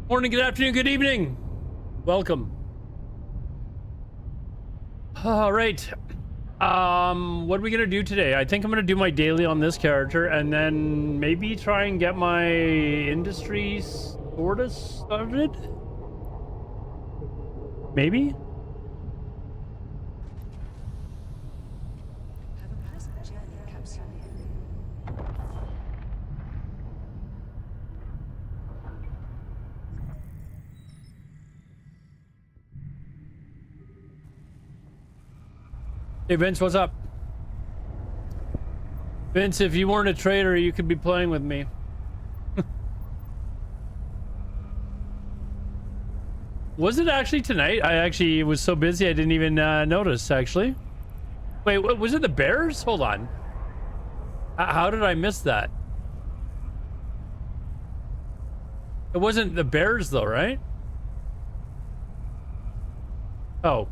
Morning, good afternoon, good evening. Welcome. All right. What are we gonna do today? I think I'm gonna do my daily on this character and then maybe try and get my industry sort of started. Maybe. Hey Vince, what's up? Vince, if you weren't a trader, you could be playing with me. Was it actually tonight? I actually was so busy I didn't even notice, actually. Wait, what, was it the Bears? Hold on. How did I miss that? It wasn't the Bears though, right? Oh.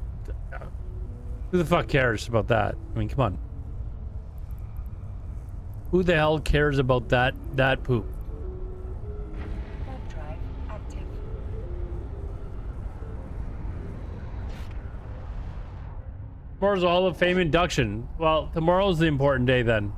Who the fuck cares about that? I mean, come on. Who the hell cares about that poop? Warp drive active. Tomorrow's a Hall of Fame induction. Well, tomorrow's the important day then.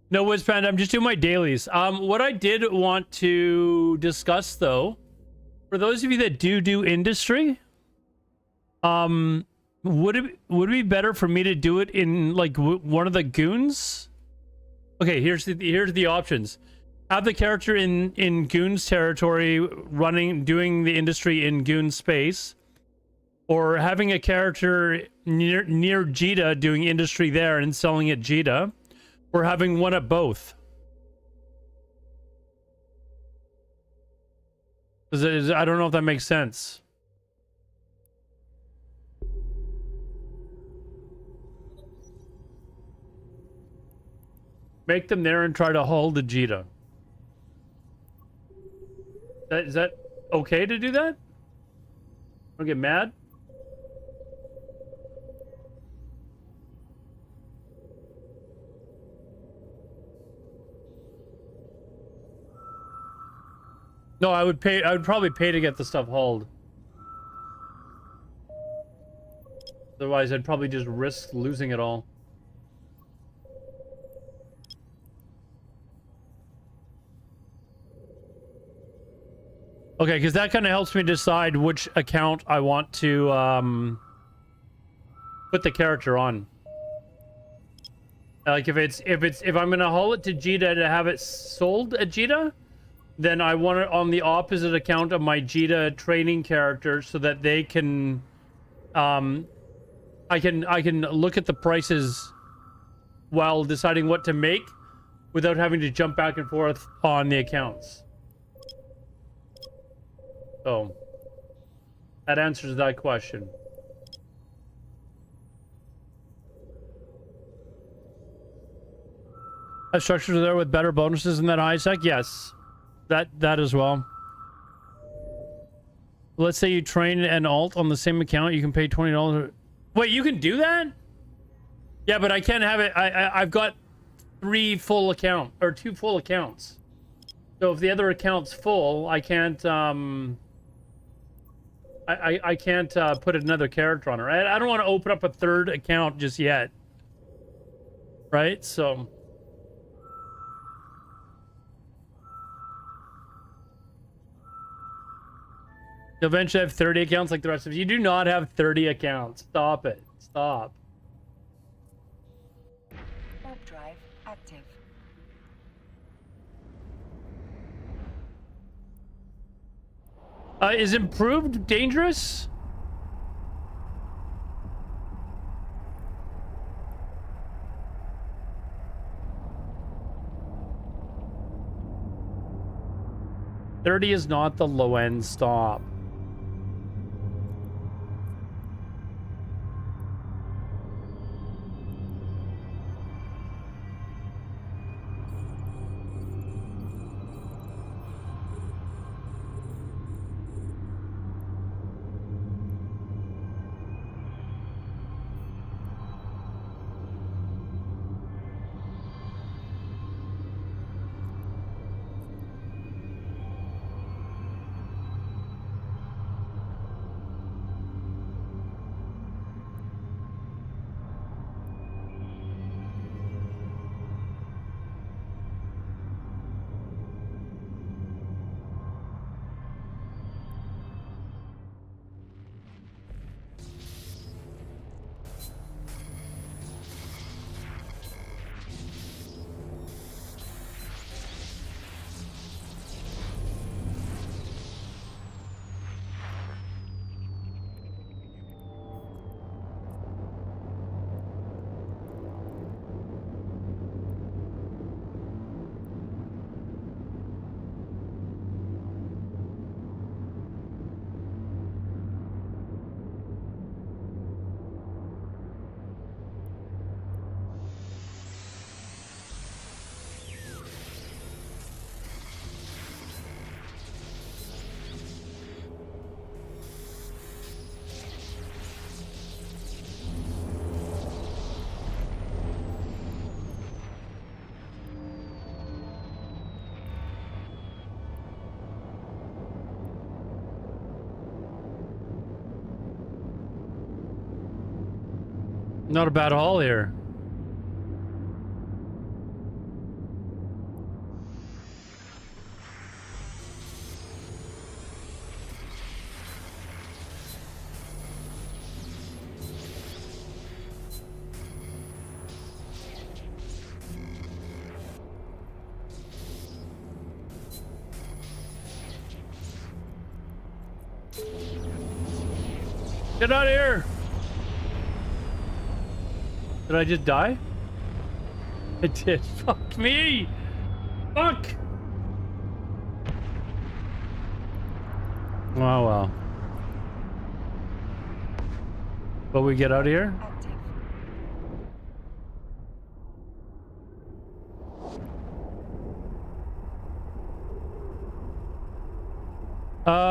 No, Wizpand, I'm just doing my dailies. What I did want to discuss though, for those of you that do industry, would it be better for me to do it in like one of the goons? Okay, here's the options. Have the character in goons territory doing the industry in goon space, or having a character near Jita doing industry there and selling at Jita. Or having one at both. I don't know if that makes sense. Make them there and try to hold the Jita. Is that okay to do that? Don't get mad? No, I would probably pay to get the stuff hauled. Otherwise, I'd probably just risk losing it all. Okay, because that kind of helps me decide which account I want to put the character on. Like if I'm gonna haul it to Jita to have it sold at Jita, then I want it on the opposite account of my Jita training character so that they can I can look at the prices while deciding what to make without having to jump back and forth on the accounts. So that answers that question. A structure there with better bonuses than that high sec? Yes. That as well. Let's say you train an alt on the same account, you can pay $20. Wait, you can do that? Yeah, but I can't have it. I've got 2 full accounts. So if the other account's full, I can't I can't put another character on it. Right? I don't want to open up a 3rd account just yet. Right? So eventually have 30 accounts like the rest of you. You do not have 30 accounts. Stop it. Stop. Warp drive active. Is improved dangerous? $30 is not the low end. Stop. Not a bad haul here. Get out of here! Did I just die? I did. Fuck me! Fuck! Oh well. But we get out of here? Active.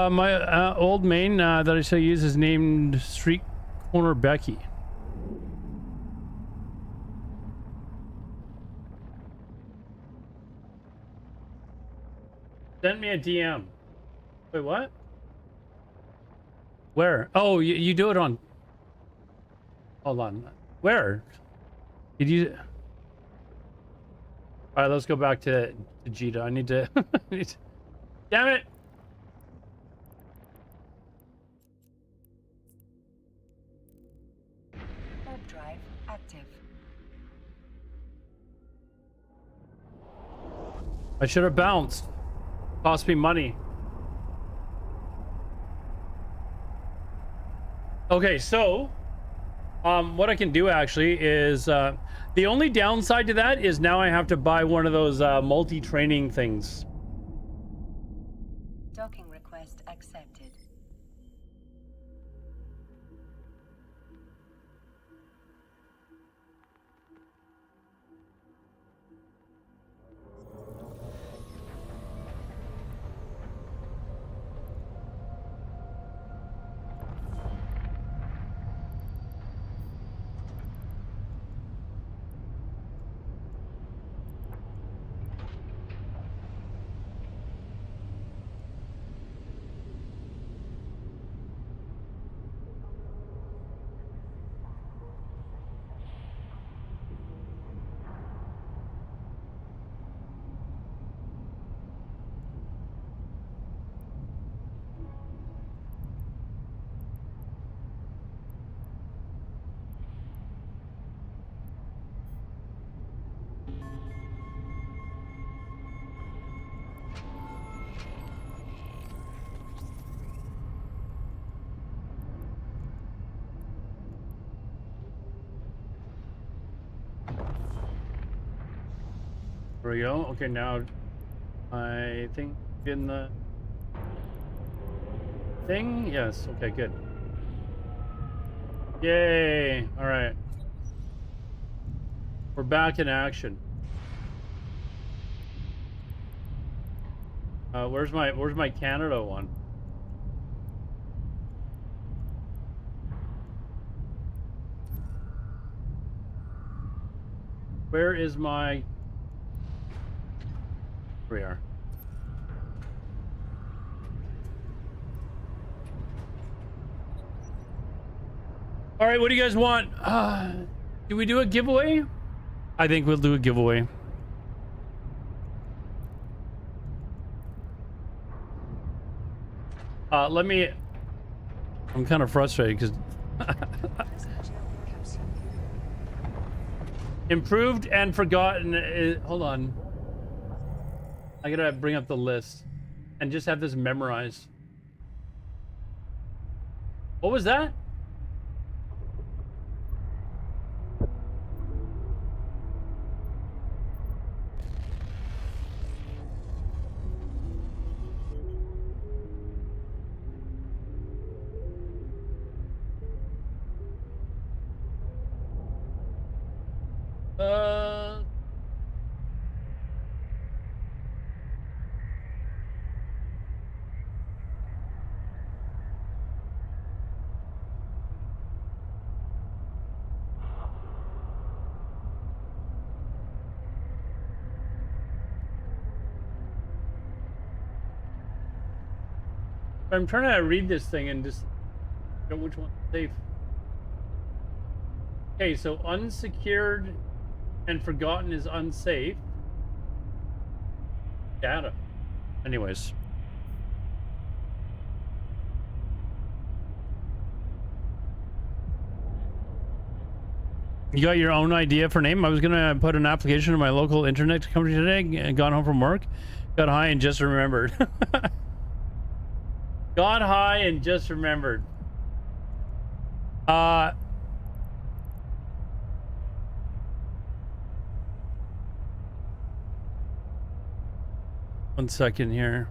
My old main that I still use is named Street Corner Becky. Send me a DM. Wait, what? Where? Oh, you do it on... Hold on. Where? Did you... Alright, let's go back to Jita. I need to... Damn it! Warp drive active. I should have bounced. Cost me money. Okay, so what I can do actually is the only downside to that is now I have to buy one of those multi-training things. Docking request accepted. There we go. Okay, now I think in the thing. Yes. Okay, good. Yay! All right, we're back in action. Where's my Canada one? Where is my... Here we are. All right, what do you guys want? Do we do a giveaway? I think we'll do a giveaway. Let me... I'm kind of frustrated because... Improved and forgotten. Hold on. I gotta bring up the list and just have this memorized. What was that? I'm trying to read this thing and just know which one's safe. Okay, so unsecured and forgotten is unsafe. Data. Anyways. You got your own idea for name? I was gonna put an application in my local internet company today and got home from work, got high and just remembered. Got high and just remembered. One second here.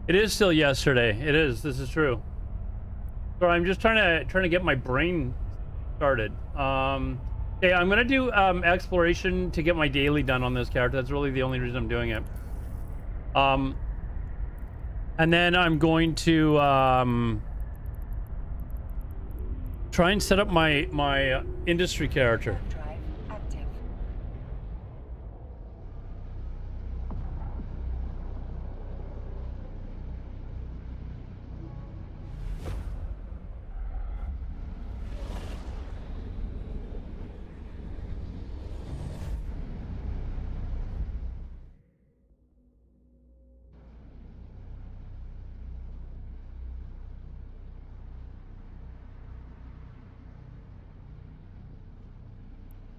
It is still yesterday. It is. This is true. So I'm just trying to get my brain started. Okay, I'm gonna do exploration to get my daily done on this character. That's really the only reason I'm doing it. And then I'm going to try and set up my industry character. Drive active.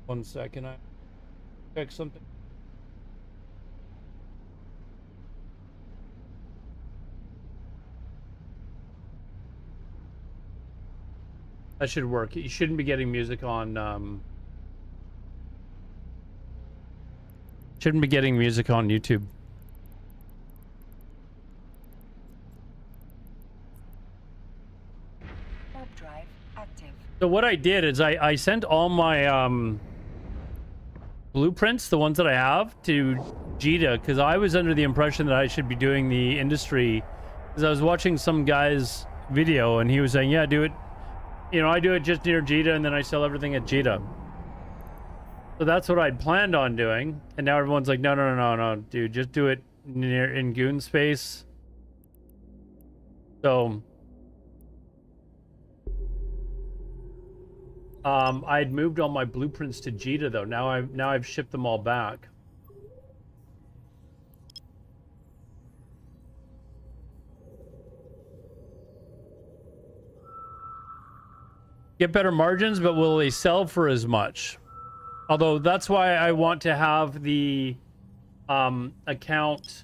1 second, I check something. That should work. You shouldn't be getting music on shouldn't be getting music on YouTube. Warp drive active. So what I did is I sent all my blueprints, the ones that I have, to Jita, because I was under the impression that I should be doing the industry, because I was watching some guy's video and he was saying, yeah, do it, you know, I do it just near Jita and then I sell everything at Jita. So that's what I'd planned on doing, and now everyone's like, no, dude, just do it near in Goon space. So I'd moved all my blueprints to Jita though. Now I've shipped them all back. Get better margins, but will they sell for as much? Although that's why I want to have the account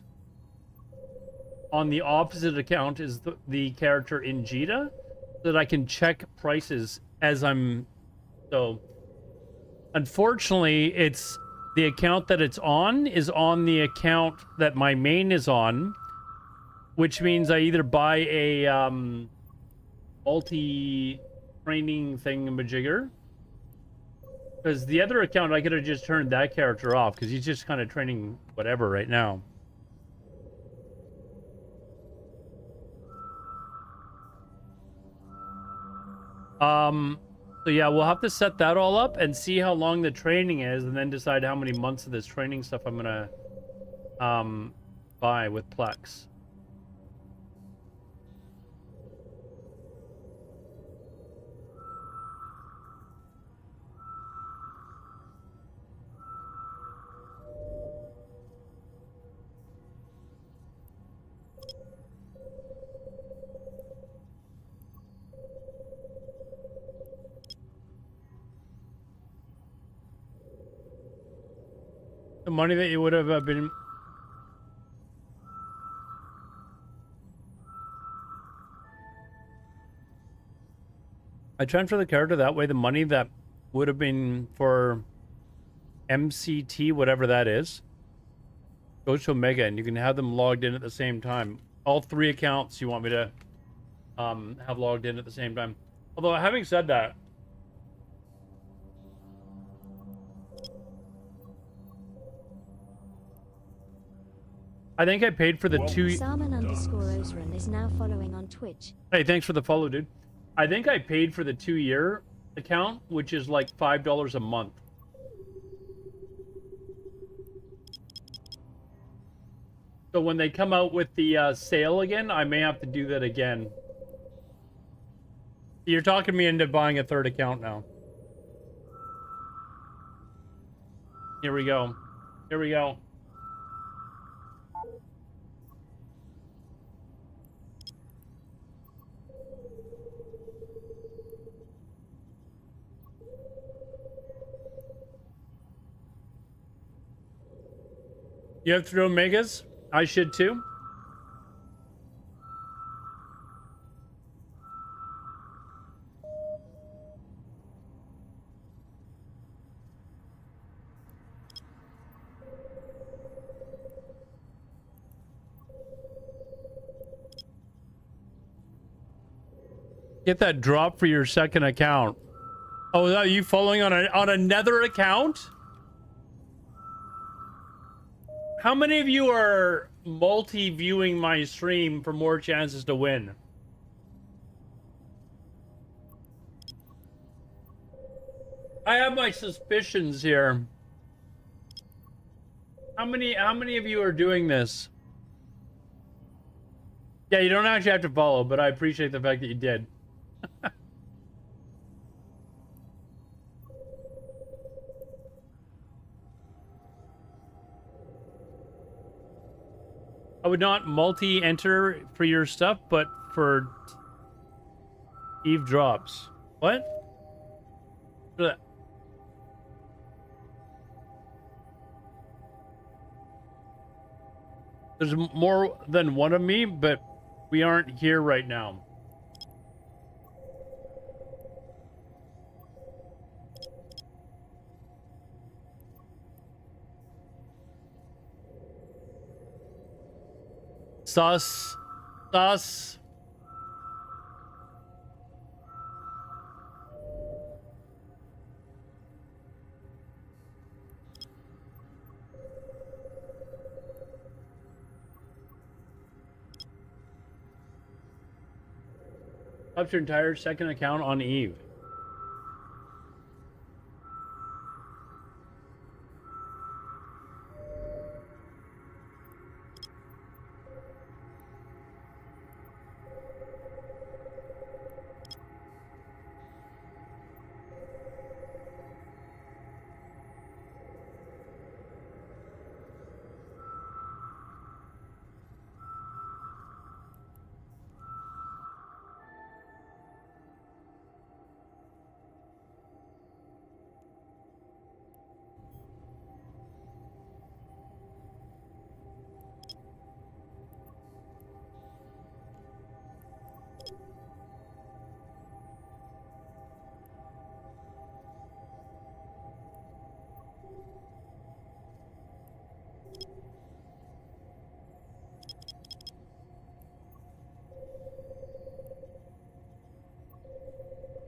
on the opposite account is the character in Jita, so that I can check prices as I'm. So unfortunately, it's the account that it's on is on the account that my main is on, which means I either buy a multi-training thingamajigger, because the other account I could have just turned that character off because he's just kind of training whatever right now. So yeah, we'll have to set that all up and see how long the training is, and then decide how many months of this training stuff I'm gonna buy with Plex. The money that you would have been... I transfer the character that way. The money that would have been for MCT, whatever that is, goes to Omega, and you can have them logged in at the same time. All 3 accounts you want me to have logged in at the same time. Although, having said that, I think I paid for the Salmon_Osran is now following on Twitch. Hey, thanks for the follow, dude. I think I paid for the 2-year account, which is like $5 a month. So when they come out with the sale again, I may have to do that again. You're talking me into buying a 3rd account now. Here we go. Here we go. You have 3 Omegas? I should too. Get that drop for your 2nd account. Oh, are you following on another account? How many of you are multi-viewing my stream for more chances to win? I have my suspicions here. How many of you are doing this? Yeah, you don't actually have to follow, but I appreciate the fact that you did. I would not multi-enter for your stuff, but for eavesdrops. What? There's more than one of me, but we aren't here right now. Sus. Sus. Up your entire 2nd account on Eve.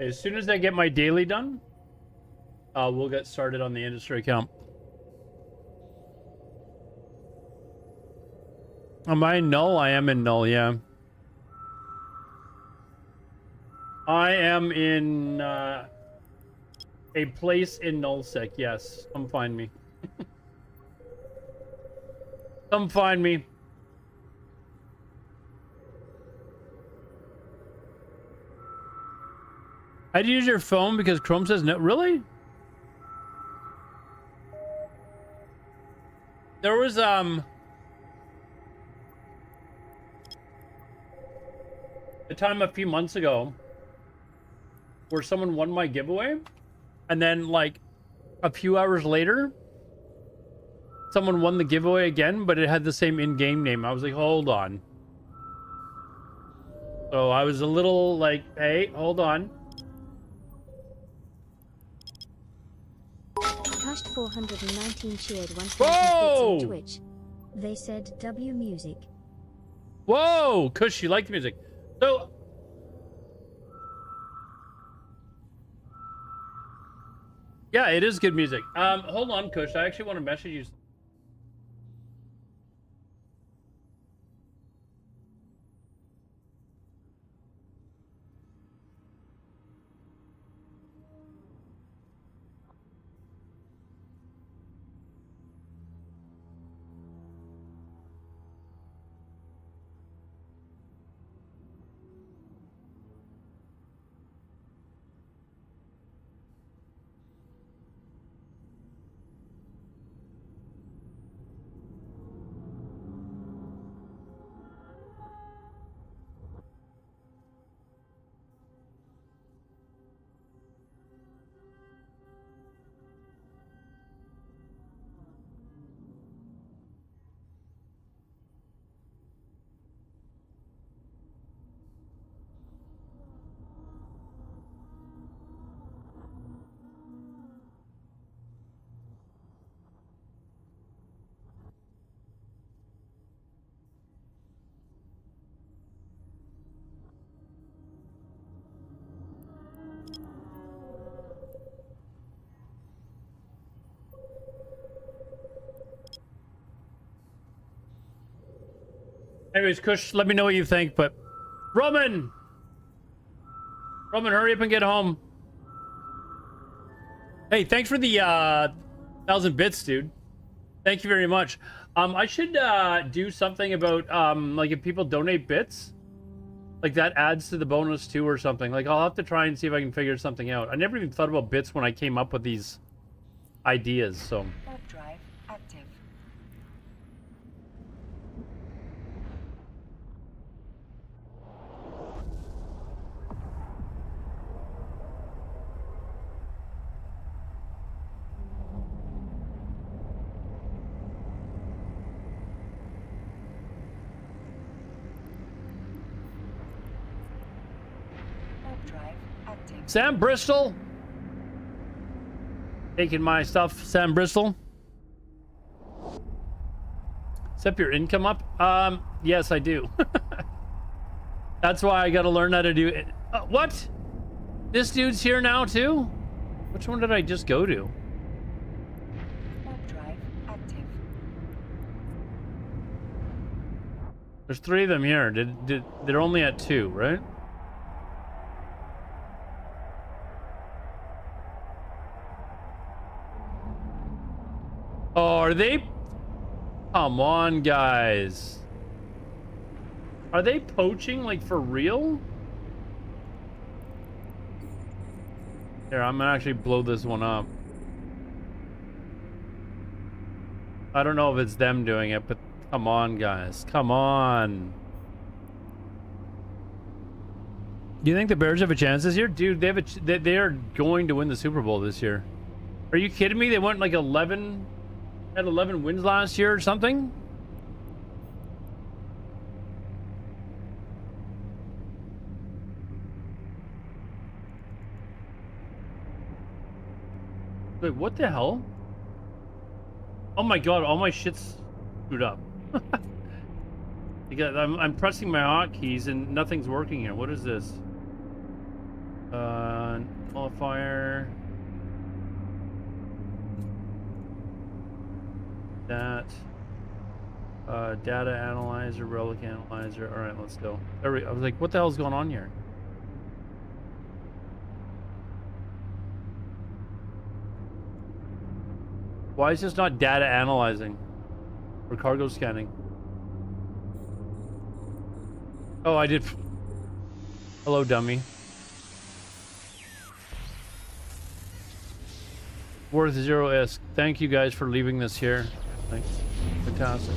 As soon as I get my daily done, we'll get started on the industry account. Am I in null? I am in null, yeah. I am in a place in nullsec, yes. Come find me. Come find me. I'd use your phone because Chrome says no. Really? There was a time a few months ago where someone won my giveaway, and then like a few hours later someone won the giveaway again, but it had the same in-game name. I was like, hold on. So I was a little like, hey, hold on. Pushed 419 cheered 1,000 bits Whoa! on Twitch. They said W music. Whoa, Kush, you like the music. So yeah, it is good music. Hold on, Kush. I actually want to message you. Anyways, Kush, let me know what you think, but Roman, hurry up and get home. Hey, thanks for the 1,000 bits, dude. Thank you very much. I should do something about like if people donate bits, like that adds to the bonus too or something. Like I'll have to try and see if I can figure something out. I never even thought about bits when I came up with these ideas, so. Warp drive active. Warp drive active. Sam Bristol. Taking my stuff, Sam Bristol. Step your income up? Yes, I do. That's why I gotta learn how to do it. What? This dude's here now too? Which one did I just go to? Warp drive active. There's 3 of them here. They're only at 2, right? Oh, are they? Come on, guys. Are they poaching, like, for real? Here, I'm gonna actually blow this one up. I don't know if it's them doing it, but come on, guys. Come on. Do you think the Bears have a chance this year? Dude, they are going to win the Super Bowl this year. Are you kidding me? They went like 11... had 11 wins last year or something? Wait, what the hell? Oh my god, all my shit's screwed up. Because I'm pressing my hotkeys and nothing's working here. What is this? Qualifier. That. Data analyzer, relic analyzer. All right, let's go. I was like, what the hell's going on here? Why is this not data analyzing or cargo scanning? Oh, I did. Hello, dummy. Worth 0 isk. Thank you guys for leaving this here. Thanks. Fantastic.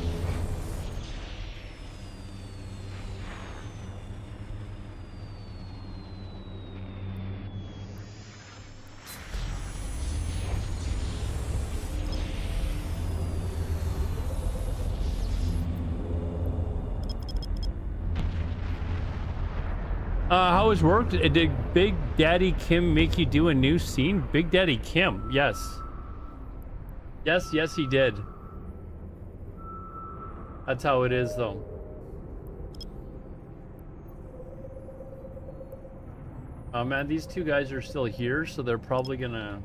How has worked? Did Big Daddy Kim make you do a new scene? Big Daddy Kim, yes. Yes, he did. That's how it is, though. Oh man, these 2 guys are still here, so they're probably gonna...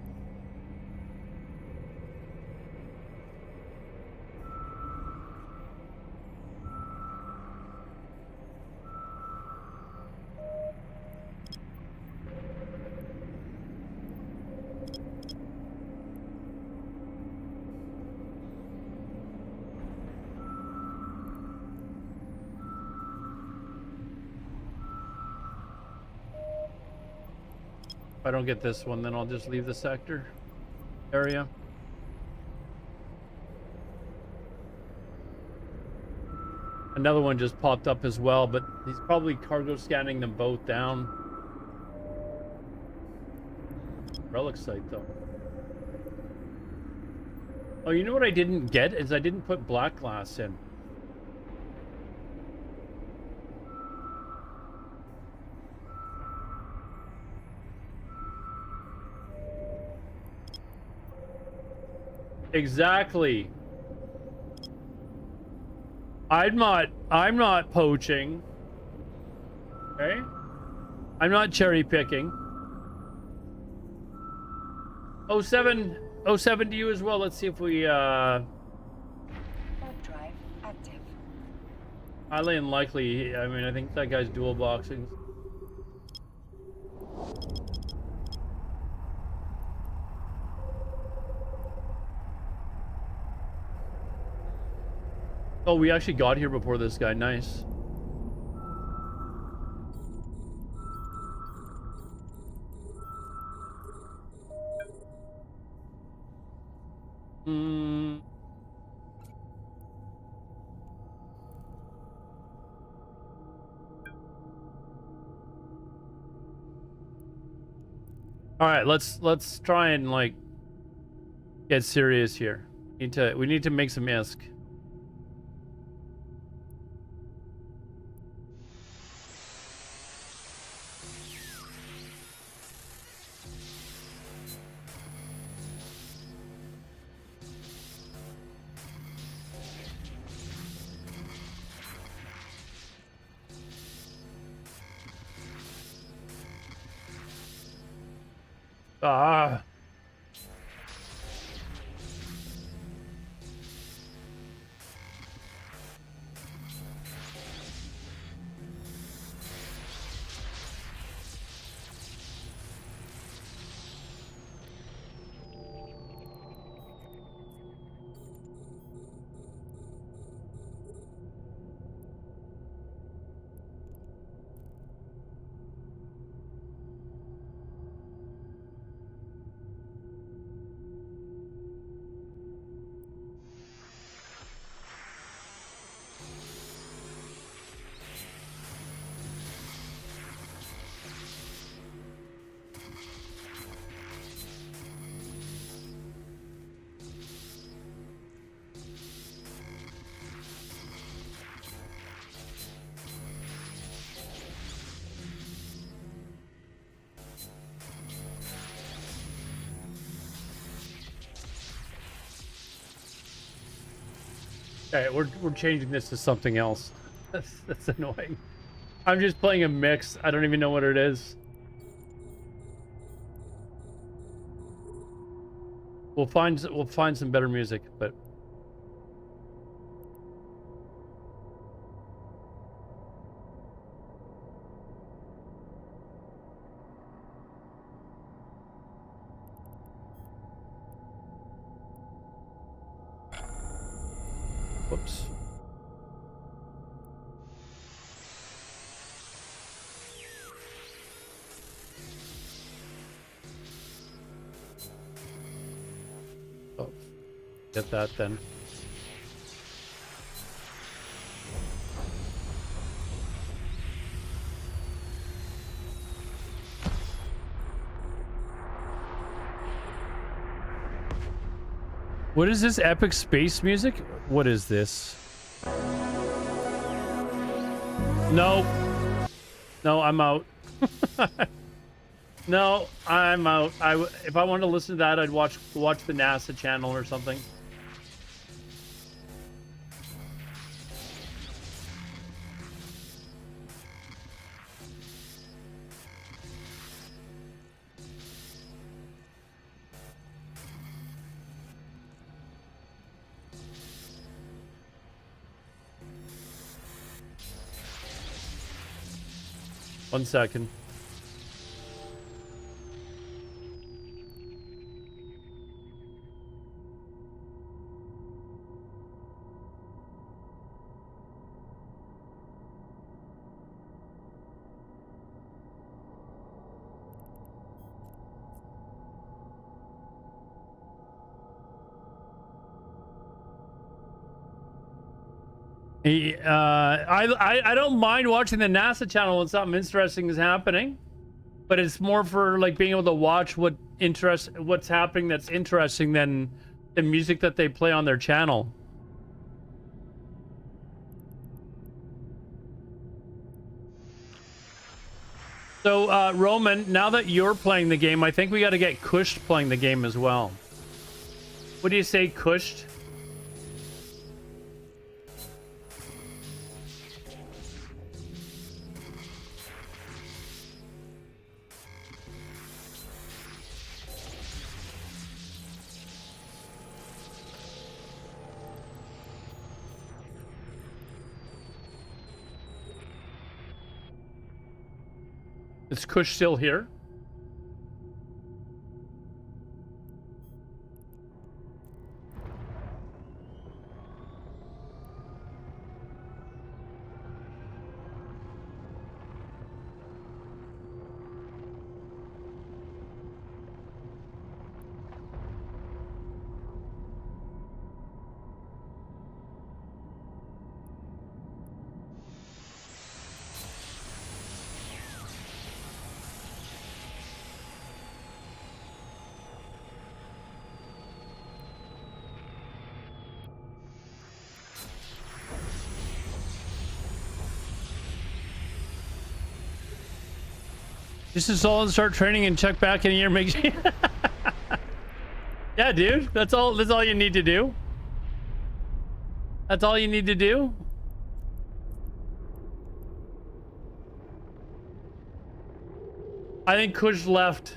If I don't get this one, then I'll just leave the sector area. Another one just popped up as well, but he's probably cargo scanning them both down. Relic site, though. Oh, you know what I didn't get? Is I didn't put black glass in. Exactly. I'm not poaching. Okay? I'm not cherry picking. 07 to you as well. Let's see if we Warp drive active. Highly unlikely. I mean, I think that guy's dual boxing. Oh, we actually got here before this guy. Nice. Hmm. All right, let's try and like get serious here. We need to make some ISK. Ah. Okay, we're changing this to something else. That's annoying. I'm just playing a mix. I don't even know what it is. We'll find some better music, but whoops. Oh, get that then. What is this epic space music? What is this? No. No, I'm out. No, I'm out. If I wanted to listen to that, I'd watch the NASA channel or something. One second. I don't mind watching the NASA channel when something interesting is happening, but it's more for like being able to watch what's happening that's interesting than the music that they play on their channel. So Roman, now that you're playing the game, I think we got to get Kushed playing the game as well. What do you say, Kushed? Is Kush still here? Just install and start training and check back in a year. Make sure. Yeah, dude. That's all. That's all you need to do. That's all you need to do. I think Kush left.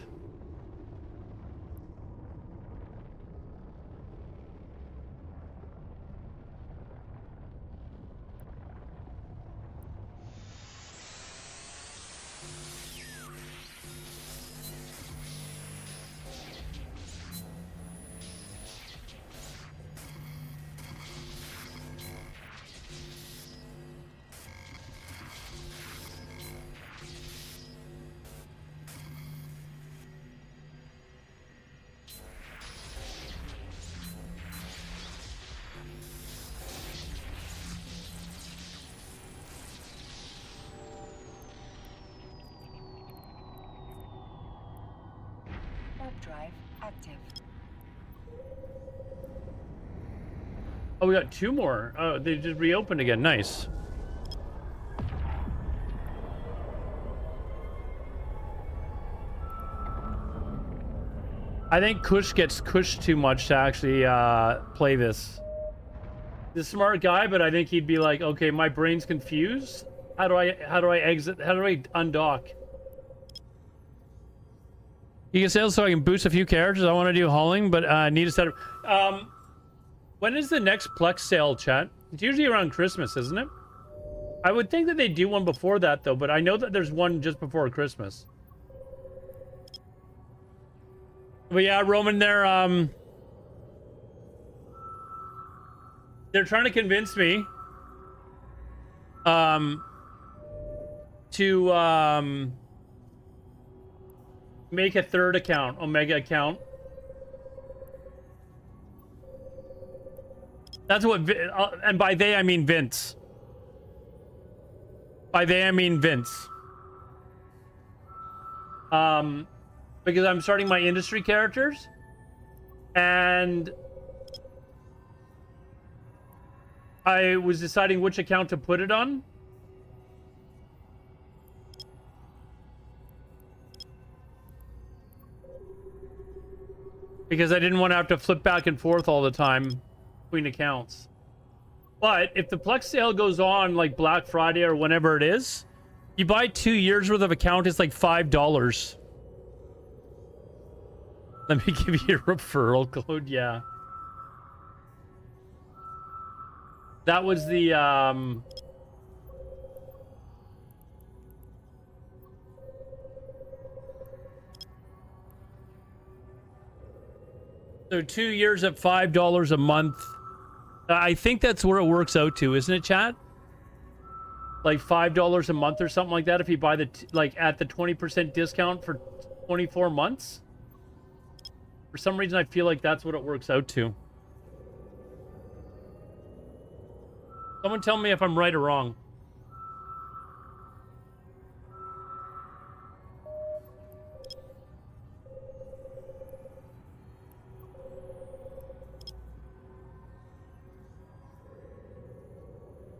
Warp drive active. Oh, we got 2 more. Oh, they just reopened again. Nice. I think Kush gets Kush too much to actually play this. He's a smart guy, but I think he'd be like, okay, my brain's confused. How do I exit? How do I undock? You can sell so I can boost a few characters. I want to do hauling, but I need a set of... when is the next Plex sale, chat? It's usually around Christmas, isn't it? I would think that they do one before that, though, but I know that there's one just before Christmas. But yeah, Roman, they're trying to convince me to make a 3rd account, Omega account. That's what, and by they I mean Vince. By they I mean Vince. Because I'm starting my industry characters, and I was deciding which account to put it on. Because I didn't want to have to flip back and forth all the time between accounts. But if the Plex sale goes on like Black Friday or whenever it is, you buy 2 years worth of account, it's like $5. Let me give you a referral code. Yeah. That was the so 2 years at $5 a month. I think that's where it works out to, isn't it, chat? Like $5 a month or something like that if you buy the like at the 20% discount for 24 months. For some reason, I feel like that's what it works out to. Someone tell me if I'm right or wrong.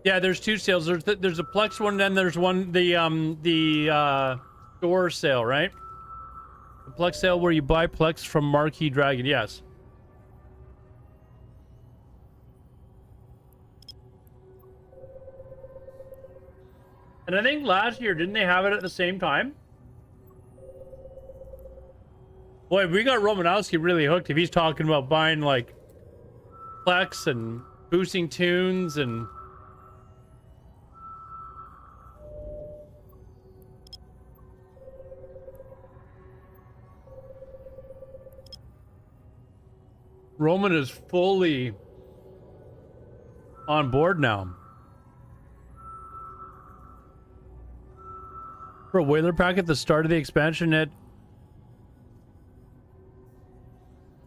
Yeah, there's 2 sales. There's a Plex one, and then there's one the store sale, right? The Plex sale where you buy Plex from Marquee Dragon. Yes. And I think last year, didn't they have it at the same time? Boy, we got Romanowski really hooked if he's talking about buying like Plex and boosting tunes and... Roman is fully on board now. For a whaler pack at the start of the expansion,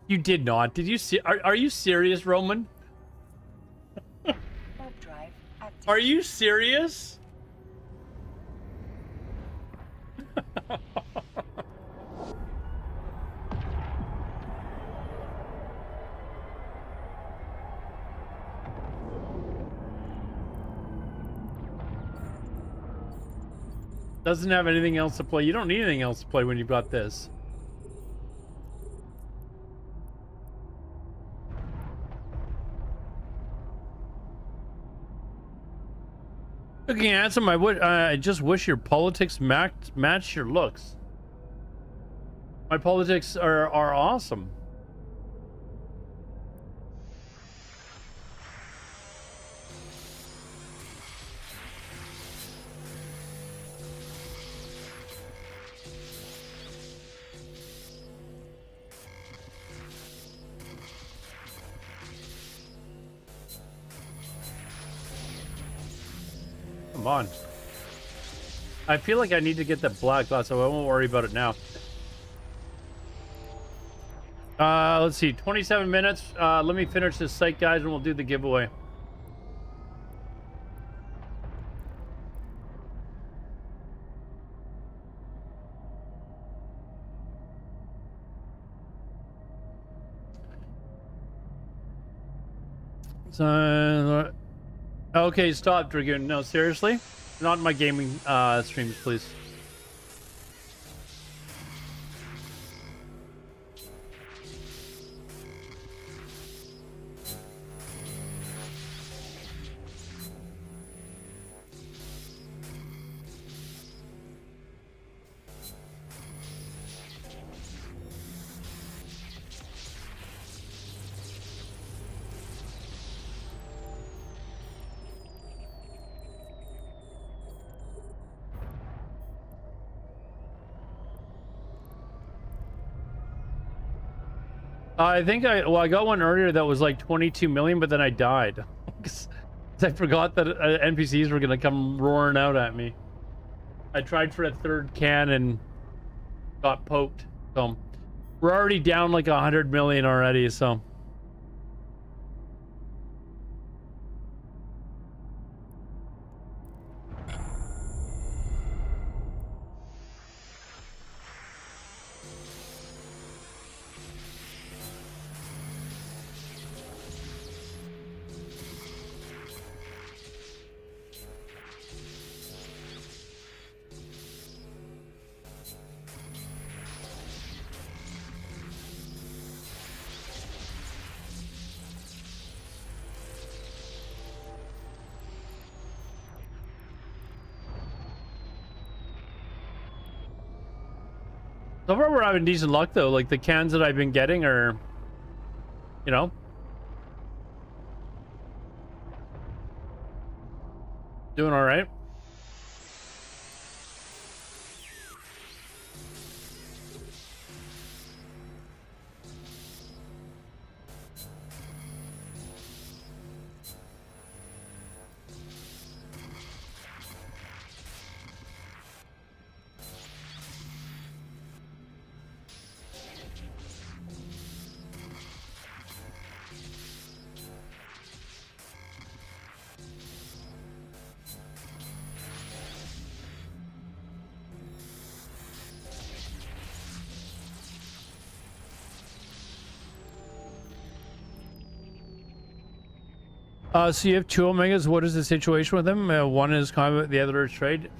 you did not. Did you see? Are you serious, Roman? Warp drive active. Are you serious? Doesn't have anything else to play. You don't need anything else to play when you've got this. Looking handsome, I just wish your politics match your looks. My politics are awesome. Come on. I feel like I need to get that black glass, so I won't worry about it now. Let's see, 27 minutes. Let me finish this site, guys, and we'll do the giveaway. So, okay, stop, Dragoon. No, seriously? Not in my gaming streams, please. I think I got one earlier that was like 22 million, but then I died. 'Cause I forgot that NPCs were gonna come roaring out at me. I tried for a third can and got poked. So we're already down like 100 million already, so. So far, we're having decent luck, though. Like, the cans that I've been getting are, you know, doing all right. So you have two Omegas. What is the situation with them? One is combat, the other is trade.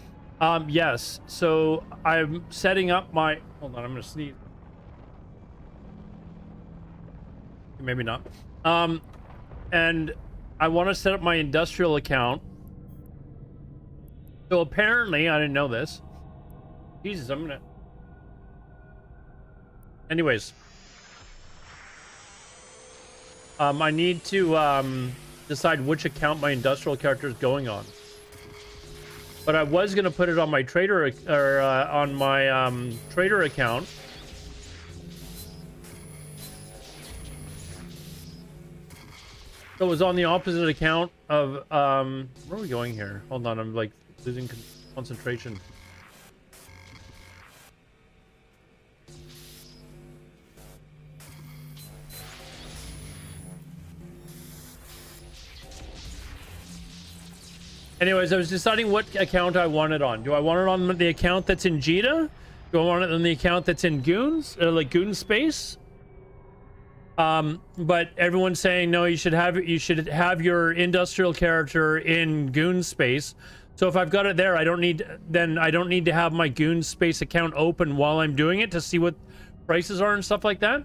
Yes. So I'm setting up my. Hold on, I'm gonna sneeze. Maybe not. And I want to set up my industrial account. So apparently, I didn't know this. Jesus, I'm gonna. Anyways, I need to decide which account my industrial character is going on. But I was gonna put it on my trader or on my trader account. So it was on the opposite account of where are we going here? Hold on, I'm like losing concentration. Anyways, I was deciding what account I want it on. Do I want it on the account that's in Jita? Do I want it on the account that's in Goons, or like Goon Space? But everyone's saying no. You should have your industrial character in Goon Space. So if I've got it there, I don't need to have my Goon Space account open while I'm doing it to see what prices are and stuff like that.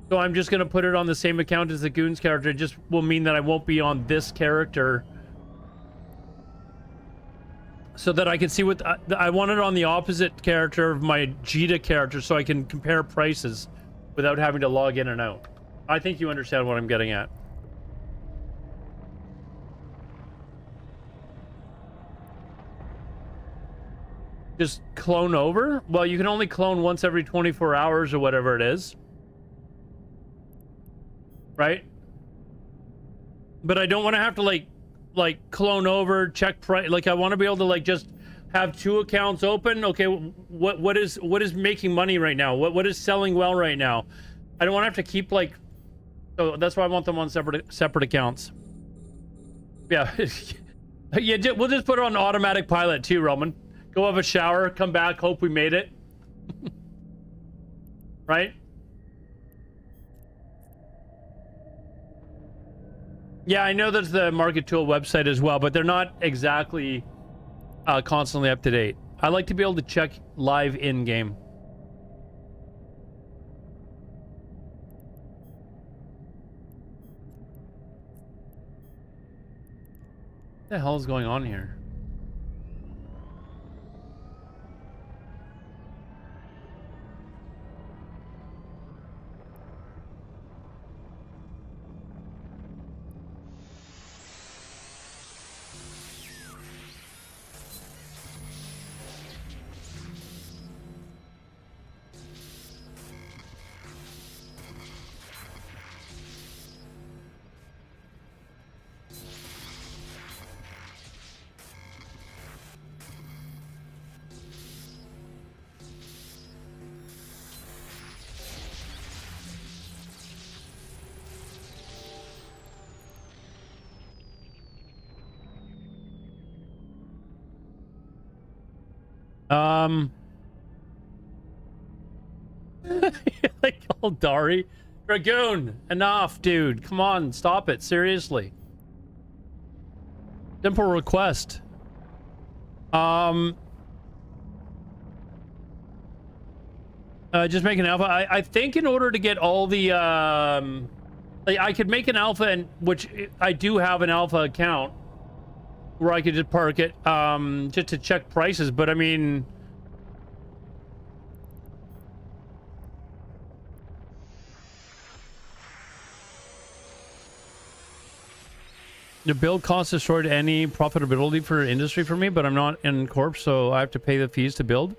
So I'm just gonna put it on the same account as the Goons character. It just will mean that I won't be on this character. So that I can see what I want it on the opposite character of my Jita character, so I can compare prices without having to log in and out. I think you understand what I'm getting at. Just clone over? Well, you can only clone once every 24 hours or whatever it is. Right? But I don't want to have to like clone over, check price. Like I want to be able to like just have two accounts open. Okay, what is making money right now? What is selling well right now? I don't want to have to keep like. So that's why I want them on separate accounts. Yeah, yeah. We'll just put it on automatic pilot too, Roman. Go have a shower, come back, hope we made it. Right? Yeah, I know there's the Market Tool website as well, but they're not exactly constantly up to date. I like to be able to check live in-game. What the hell is going on here? Like Aldari. Dragoon, enough, dude. Come on, stop it. Seriously. Simple request. Just make an alpha. I think in order to get all the like I could make an alpha, and which I do have an alpha account where I could just park it just to check prices, but I mean the build cost destroyed any profitability for industry for me, but I'm not in corp, so I have to pay the fees to build.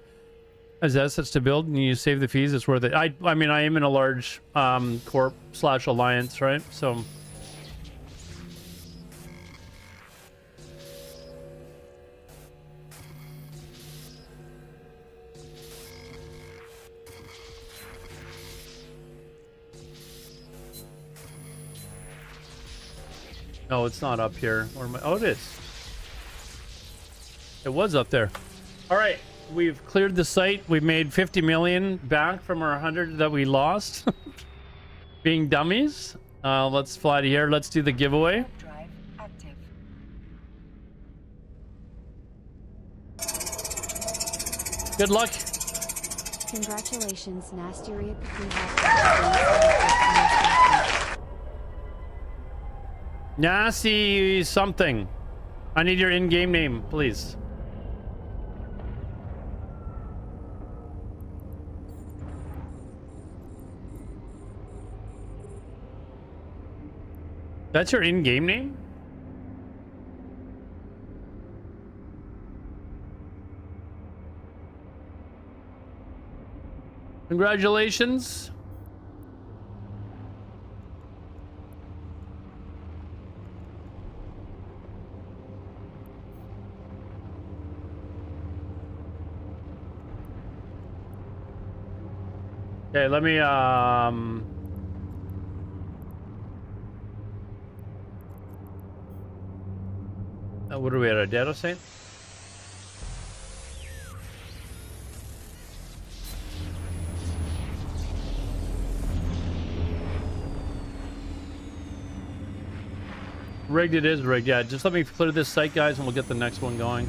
As assets to build, and you save the fees, it's worth it. I mean, I am in a large corp / alliance, right? So no, it's not up here. Where am I? Oh, it is. It was up there. All right. We've cleared the site. We've made 50 million back from our 100 that we lost. Being dummies. Let's fly to here. Let's do the giveaway. Drive active. Good luck. Congratulations, Nasty Rip. Nasty something. I need your in-game name, please. That's your in-game name? Congratulations. Okay, let me what are we at, a data saint? Rigged, it is rigged. Yeah, just let me clear this site, guys, and we'll get the next one going.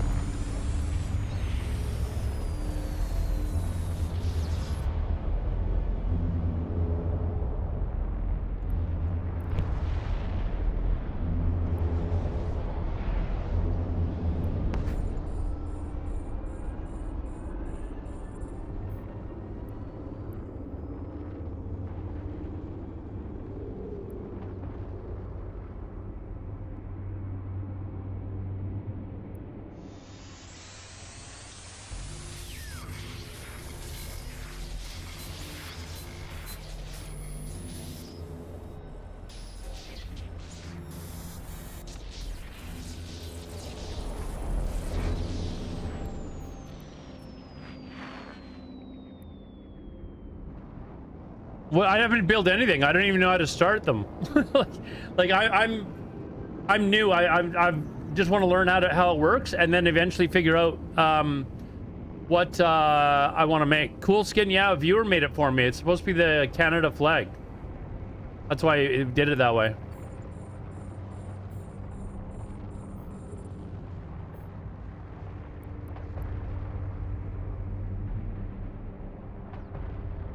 Well, I haven't built anything. I don't even know how to start them. I'm new. I just want to learn how it works, and then eventually figure out what I want to make. Cool skin. Yeah, a viewer made it for me. It's supposed to be the Canada flag. That's why it did it that way.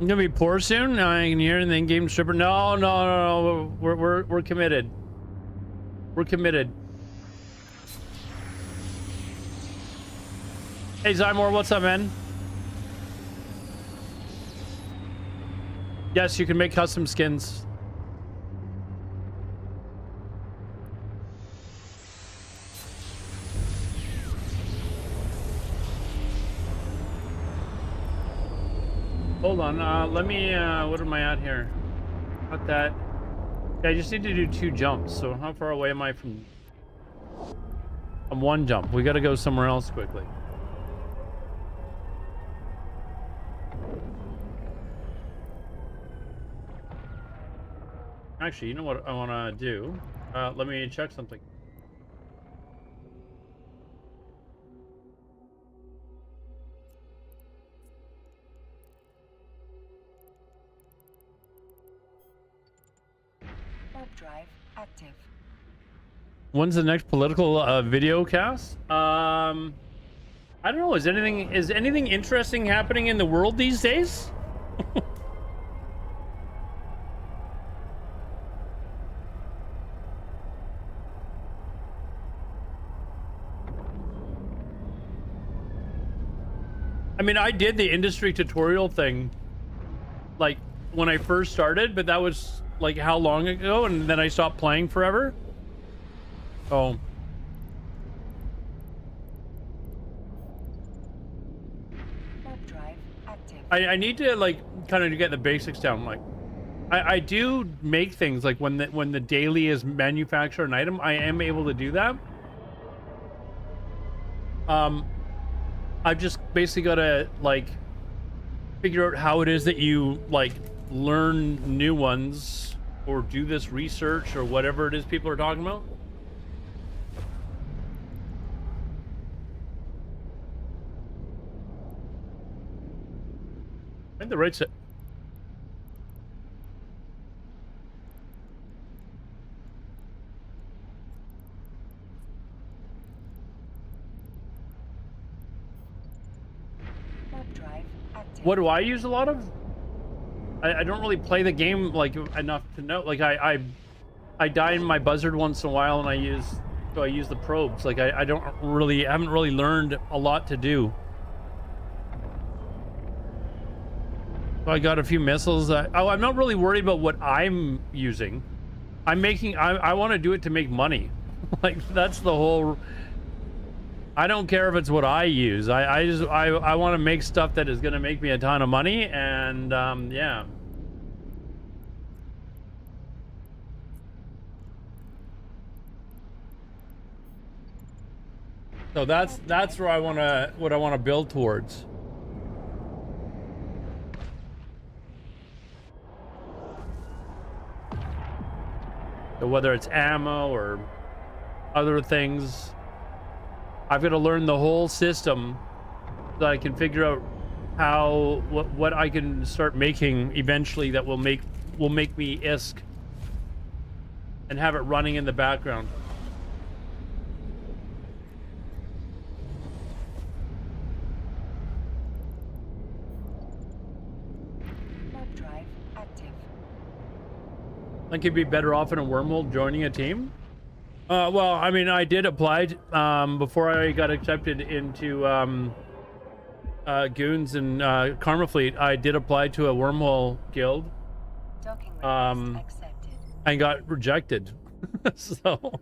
I'm gonna be poor soon. I can hear the in-game stripper. No. We're committed. We're committed. Hey Zymor, what's up, man? Yes, you can make custom skins. Hold on, let me, what am I at here? Not that. Yeah, I just need to do 2 jumps. So how far away am I from? I'm 1 jump. We gotta go somewhere else quickly. Actually, you know what I wanna do? Let me check something. Drive active. When's the next political video cast? I don't know. Is anything interesting happening in the world these days? I mean, I did the industry tutorial thing like when I first started, but that was like how long ago, and then I stopped playing forever. Oh. Drive active. I need to like kind of get the basics down. Like I do make things like when the daily is manufacture an item, I am able to do that. I've just basically got to like figure out how it is that you like learn new ones or do this research or whatever it is people are talking about. I think the right set. Drive active. What do I use a lot of? I don't really play the game like enough to know. Like I die in my buzzard once in a while, and I use the probes. Like I haven't really learned a lot to do. So I got a few missiles. I'm not really worried about what I'm using. I want to do it to make money. Like that's the whole. I don't care if it's what I use. I want to make stuff that is going to make me a ton of money, and yeah. So that's where I want to build towards. So whether it's ammo or other things, I've got to learn the whole system so that I can figure out how what I can start making eventually that will make me ISK and have it running in the background. Warp drive active. I could be better off in a wormhole joining a team. Well, I mean, I did apply before I got accepted into Goons and Karma Fleet. I did apply to a wormhole guild. Docking request accepted. And got rejected. So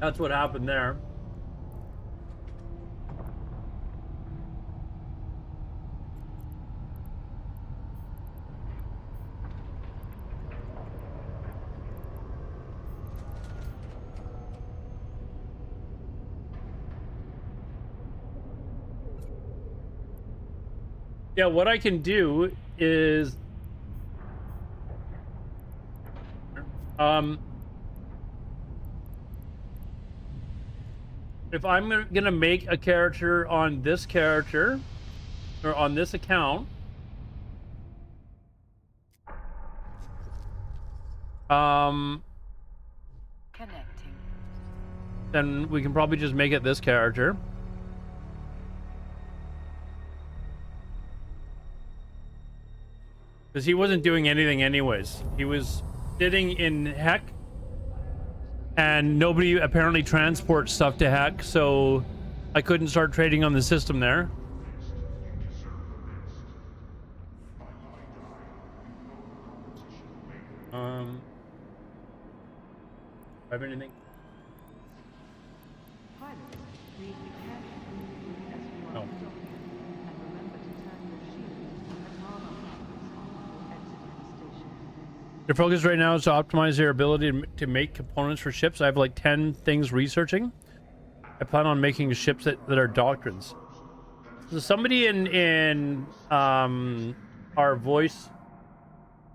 that's what happened there. Yeah, what I can do is if I'm gonna make a character on this character or on this account, Connecting. then we can probably just make it this character. Because he wasn't doing anything anyways. He was sitting in Heck, and nobody apparently transports stuff to Heck, so I couldn't start trading on the system there. Have anything? No. Your focus right now is to optimize your ability to make components for ships. I have like 10 things researching. I plan on making ships that are doctrines. So somebody in our voice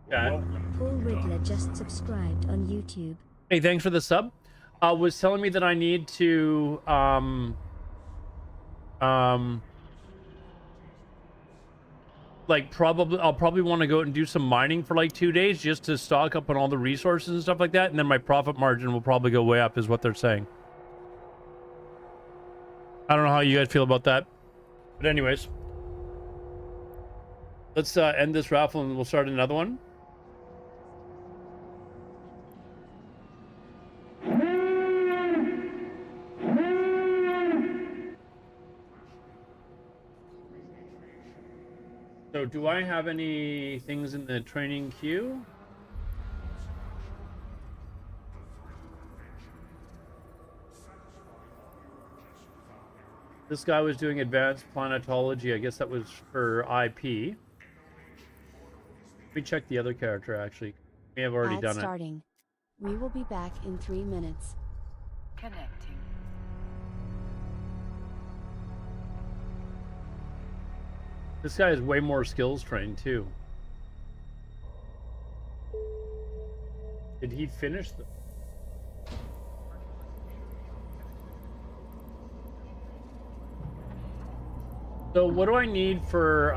chat. Paul Riddler just subscribed on YouTube. Hey, thanks for the sub. Was telling me that I need to like I'll probably want to go out and do some mining for like 2 days just to stock up on all the resources and stuff like that, and then my profit margin will probably go way up, is what they're saying. I don't know how you guys feel about that, but anyways, let's end this raffle and we'll start another one. So do I have any things in the training queue? This guy was doing advanced planetology. I guess that was for IP. Let me check the other character, actually. We have already done starting. We will be back in 3 minutes. Connecting. This guy is way more skills trained, too. Did he finish the... So what do I need for,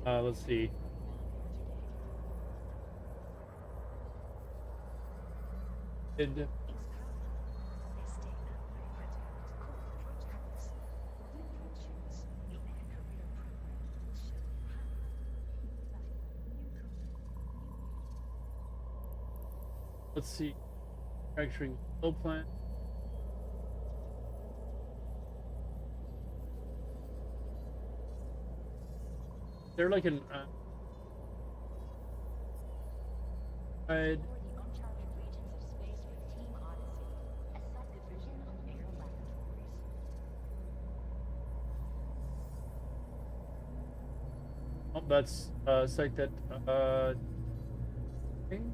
let's see. Let's see. Manufacturing fuel plant. They're like an oh, that's site that thing.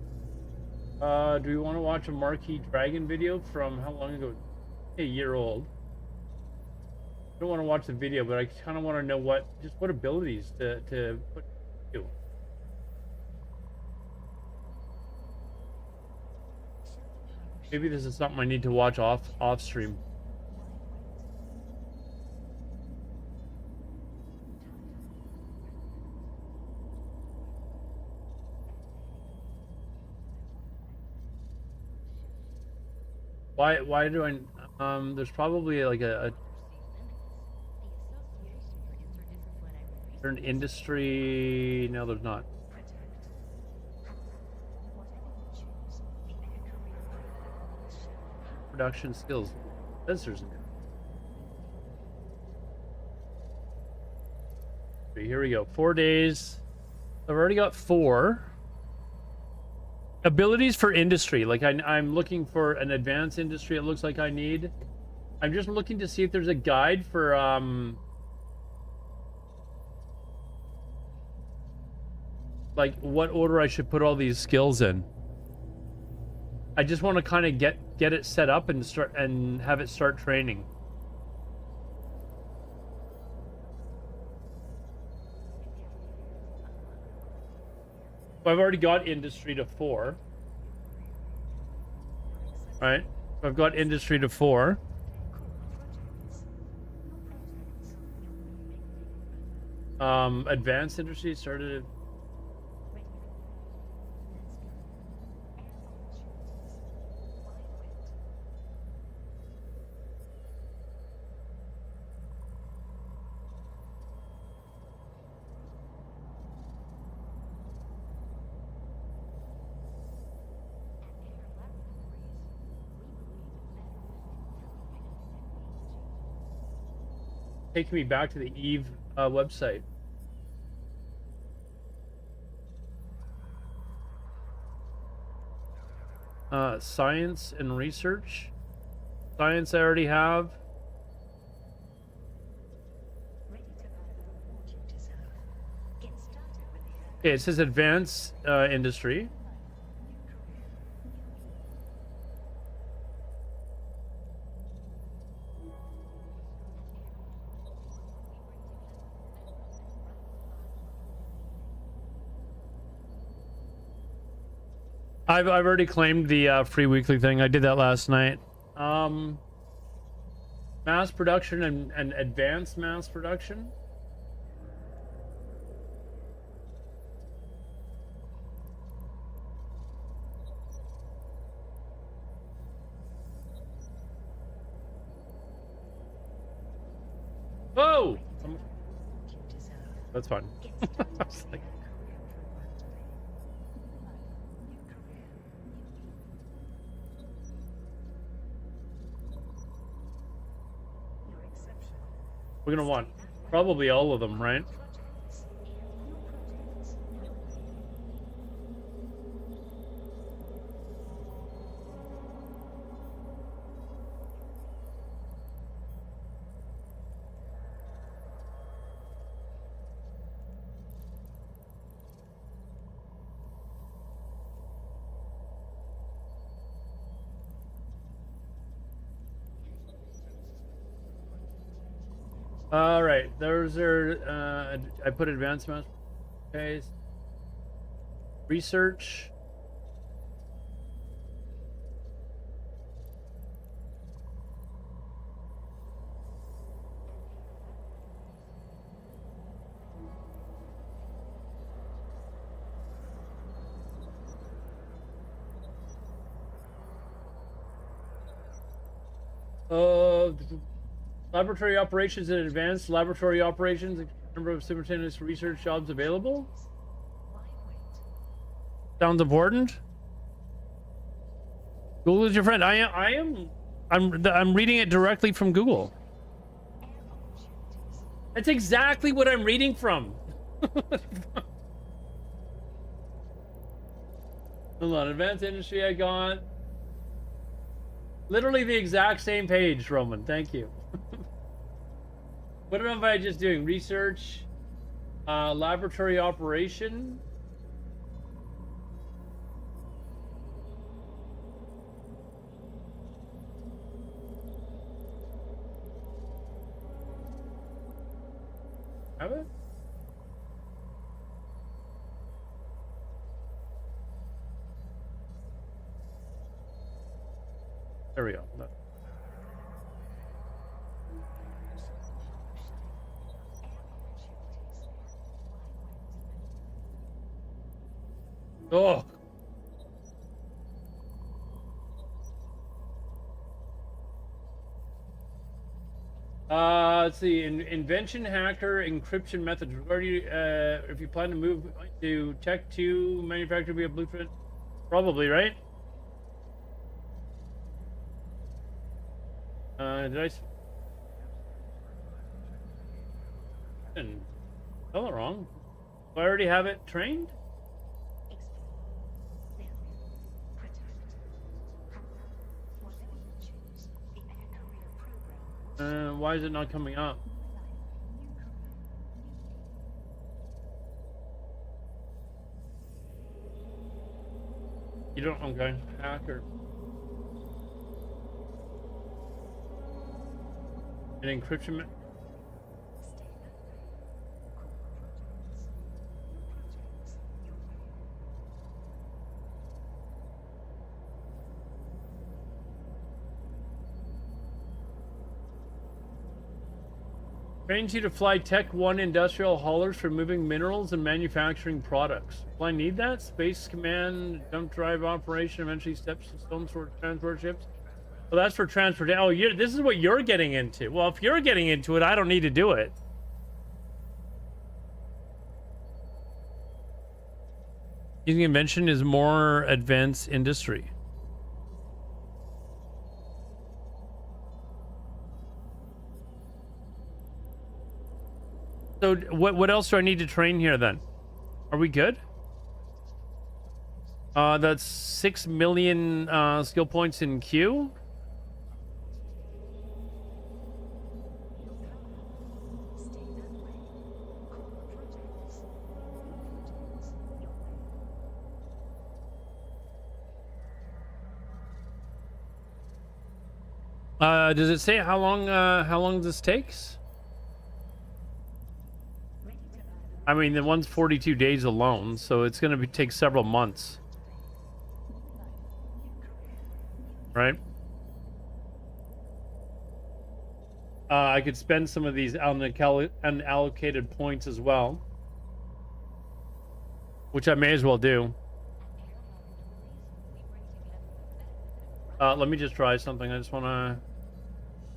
Do we want to watch a Marquee Dragon video from how long ago? a year old. I don't want to watch the video, but I kind of want to know what abilities to put to. Maybe this is something I need to watch off stream. Why do I there's probably like a certain industry. No, there's not. Production skills. Sensors. Okay, here we go. 4 days. I've already got 4 abilities for industry. Like I'm looking for an advanced industry. It looks like I need. I'm just looking to see if there's a guide for like what order I should put all these skills in. I just want to kind of get it set up and have it start training. So I've already got industry to 4. Right? So I've got industry to 4. Advanced industry started. Taking me back to the Eve website. Science and research. Science I already have. Okay, it says advanced industry. I've already claimed the free weekly thing. I did that last night. Mass production and advanced mass production. Whoa! That's fun. I was like, we're gonna want probably all of them, right? All right, those are. I put advanced mass. Okay. Research. Laboratory operations and advanced laboratory operations. Number of simultaneous research jobs available. Sounds important. Google is your friend. I'm reading it directly from Google. That's exactly what I'm reading from. Hold on, advanced industry I got. Literally the exact same page, Roman. Thank you. What am I just doing? Research, laboratory operation. Have it? There we go. No. Oh. Let's see. Invention, hacker, encryption methods. If you plan to move to Tech 2, manufacture via blueprint, probably, right? Did I spell it wrong? Do I already have it trained? Why is it not coming up? You don't, okay. Hacker. An encryption. Trains you to fly Tech 1 industrial haulers for moving minerals and manufacturing products. Will I need that? Space Command, dump drive operation, eventually steps to stone sort of transport ships. Well, that's for transport. Oh, this is what you're getting into. Well, if you're getting into it, I don't need to do it. Using invention is more advanced industry. So what else do I need to train here then? Are we good? That's 6 million skill points in Q. Does it say how long this takes? I mean, the one's 42 days alone, so it's going to take several months. Right? I could spend some of these unallocated points as well, which I may as well do. Let me just try something. I just want to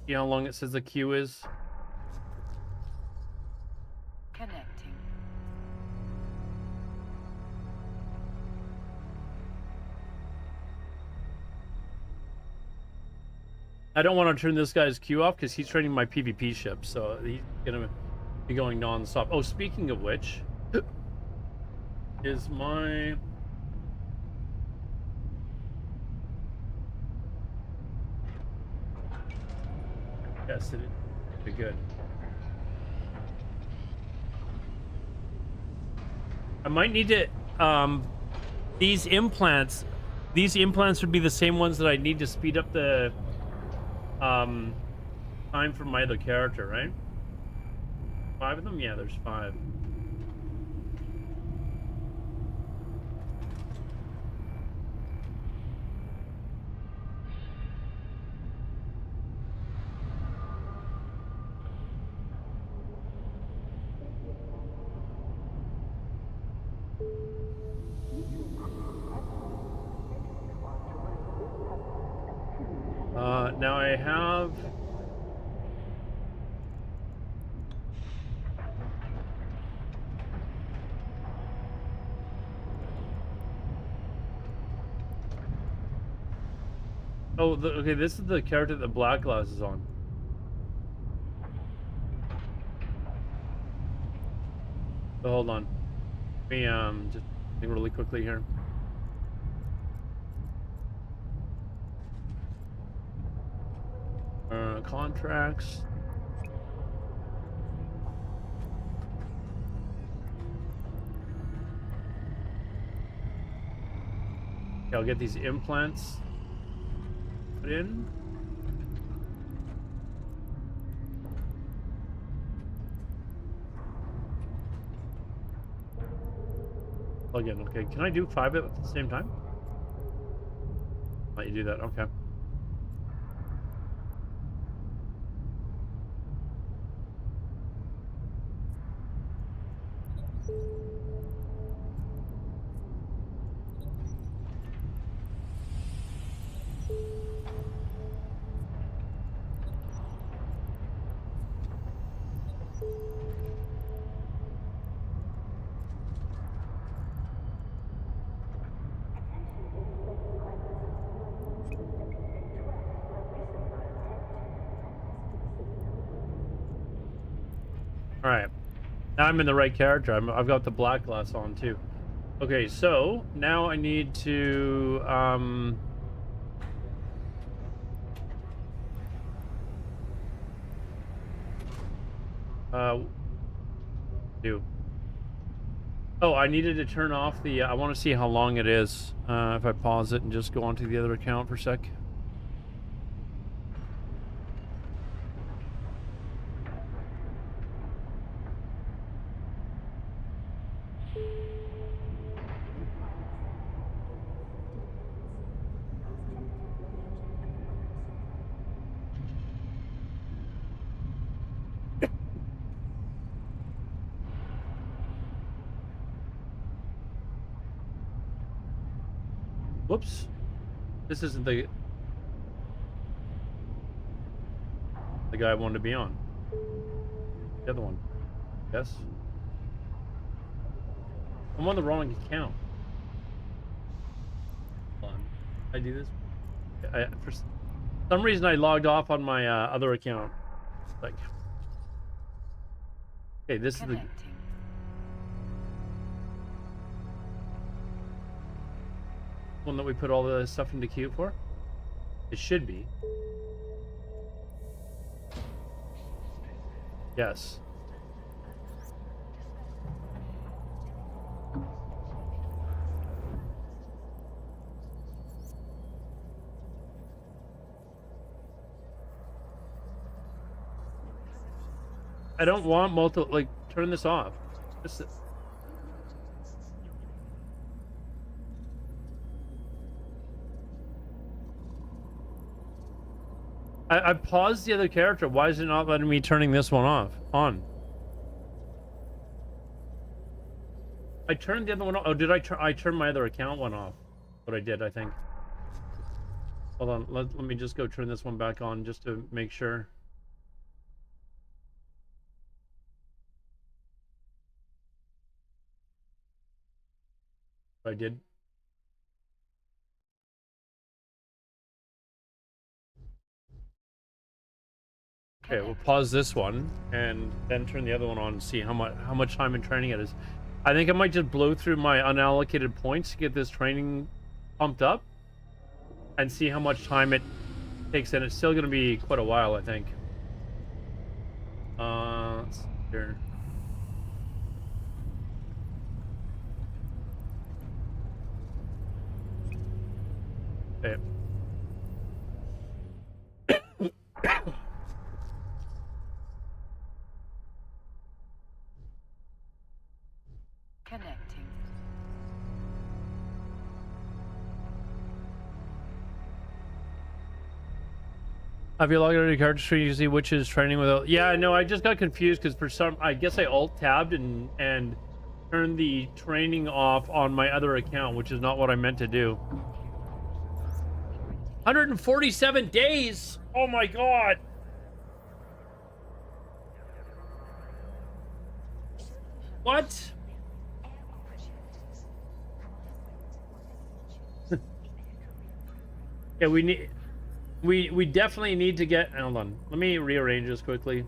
see how long it says the queue is. Connecting. I don't want to turn this guy's queue off because he's training my PvP ship, so he's gonna be going non-stop. Oh, speaking of which, is my... Yes, it would be good. I might need to, these implants would be the same ones that I need to speed up the, time for my other character, right? 5 of them? Yeah, there's 5. Now I have... Oh, okay, this is the character that Black Glass is on. So hold on. Let me just think really quickly here. Contracts. Okay, I'll get these implants put in. Plug in. Okay, can I do 5 at the same time? Let you do that. Okay. All right. Now I'm in the right character. I've got the black glass on too. Okay, so now I need to do. Oh, I needed to turn off the. I want to see how long it is. If I pause it and just go onto the other account for a sec. Whoops. This isn't the guy I wanted to be on. The other one. Yes. I'm on the wrong account. Hold on. I do this. For some reason I logged off on my other account. Like, okay, this is the Connecting. one that we put all the stuff into queue for. It should be. Yes. I don't want multiple, like, turn this off. This is... I paused the other character. Why is it not letting me turning this one off? On. I turned the other one off. Oh, did I turned my other account one off? What I did, I think. Hold on. Let me just go turn this one back on just to make sure. I did. Okay, we'll pause this one and then turn the other one on and see how much time in training it is. I think I might just blow through my unallocated points to get this training pumped up and see how much time it takes. And it's still going to be quite a while, I think. Let's see here. Okay. Connecting. Have you logged out of your character screen? You see which is training without. Yeah, no, I just got confused because for some, I guess I alt tabbed and turned the training off on my other account, which is not what I meant to do. 147 days. Oh my god. What? Yeah, we definitely need to get. Hold on. Let me rearrange this quickly.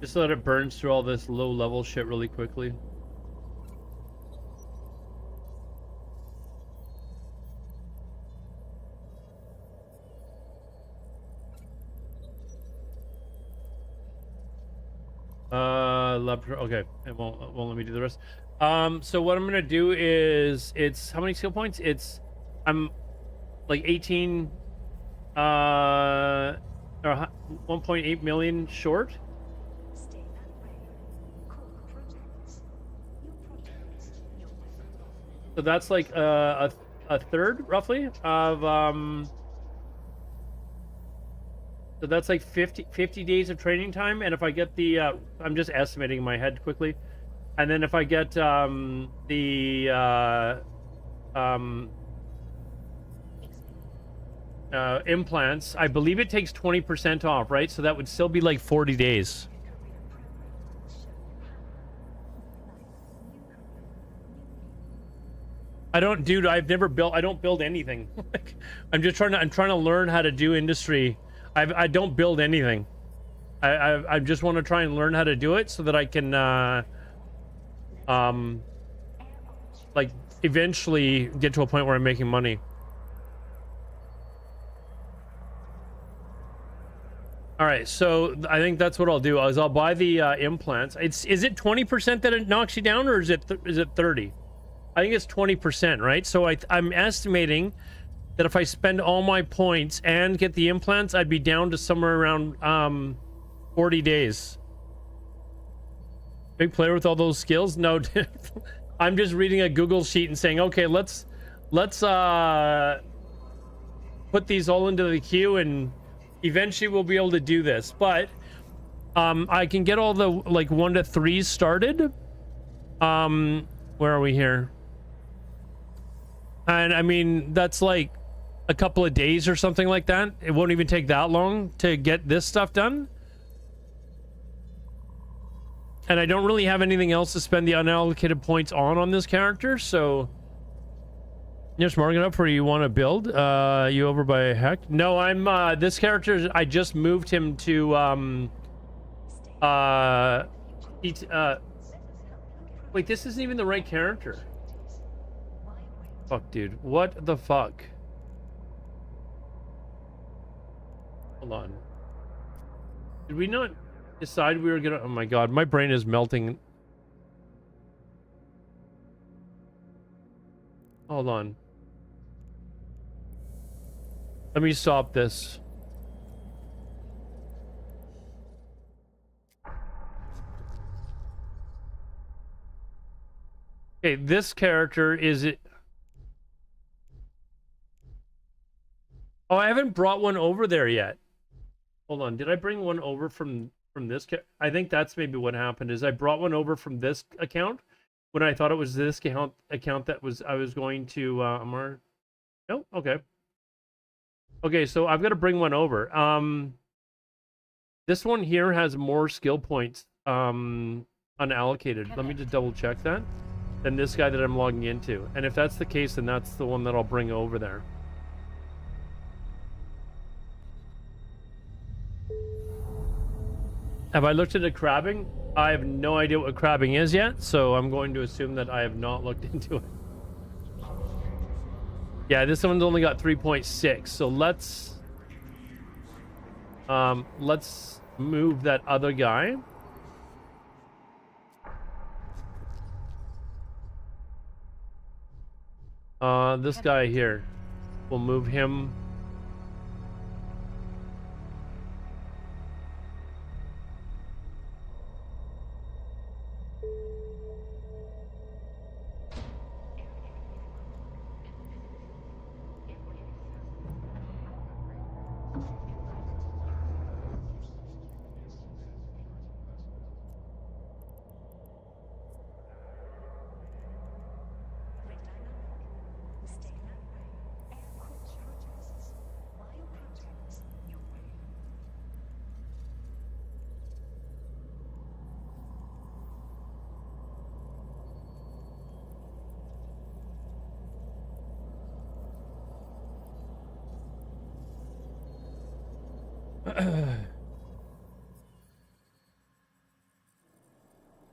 Just so that it burns through all this low level shit really quickly. Okay, it won't let me do the rest. So what I'm gonna do is, it's how many skill points? I'm like 18 or 1.8 million short. So that's like a third roughly of so that's like 50 days of training time. And if I get the I'm just estimating in my head quickly, and then if I get implants, I believe it takes 20% off, right? So that would still be like 40 days. I've never built, I don't build anything. I'm trying to learn how to do industry. I don't build anything. I just want to try and learn how to do it so that I can like eventually get to a point where I'm making money. All right, so I think that's what I'll do. Is I'll buy the implants. Is it 20% that it knocks you down, or is it 30? I think it's 20%, right? So I'm estimating that if I spend all my points and get the implants, I'd be down to somewhere around 40 days. Big player with all those skills? No, I'm just reading a Google sheet and saying, okay, let's put these all into the queue, and eventually we'll be able to do this. But I can get all the like 1 to 3s started. Where are we here? And I mean, that's like a couple of days or something like that. It won't even take that long to get this stuff done. And I don't really have anything else to spend the unallocated points on this character, so you're smart enough where you want to build. You over by heck? No, I'm this character, I just moved him to wait, this isn't even the right character. Fuck, dude. What the fuck? Hold on. Did we not decide we were gonna... Oh my god, my brain is melting. Hold on. Let me stop this. Okay, this character is it... Oh, I haven't brought one over there yet. Hold on, did I bring one over from this? I think that's maybe what happened, is I brought one over from this account when I thought it was this account that was I was going to no, okay. Okay, so I've got to bring one over. This one here has more skill points unallocated. Let me just double check that. Than this guy that I'm logging into. And if that's the case, then that's the one that I'll bring over there. Have I looked at a crabbing? I have no idea what crabbing is yet, so I'm going to assume that I have not looked into it. Yeah, this one's only got 3.6, so let's move that other guy. This guy here, we'll move him.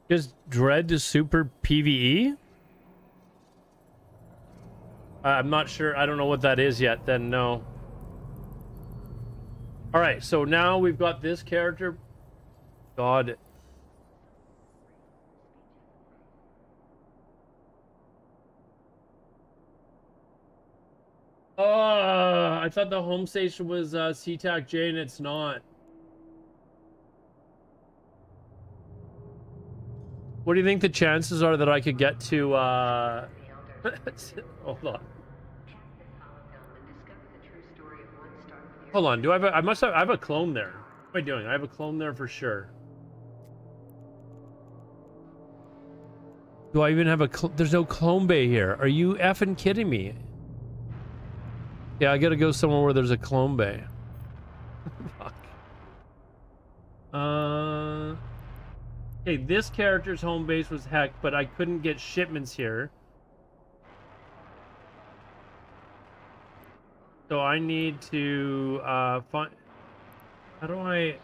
Is Dread super PvE? I'm not sure. I don't know what that is yet. Then no. All right. So now we've got this character. God. Oh, I thought the home station was SeaTac J and it's not. What do you think the chances are that I could get to hold on. Hold on, do I have a, I have a clone there. What am I doing? I have a clone there for sure. Do I even have a there's no clone bay here. Are you effing kidding me? Yeah, I gotta go somewhere where there's a clone bay. Fuck. Okay, this character's home base was heck, but I couldn't get shipments here. So I need to find. How do I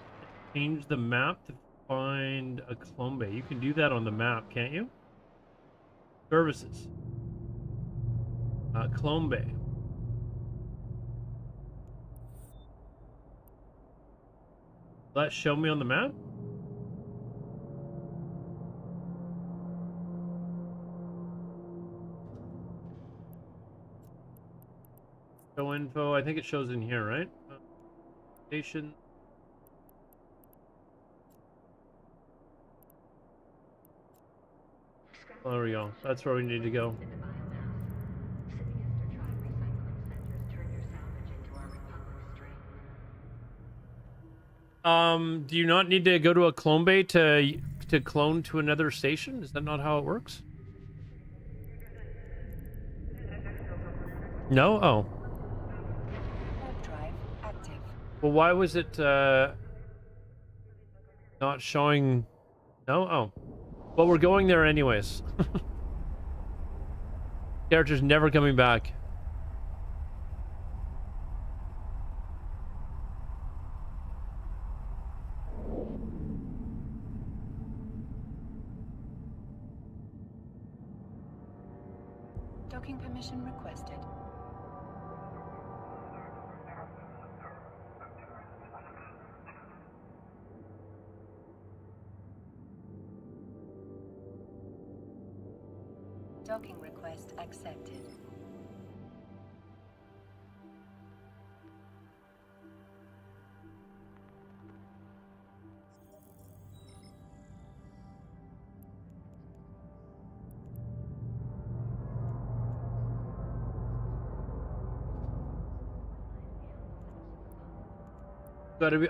change the map to find a clone bay? You can do that on the map, can't you? Services. Clone bay. Will that show me on the map? Show info. I think it shows in here, right? Station. Oh, there we go. That's where we need to go. Do you not need to go to a clone bay to clone to another station? Is that not how it works? No? Oh. Warp drive active. Well, why was it not showing? No? Oh. Well, we're going there anyways. Character's never coming back. Docking permission requested. Docking request accepted.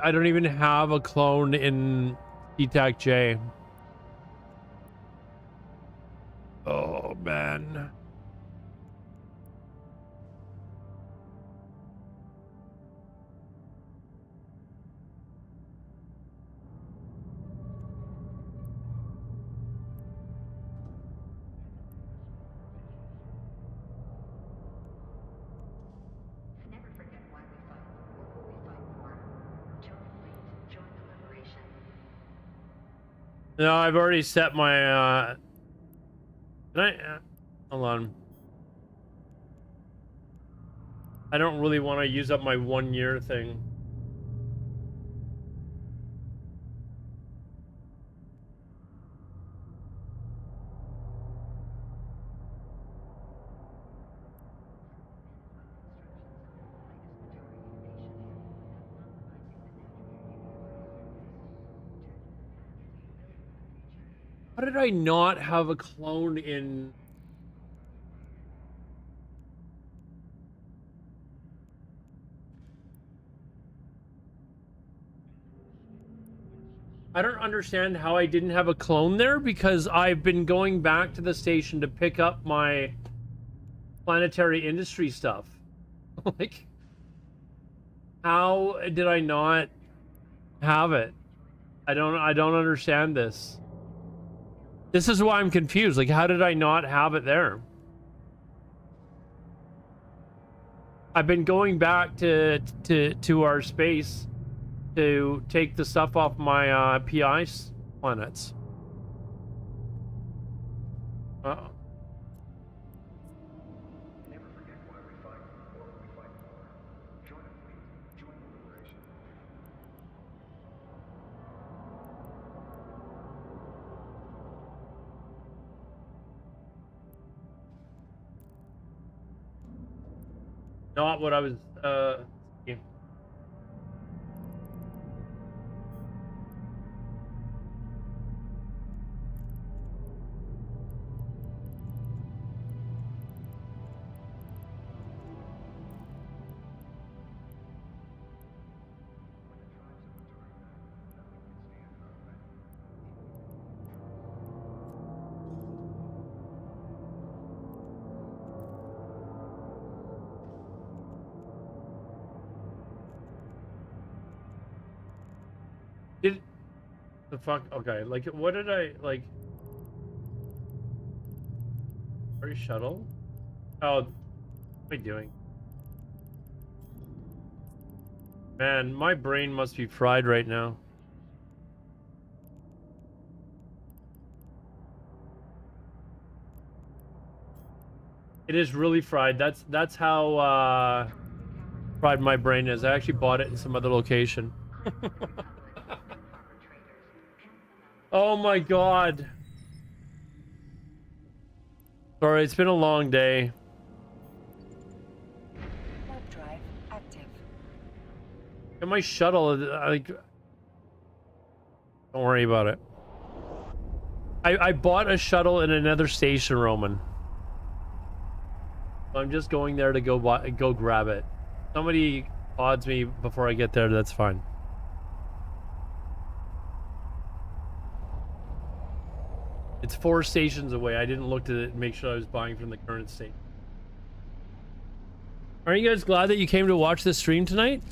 I don't even have a clone in ETAC J. Oh, man. No, I've already set my, can I, hold on. I don't really want to use up my 1 year thing. How did I not have a clone in? I don't understand how I didn't have a clone there because I've been going back to the station to pick up my planetary industry stuff. Like, how did I not have it? I don't understand this. This is why I'm confused. Like, how did I not have it there? I've been going back to our space to take the stuff off my PI planets. Uh-oh. Not what I was yeah. Did the fuck? Okay, like what did I like? Are you shuttle? Oh, what am I doing? Man, my brain must be fried right now. It is really fried. That's how fried my brain is. I actually bought it in some other location. Oh my god. Sorry, it's been a long day. Warp drive active. And my shuttle, like, don't worry about it. I bought a shuttle in another station, Roman. I'm just going there to go grab it. Somebody odds me before I get there, that's fine. It's 4 stations away. I didn't look at it and make sure I was buying from the current state. Are you guys glad that you came to watch this stream tonight?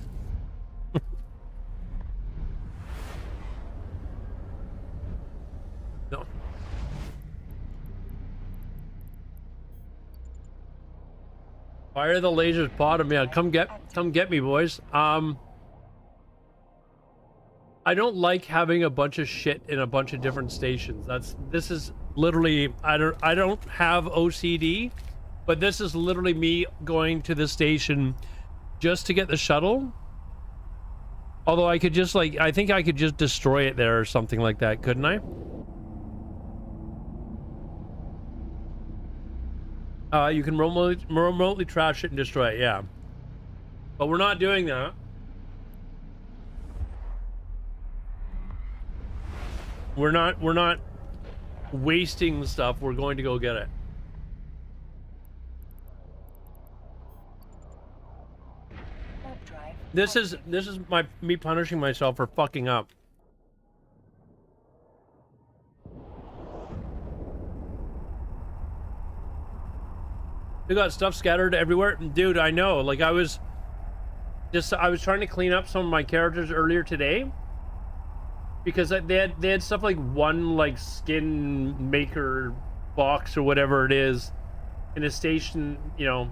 No. Fire the lasers bottom. Yeah, come get me, boys. I don't like having a bunch of shit in a bunch of different stations. This is literally I don't have OCD, but this is literally me going to the station just to get the shuttle. Although I could just like I think I could just destroy it there or something like that, couldn't I? You can remotely trash it and destroy it, yeah. But we're not doing that. We're not wasting stuff. We're going to go get it. Warp drive. This is me punishing myself for fucking up. We got stuff scattered everywhere, dude. I know. Like I was trying to clean up some of my characters earlier today. Because they had stuff like one like skin maker box or whatever it is in a station, you know.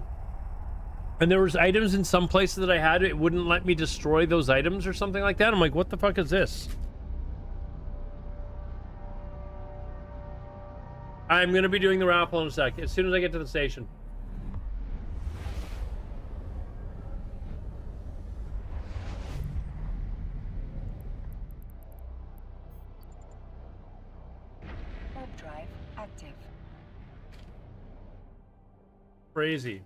And there was items in some places that I had, it wouldn't let me destroy those items or something like that. I'm like, what the fuck is this? I'm gonna be doing the raffle in a sec, as soon as I get to the station. Drive active. Crazy.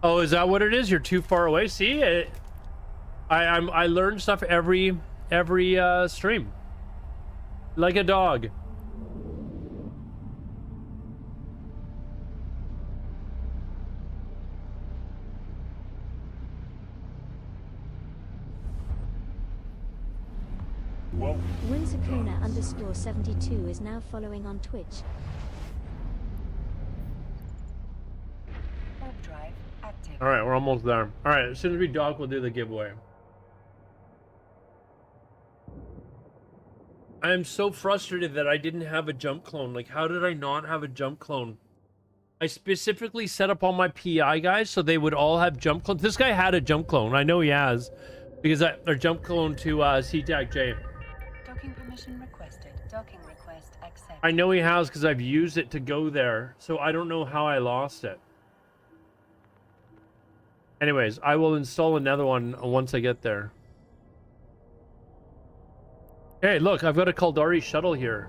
Oh, is that what it is? You're too far away. See, I learn stuff every stream, like a dog. Winsakuna_72 is now following on Twitch. Warp drive active. All right, we're almost there. All right, as soon as we dock, we'll do the giveaway. I am so frustrated that I didn't have a jump clone. Like, how did I not have a jump clone? I specifically set up all my PI guys so they would all have jump clones. This guy had a jump clone. I know he has, because I jump clone to CTAC J. Docking permission requested. Docking request accepted. I know he has because I've used it to go there, so I don't know how I lost it. Anyways, I will install another one once I get there. Hey, look, I've got a Kaldari shuttle here.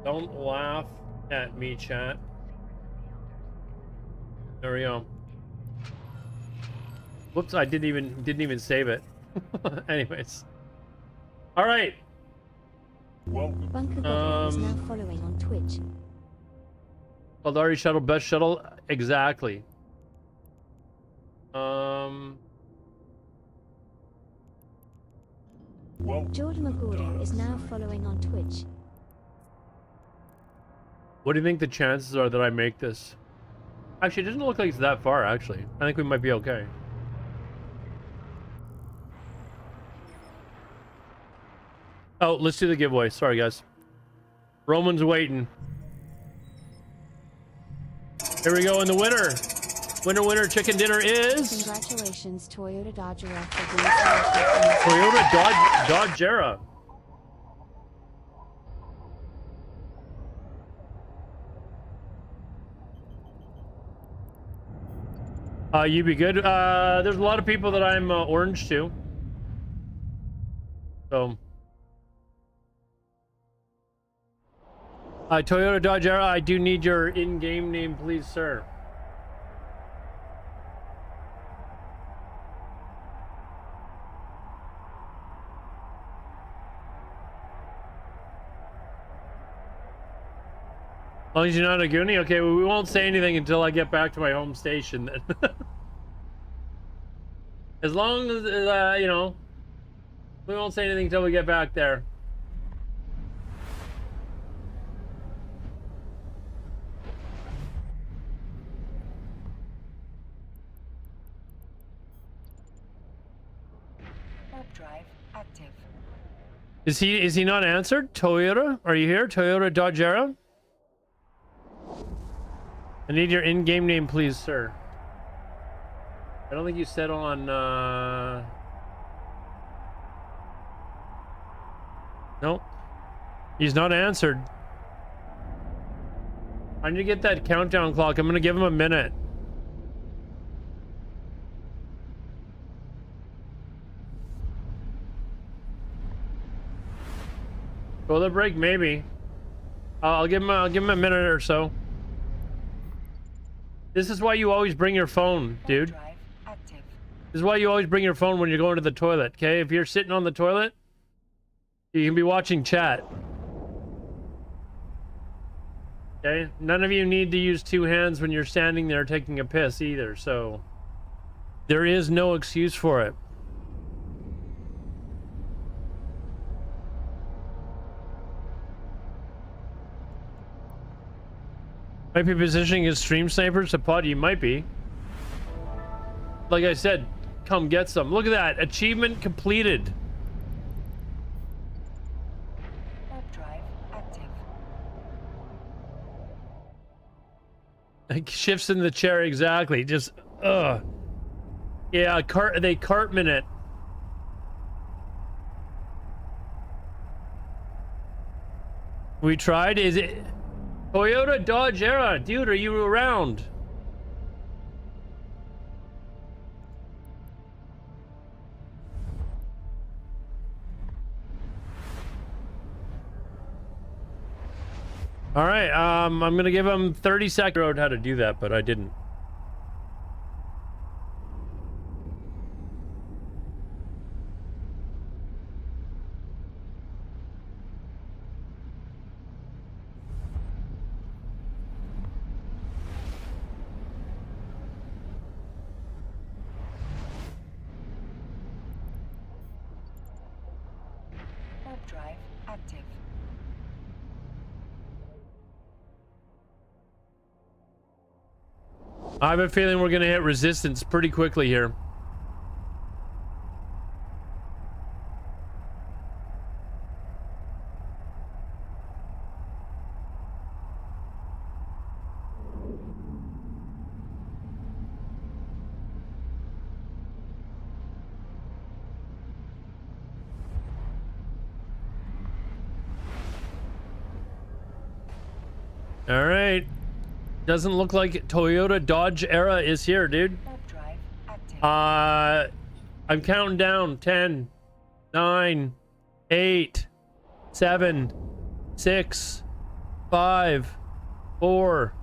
Don't laugh at me, chat. There we go. Whoops, I didn't even save it. Anyways. All right. Bunker Goblin is now following on Twitch. Kaldari shuttle, best shuttle, exactly. Jordan McGordo is now following on Twitch. What do you think the chances are that I make this? Actually, it doesn't look like it's that far, actually. I think we might be okay. Oh, let's do the giveaway. Sorry, guys. Roman's waiting. Here we go, and the winner. Winner, chicken dinner is... Congratulations, Toyota Dodgera for being selected. Toyota Dodgera. You be good. There's a lot of people that I'm orange to. So... Toyota Dodgera, I do need your in-game name, please, sir. As long as you're not a Goonie? Okay, well, we won't say anything until I get back to my home station then. As long as, you know, we won't say anything until we get back there. Drive active. Is he not answered? Toyota? Are you here? Toyota Dodgera? I need your in-game name, please, sir. I don't think you said on, Nope. He's not answered. I need to get that countdown clock. I'm gonna give him a minute. Toilet break, maybe. I'll give him a minute or so. This is why you always bring your phone, dude. This is why you always bring your phone when you're going to the toilet, okay? If you're sitting on the toilet, you can be watching chat. Okay? None of you need to use two hands when you're standing there taking a piss either, so... There is no excuse for it. Might be positioning his stream snipers to pod. You might be. Like I said, come get some. Look at that. Achievement completed. Drive active. Like shifts in the chair, exactly. Just, ugh. Yeah, they Cartman it. We tried. Is it... Toyota Dodgera, dude, are you around? All right, I'm gonna give him 30 seconds. I wrote how to do that, but I didn't. Drive active. I have a feeling we're gonna hit resistance pretty quickly here. All right. Doesn't look like Toyota Dodgera is here, dude. Drive active. I'm counting down. 10, 9, 8, 7, 6, 5, 4,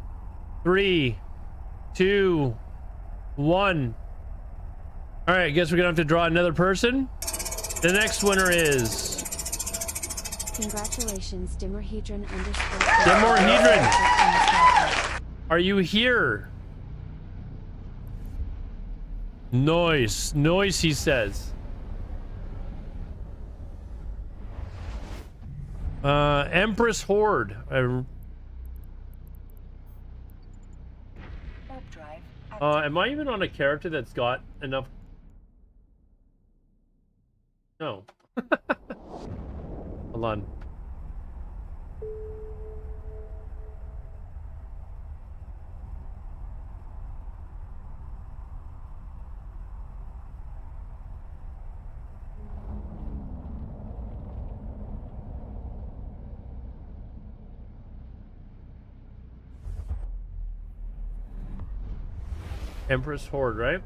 3, 2, 1. All right, I guess we're gonna have to draw another person. The next winner is Congratulations, Dimmerhedron _ Dimmerhedron. Are you here? Noise, noise, he says. Empress Horde. Warp drive active. Am I even on a character that's got enough? No. Hold on. Empress Horde, right?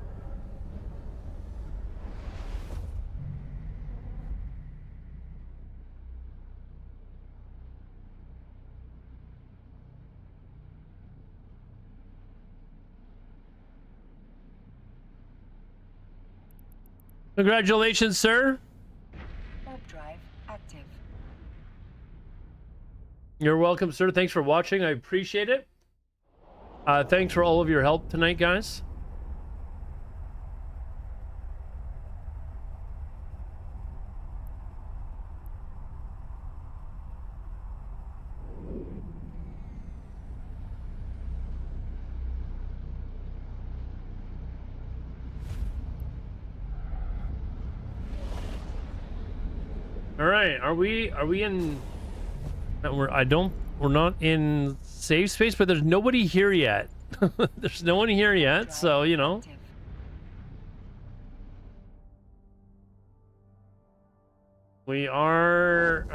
Congratulations, sir. Warp drive active. You're welcome, sir. Thanks for watching. I appreciate it. Thanks for all of your help tonight, guys. All right, are we in? No, we're not in safe space, but there's nobody here yet. There's no one here yet, so you know. Active. We are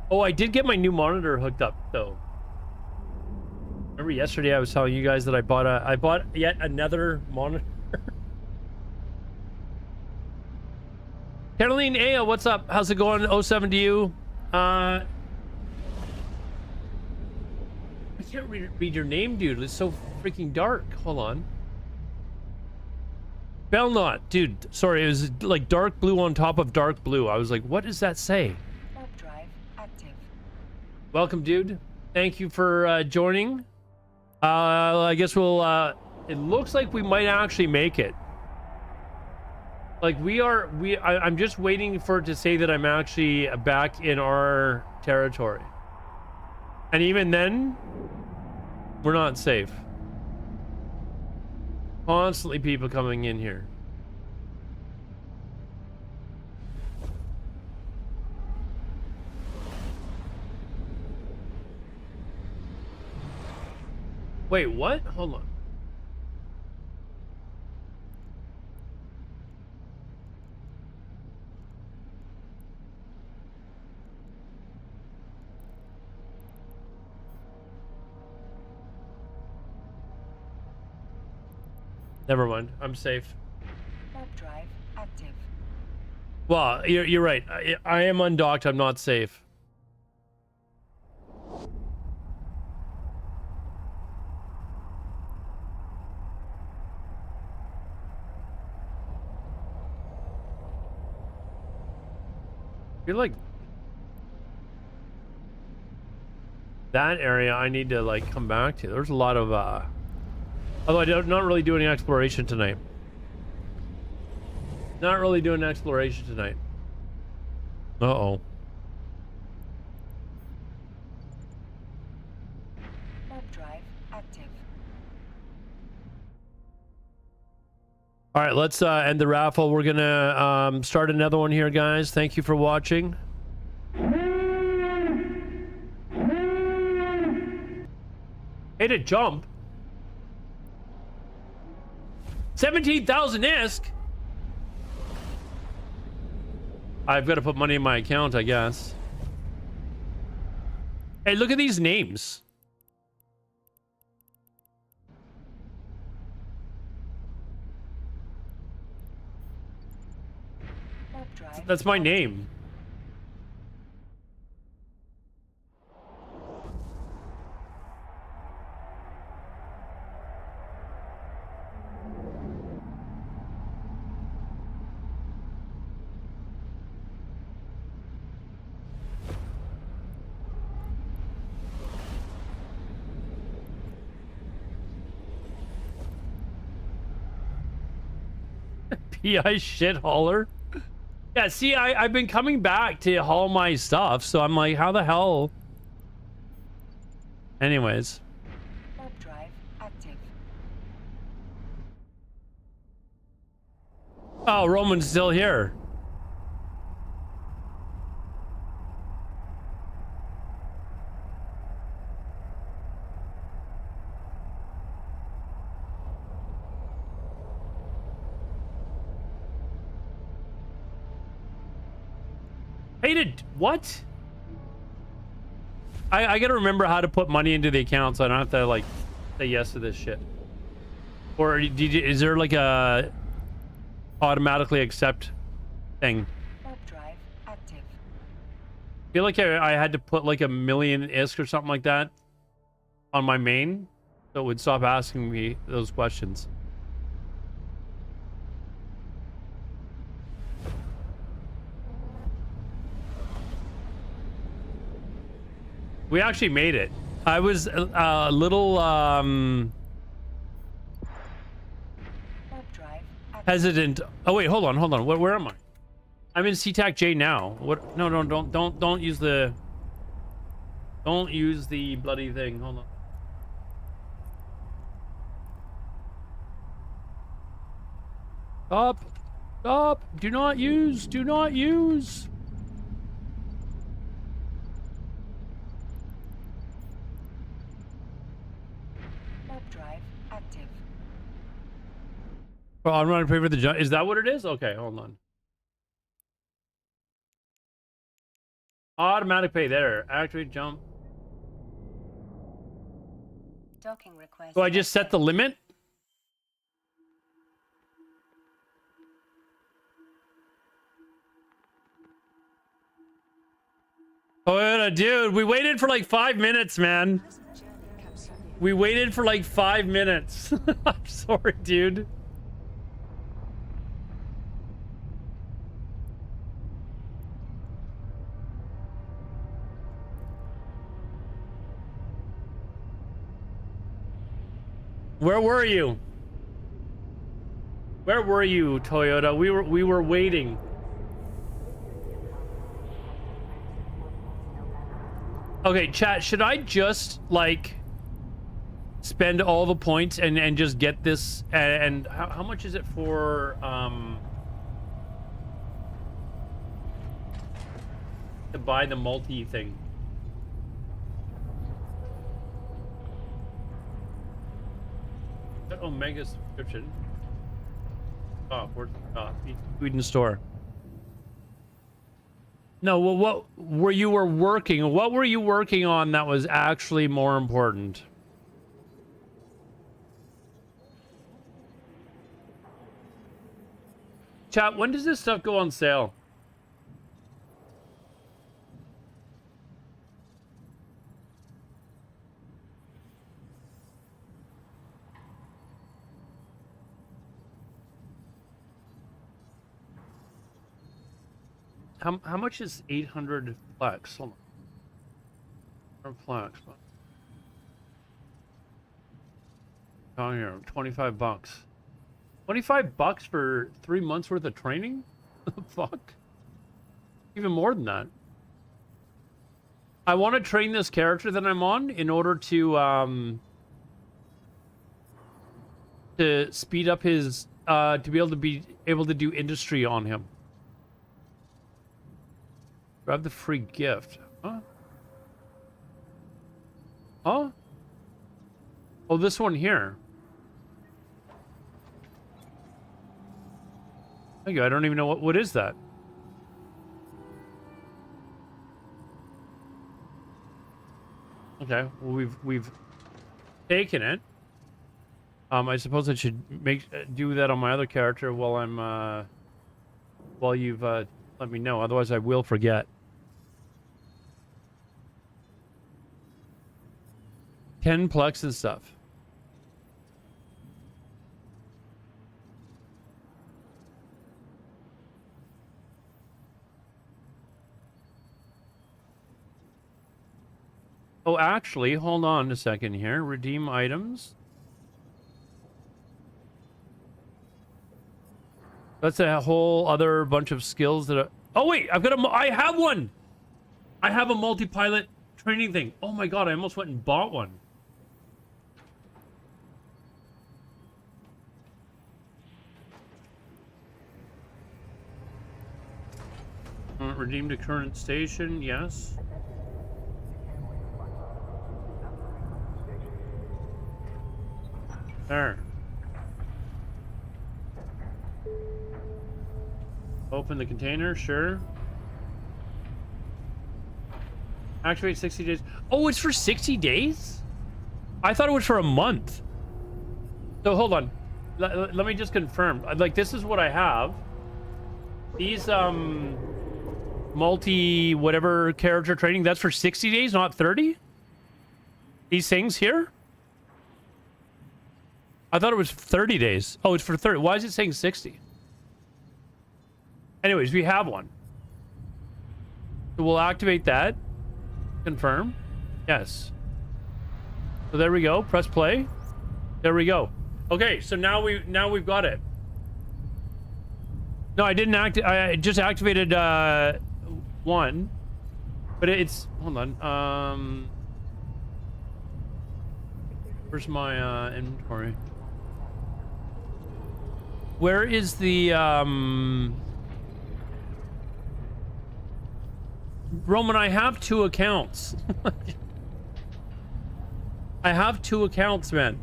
Oh, I did get my new monitor hooked up though. Remember yesterday I was telling you guys that I bought yet another monitor. Caroline Aya, what's up? How's it going? 07 to you. I can't read your name, dude. It's so freaking dark. Hold on. Bellknot, dude. Sorry, it was like dark blue on top of dark blue. I was like, what does that say? Warp drive active. Welcome, dude. Thank you for joining. I guess we'll. It looks like we might actually make it. Like I'm just waiting for it to say that I'm actually back in our territory. And even then, we're not safe. Constantly people coming in here. Wait, what? Hold on. Never mind. I'm safe. Warp drive active. Well, you're right. I am undocked. I'm not safe. You're like that area I need to like come back to. There's a lot of although I'm not really doing exploration tonight. Not really doing exploration tonight. Uh-oh. Warp drive active. All right, let's end the raffle. We're gonna start another one here, guys. Thank you for watching. Hey, to jump. 17,000 ISK. I've got to put money in my account, I guess. Hey, look at these names. drive. That's my name. PI shit hauler. Yeah, see, I've been coming back to haul my stuff, so I'm like, how the hell? Anyways. Warp drive active. Oh, Roman's still here. Hated what? I gotta remember how to put money into the account so I don't have to like say yes to this shit. Or is there like a automatically accept thing? Warp drive active. I feel like I had to put like 1,000,000 ISK or something like that on my main so it would stop asking me those questions. We actually made it. I was a little Warp drive active. hesitant. Oh wait, hold on. Where am I? I'm in SeaTac J now. What? No, don't use the. Don't use the bloody thing. Hold on. Stop. Do not use. Warp drive active. Oh, I'm going to pay for the jump. Is that what it is? Okay, hold on. Automatic pay there. Activate jump. Docking request. So I just set the limit? Oh, dude, we waited for like 5 minutes, man. We waited for like 5 minutes. I'm sorry, dude. Where were you? Where were you, Toyota? We were waiting. Okay, chat, should I just like spend all the points and just get this and how much is it for to buy the multi thing? That Omega subscription. Oh, where's Sweden store? No, well, what were you working? What were you working on that was actually more important? Chat, when does this stuff go on sale? How much is 800 flex? Hold on. Flex. Oh, here, 25 bucks. 25 bucks for 3 months worth of training? Fuck. Even more than that. I want to train this character that I'm on in order to speed up his to be able to do industry on him. Grab the free gift. Huh? Huh? Oh, this one here. Thank you. I don't even know what is that. Okay, well, we've taken it. I suppose I should do that on my other character while I'm while you've let me know. Otherwise, I will forget. 10 plex and stuff. Oh, actually, hold on a second here. Redeem items. That's a whole other bunch of skills that oh wait, I have one. I have a multi-pilot training thing. Oh my god, I almost went and bought one. Redeem to current station, yes. There. Open the container, sure. Activate 60 days. Oh, it's for 60 days? I thought it was for a month. So hold on. Let me just confirm. Like, this is what I have. These, multi whatever character training, that's for 60 days, not 30? These things here? I thought it was 30 days. Oh, it's for 30. Why is it saying 60? Anyways, we have one. So we'll activate that. Confirm. Yes. So there we go. Press play. There we go. Okay, so now we've got it. No, I didn't I just activated one. But it's hold on. Where's my inventory? Where is the Roman, I have 2 accounts. I have 2 accounts, man.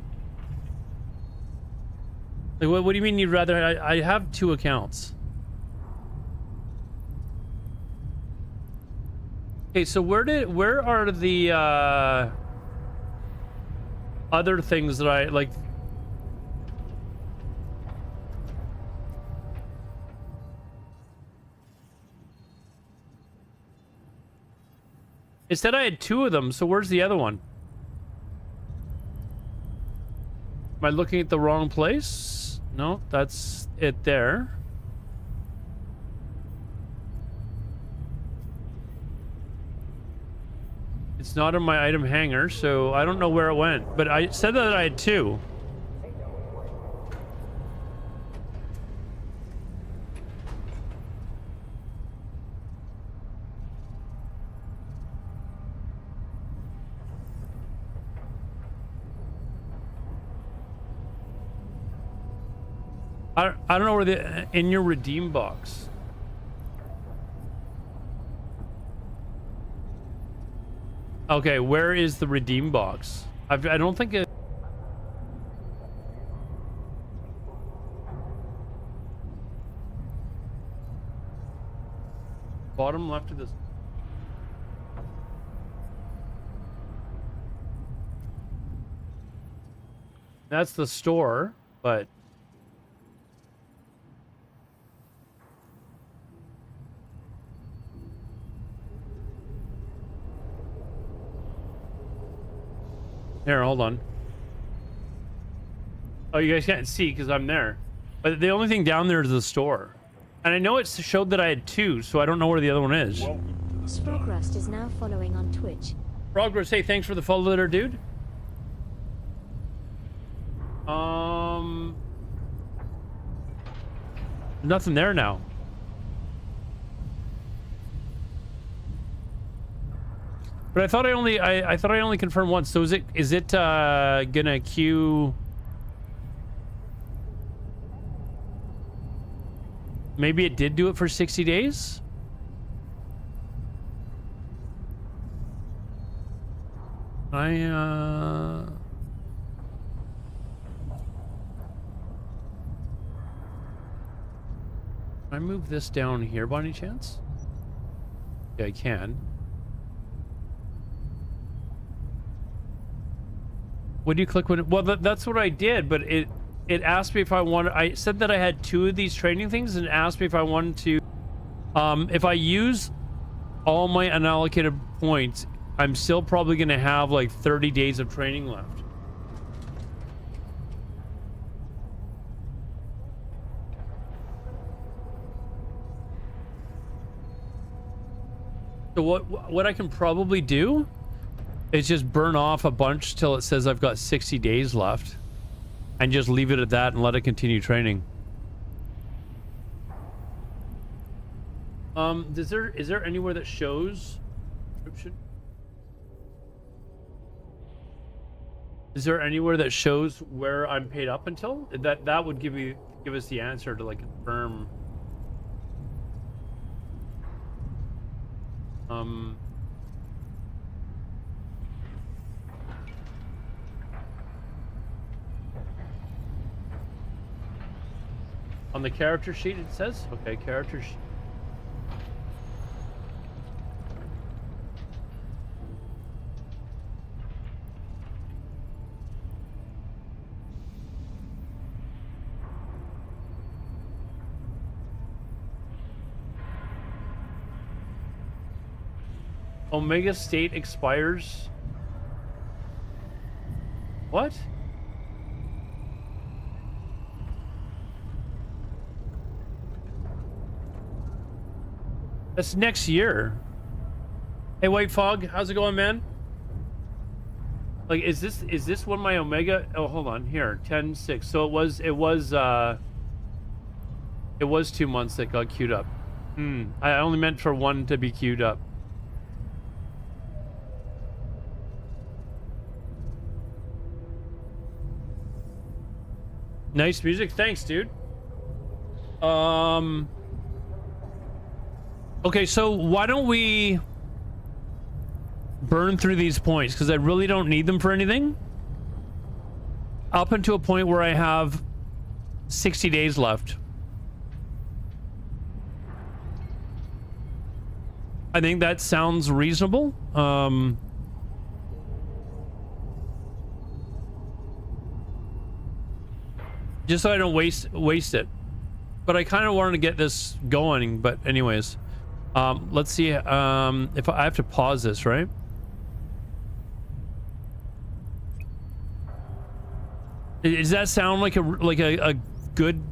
Like, what do you mean you'd rather? I have 2 accounts. Okay, so where are the other things that I like? It said I had 2 of them, so where's the other one? Am I looking at the wrong place? No, that's it there. It's not in my item hanger, so I don't know where it went. But I said that I had 2. I don't know where the in your redeem box. Okay, where is the redeem box? I don't think it. Bottom left of this. That's the store, but. Here, hold on. Oh, you guys can't see because I'm there. But the only thing down there is the store. And I know it showed that I had 2, so I don't know where the other one is. Progress is now following on Twitch. Progress, hey, thanks for the follow there, dude. Nothing there now. But I thought I only confirmed once. So is it gonna queue? Maybe it did do it for 60 days? I move this down here by any chance? Yeah, I can. What do you click when? Well, that's what I did, but it asked me if I wanted. I said that I had 2 of these training things, and asked me if I wanted to If I use all my unallocated points, I'm still probably going to have like 30 days of training left. So what I can probably do is just burn off a bunch till it says I've got 60 days left and just leave it at that and let it continue training. Is there anywhere that shows description? Is there anywhere that shows where I'm paid up until? That would give us the answer to like confirm. On the character sheet it says? Okay, character sheet. Omega state expires. What? That's next year. Hey, White Fog, how's it going, man? Like, is this when my Omega? Oh, hold on. Here, 10/6. So it was 2 months that got queued up. I only meant for one to be queued up. Nice music, thanks, dude. Okay, so why don't we burn through these points, because I really don't need them for anything, up until a point where I have 60 days left. I think that sounds reasonable. Just so I don't waste it. But I kind of wanted to get this going. But anyways, let's see if I have to pause this, right? Does that sound like a good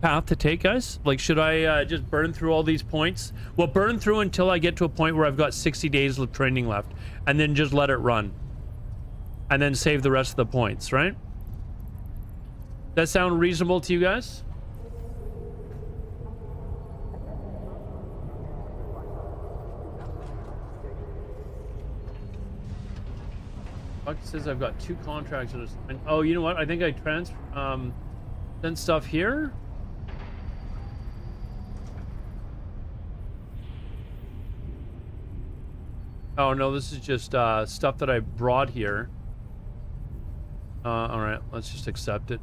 path to take, guys? Like, should I just burn through all these points? Well, burn through until I get to a point where I've got 60 days of training left, and then just let it run, and then save the rest of the points, right? That sound reasonable to you guys? Buck says I've got 2 contracts. Oh, you know what? I think I sent stuff here. Oh no, this is just stuff that I brought here. All right, let's just accept it.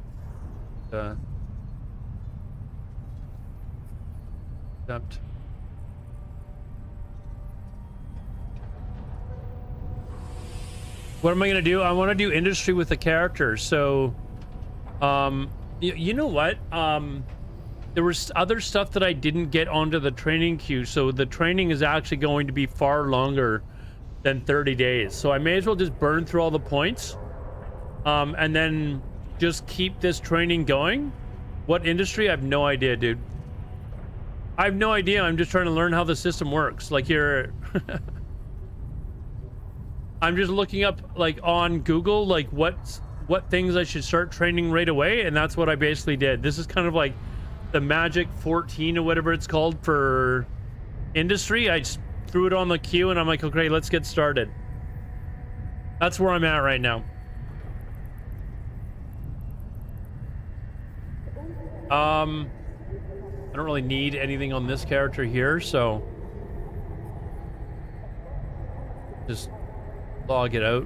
Accept. What am I gonna do? I want to do industry with the character. So, you know what? There was other stuff that I didn't get onto the training queue, so the training is actually going to be far longer than 30 days. So I may as well just burn through all the points, and then just keep this training going. What industry? I have no idea, dude. I have no idea. I'm just trying to learn how the system works. Like, you're I'm just looking up, like, on Google, like what things I should start training right away, and that's what I basically did. This is kind of like the Magic 14 or whatever it's called for industry. I just threw it on the queue and I'm like, okay, let's get started. That's where I'm at right now. I don't really need anything on this character here, so just log it out.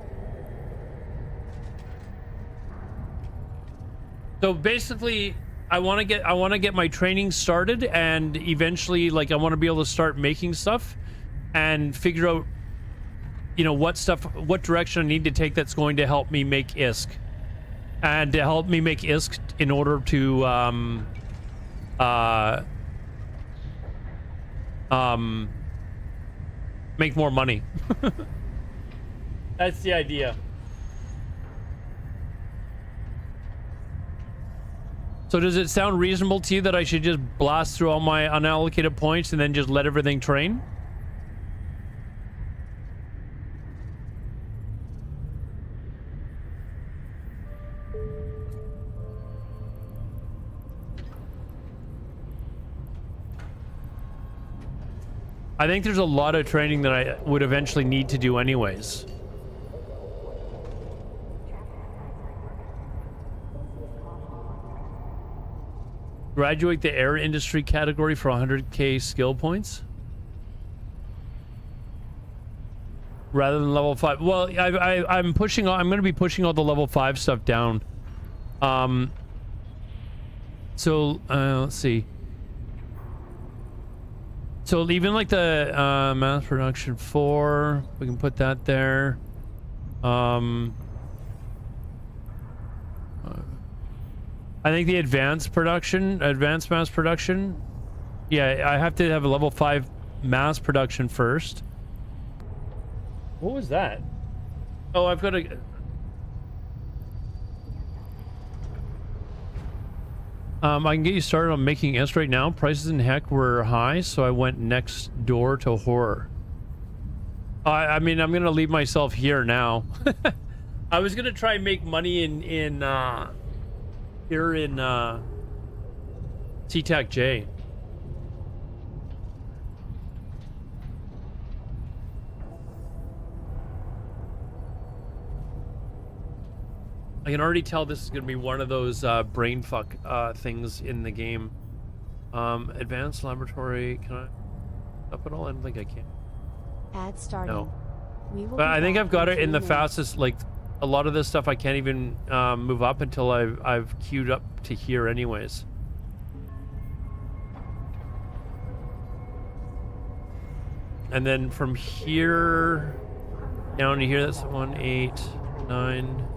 So basically, I want to get my training started, and eventually, like, I want to be able to start making stuff and figure out, you know, what direction I need to take that's going to help me make ISK, and to help me make ISK in order to make more money. That's the idea. So does it sound reasonable to you that I should just blast through all my unallocated points and then just let everything train? I think there's a lot of training that I would eventually need to do anyways. Graduate the air industry category for 100k skill points rather than level 5. Well, I'm pushing. I'm going to be pushing all the level 5 stuff down. So let's see. So even like the mass production 4, we can put that there. I think the advanced mass production. Yeah, I have to have a level 5 mass production first. What was that? Oh, I've got to... I can get you started on making S right now. Prices in heck were high, so I went next door to horror. I mean, I'm gonna leave myself here now. I was gonna try and make money here in SeaTac J. I can already tell this is going to be one of those brain fuck things in the game. Advanced laboratory, can I up it all? I don't think I can. Ad starting. No. We will But be I think back I've got it in 3 the minutes. fastest, like a lot of this stuff I can't even move up until I've queued up to here anyways. And then from here down to here, that's 1, 8, 9.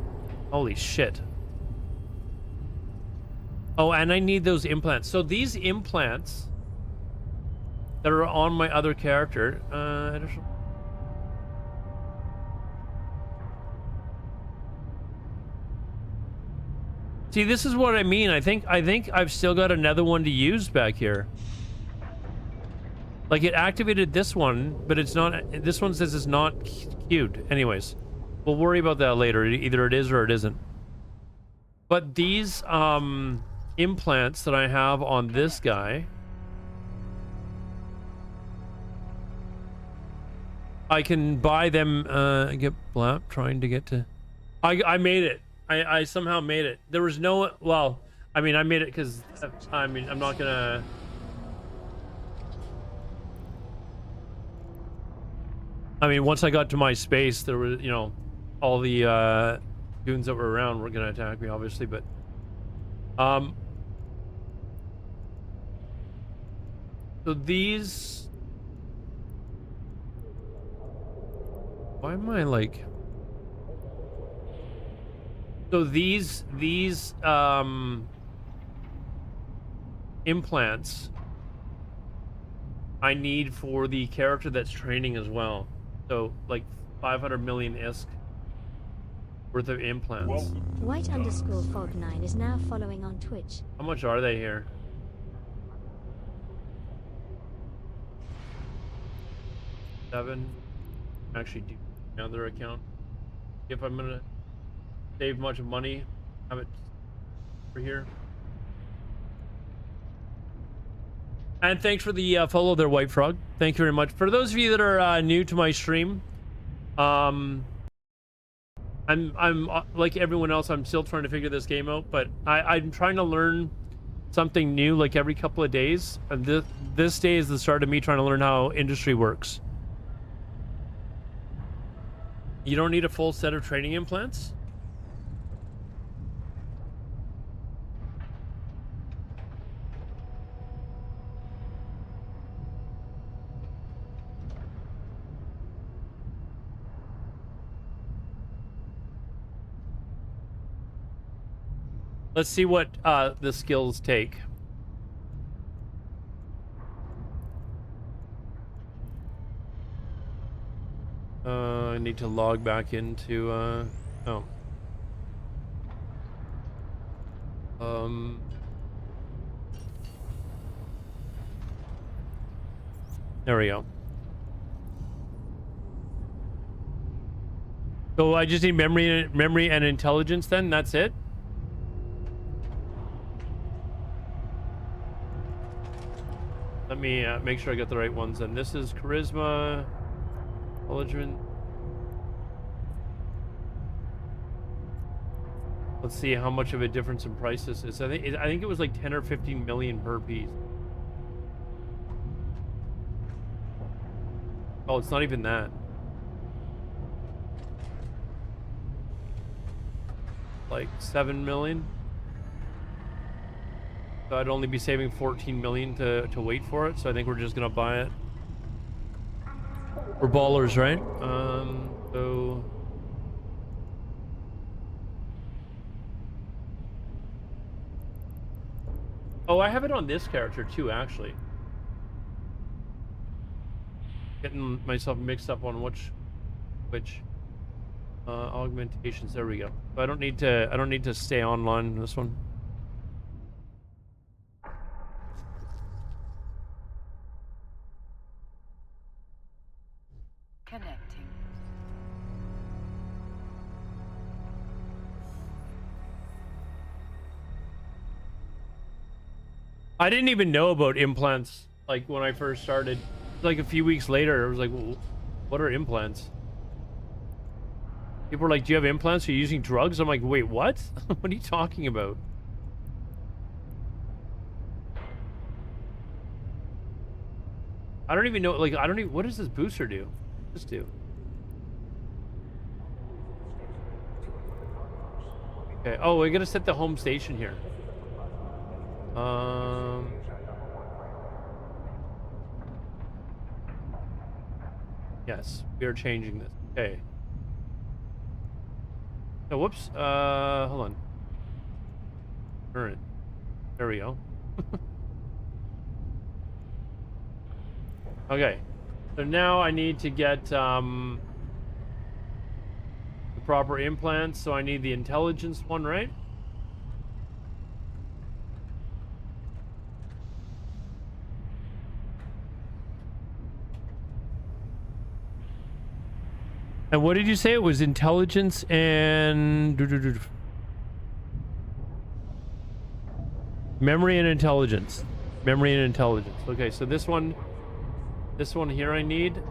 Holy shit. Oh, and I need those implants. So these implants that are on my other character, see, this is what I mean. I think I've still got another one to use back here. Like it activated this one, but it's not. This one says it's not queued. Anyways, we'll worry about that later. Either it is or it isn't. But these implants that I have on this guy, I can buy them. Get blap trying to get to. I made it. I somehow made it. There was no. Well, I mean, I made it because I mean, I'm not gonna. I mean, once I got to my space, there was, you know, all the goons that were around were gonna attack me, obviously, but so these, why am I like, so these implants I need for the character that's training as well. So like 500 million ISK worth of implants. White_Fog9 is now following on Twitch. How much are they here? 7. Actually do another account. If I'm gonna save much money, have it for here. And thanks for the follow there, White Frog. Thank you very much. For those of you that are new to my stream, I'm like everyone else. I'm still trying to figure this game out, but I'm trying to learn something new like every couple of days. And this day is the start of me trying to learn how industry works. You don't need a full set of training implants? Let's see what the skills take. I need to log back into, oh. There we go. So I just need memory and intelligence then, that's it? Let me make sure I get the right ones then. This is charisma, intelligence. Let's see how much of a difference in price this is. I think it was like 10 or 15 million per piece. Oh, it's not even that. Like 7 million. So I'd only be saving 14 million to wait for it. So I think we're just gonna buy it. We're ballers, right? So oh, I have it on this character too, actually. Getting myself mixed up on which augmentations. There we go. So I don't need to stay online in this one. Connecting. I didn't even know about implants like when I first started. Like a few weeks later, I was like, well, what are implants? People were like, do you have implants? Are you using drugs? I'm like, wait, what? What are you talking about? I don't even know, like, I don't even, what does this booster do? What does this do? Okay, oh, we're gonna set the home station here. Yes, we are changing this. Okay. Oh, whoops. Hold on. Turn it. There we go. Okay. So now I need to get the proper implants. So I need the intelligence one, right? And what did you say? It was intelligence and memory and intelligence. Memory and intelligence. Okay, so this one here I need.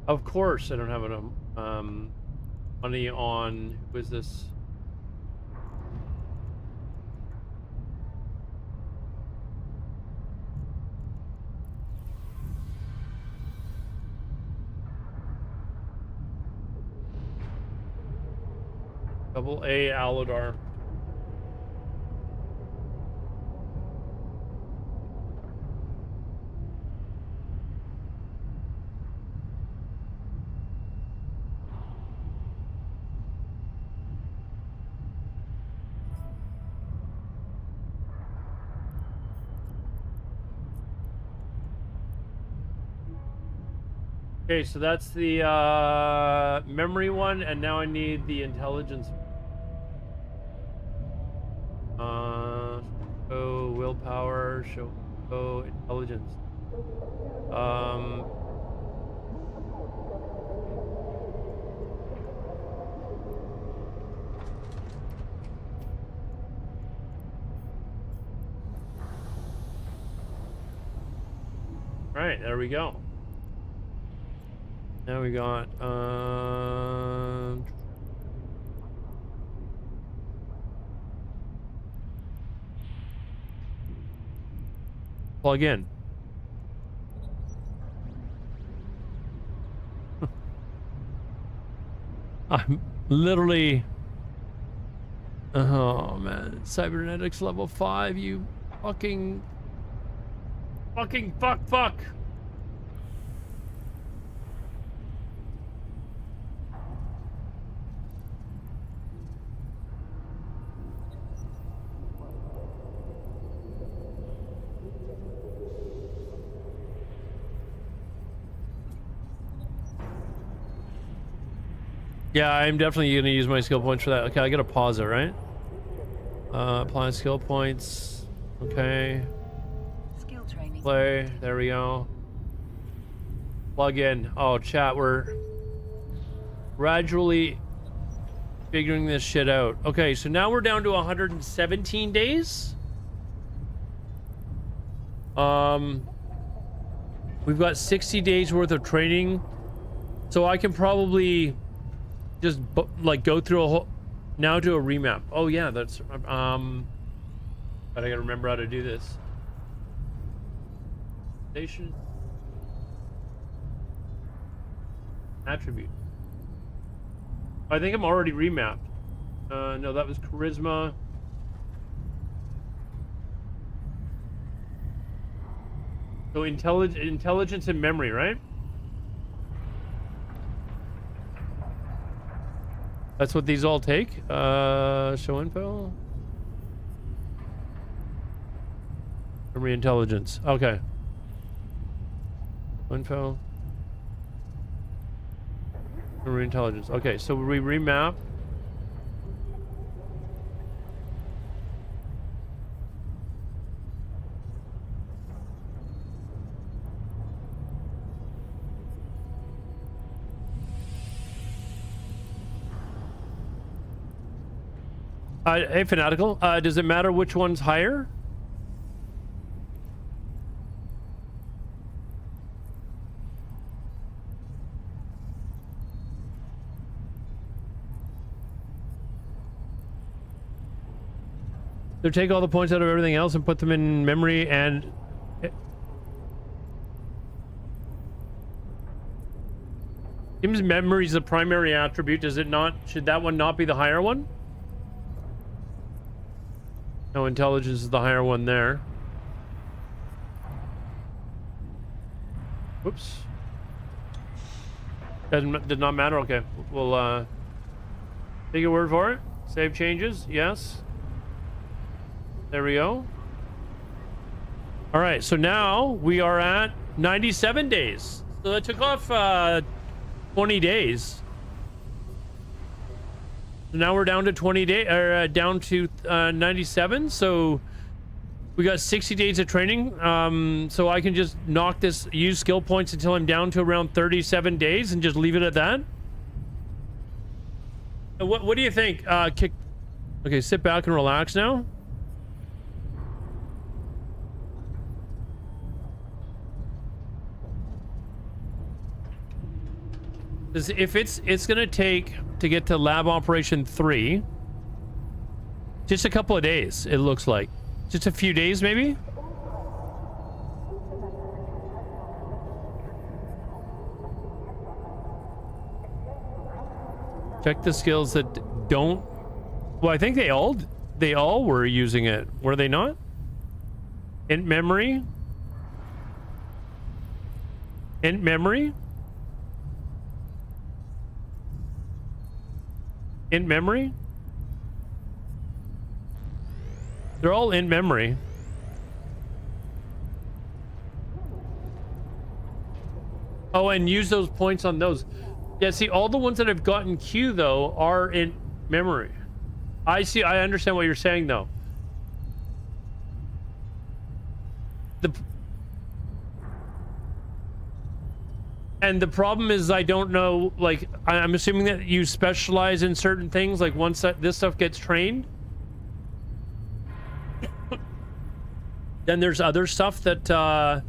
Of course I don't have enough money on, who is this? Double A Aladar. Okay, so that's the memory one, and now I need the intelligence. Show willpower, show intelligence. Right, there we go. Now we got plug in. I'm literally Oh man, cybernetics level 5, you fucking fuck. Yeah, I'm definitely gonna use my skill points for that. Okay, I gotta pause it, right? Apply skill points. Okay. Skill training. Play. There we go. Plug in. Oh, chat, we're gradually figuring this shit out. Okay, so now we're down to 117 days. We've got 60 days worth of training, so I can probably just like go through a whole, now do a remap. Oh yeah, that's but I gotta remember how to do this. Station attribute. I think I'm already remapped. No, that was charisma. So intelligence and memory, right? That's what these all take. Show info. Memory, intelligence. Okay. Info. Memory, intelligence. Okay, so we remap. Hey, Fanatical, does it matter which one's higher? So take all the points out of everything else and put them in memory and... Seems memory is the primary attribute, does it not? Should that one not be the higher one? No, intelligence is the higher one there. Whoops. Did not matter. Okay, we'll take your word for it. Save changes. Yes. There we go. All right, so now we are at 97 days. So that took off 20 days. So now we're down to 20 days, or down to 97. So we got 60 days of training. So I can just knock this, use skill points until I'm down to around 37 days and just leave it at that. What do you think? Okay, sit back and relax now. If it's gonna take to get to lab operation 3 just a couple of days, it looks like just a few days maybe. Check the skills that don't, well, I think they all were using it, were they not? Int memory, int memory, in memory. They're all in memory. Oh, and use those points on those. Yeah, see, all the ones that I've gotten Q though are in memory. I see. I understand what you're saying though. And the problem is I don't know, like, I'm assuming that you specialize in certain things, like once this stuff gets trained, then there's other stuff that,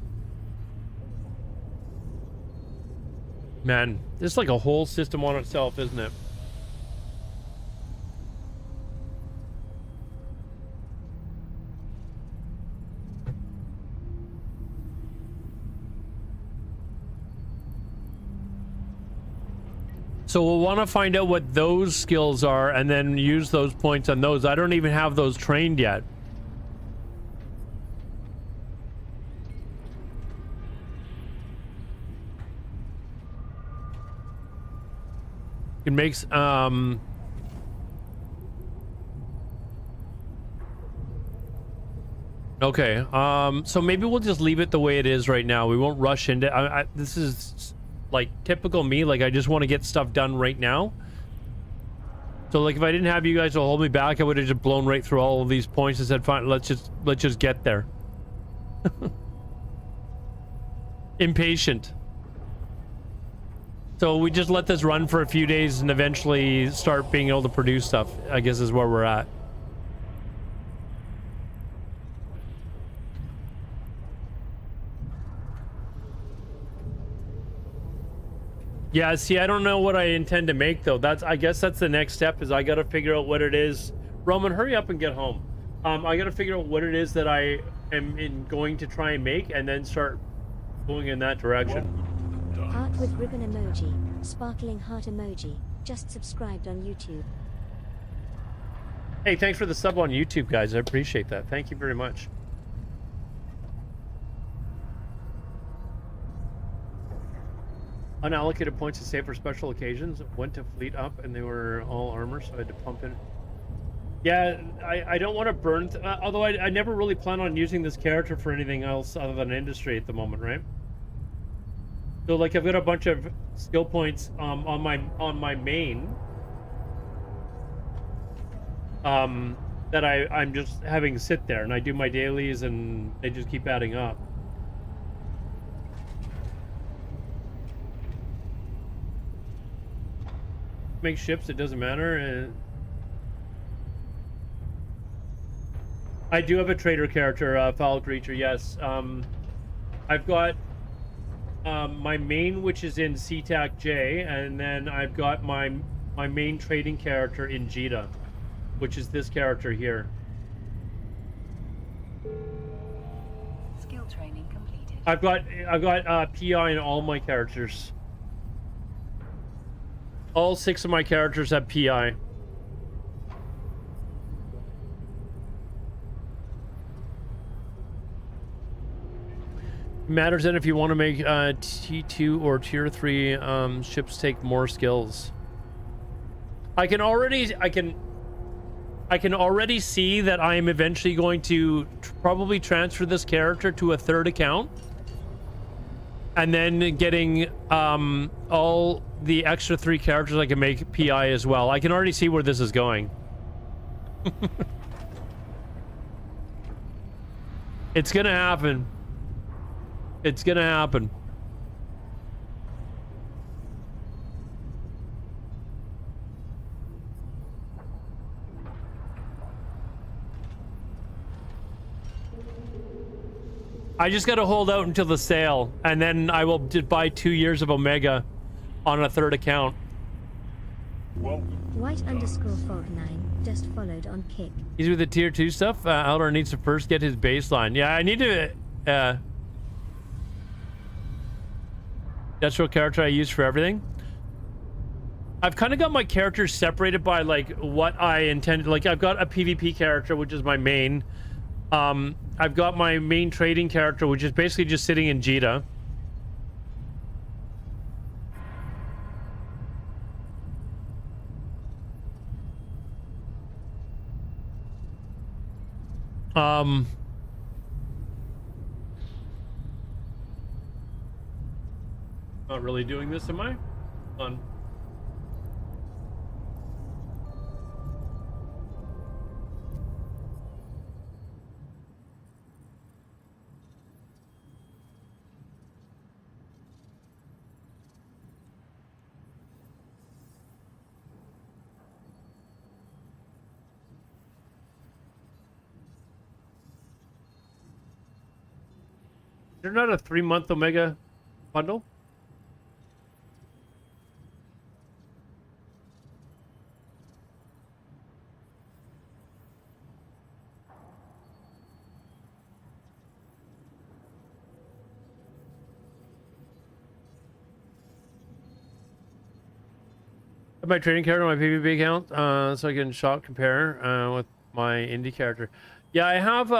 man, it's like a whole system on itself, isn't it? So we'll want to find out what those skills are and then use those points on those. I don't even have those trained yet. It makes okay, so maybe we'll just leave it the way it is right now. We won't rush into this is like typical me. Like, I just want to get stuff done right now. So like, if I didn't have you guys to hold me back, I would have just blown right through all of these points and said, fine, let's just get there. Impatient. So we just let this run for a few days and eventually start being able to produce stuff, I guess, is where we're at. Yeah, see, I don't know what I intend to make, though. I guess that's the next step, is I got to figure out what it is. Roman, hurry up and get home. I got to figure out what it is that I am going to try and make, and then start going in that direction. Heart with ribbon emoji, sparkling heart emoji, just subscribed on YouTube. Hey, thanks for the sub on YouTube, guys. I appreciate that. Thank you very much. Unallocated points to save for special occasions. Went to fleet up and they were all armor, so I had to pump in. Yeah, I don't want to burn... although I never really plan on using this character for anything else other than industry at the moment, right? So like, I've got a bunch of skill points on my main that I'm just having sit there, and I do my dailies and they just keep adding up. Make ships, it doesn't matter. I do have a trader character, Foul Creature, yes. I've got my main, which is in CTAC J, and then I've got my main trading character in Jita, which is this character here. Skill training completed. I've got PI in all my characters. All 6 of my characters have PI. Matters then if you want to make T2 or tier 3 ships take more skills. I can already see that I am eventually going to probably transfer this character to a 3rd account, and then getting all the extra 3 characters I can make PI as well. I can already see where this is going. It's gonna happen. It's gonna happen. I just gotta hold out until the sale, and then I will just buy 2 years of Omega on a 3rd account. White_Fog9 just followed on Kick. He's with the tier 2 stuff. Eldar needs to first get his baseline. Yeah, I need to... that's what character I use for everything. I've kind of got my characters separated by, like, what I intended. Like, I've got a PvP character, which is my main. I've got my main trading character, which is basically just sitting in Jita. Not really doing this, am I? Hold on. Is there not a 3-month Omega bundle? Put my trading character on my PvP account, so I can shop compare with my indie character. Yeah, I have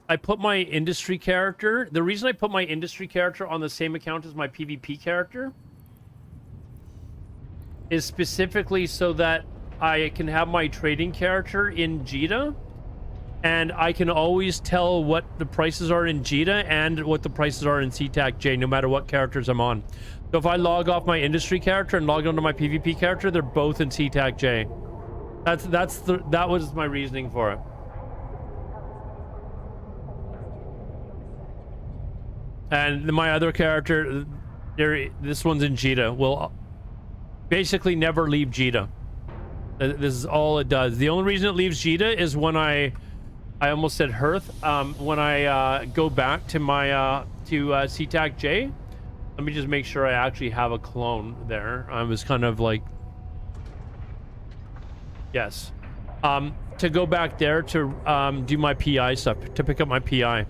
I put my industry character. The reason I put my industry character on the same account as my PvP character is specifically so that I can have my trading character in Jita, and I can always tell what the prices are in Jita and what the prices are in CTAC J, no matter what characters I'm on. So if I log off my industry character and log onto my PvP character, they're both in CTAC J. That was my reasoning for it. And my other character, this one's in Jita, will basically never leave Jita. This is all it does. The only reason it leaves Jita is when I almost said Hearth. When I go back to my to CTAC J. Let me just make sure I actually have a clone there. I was kind of like, yes. To go back there to do my PI stuff, to pick up my PI.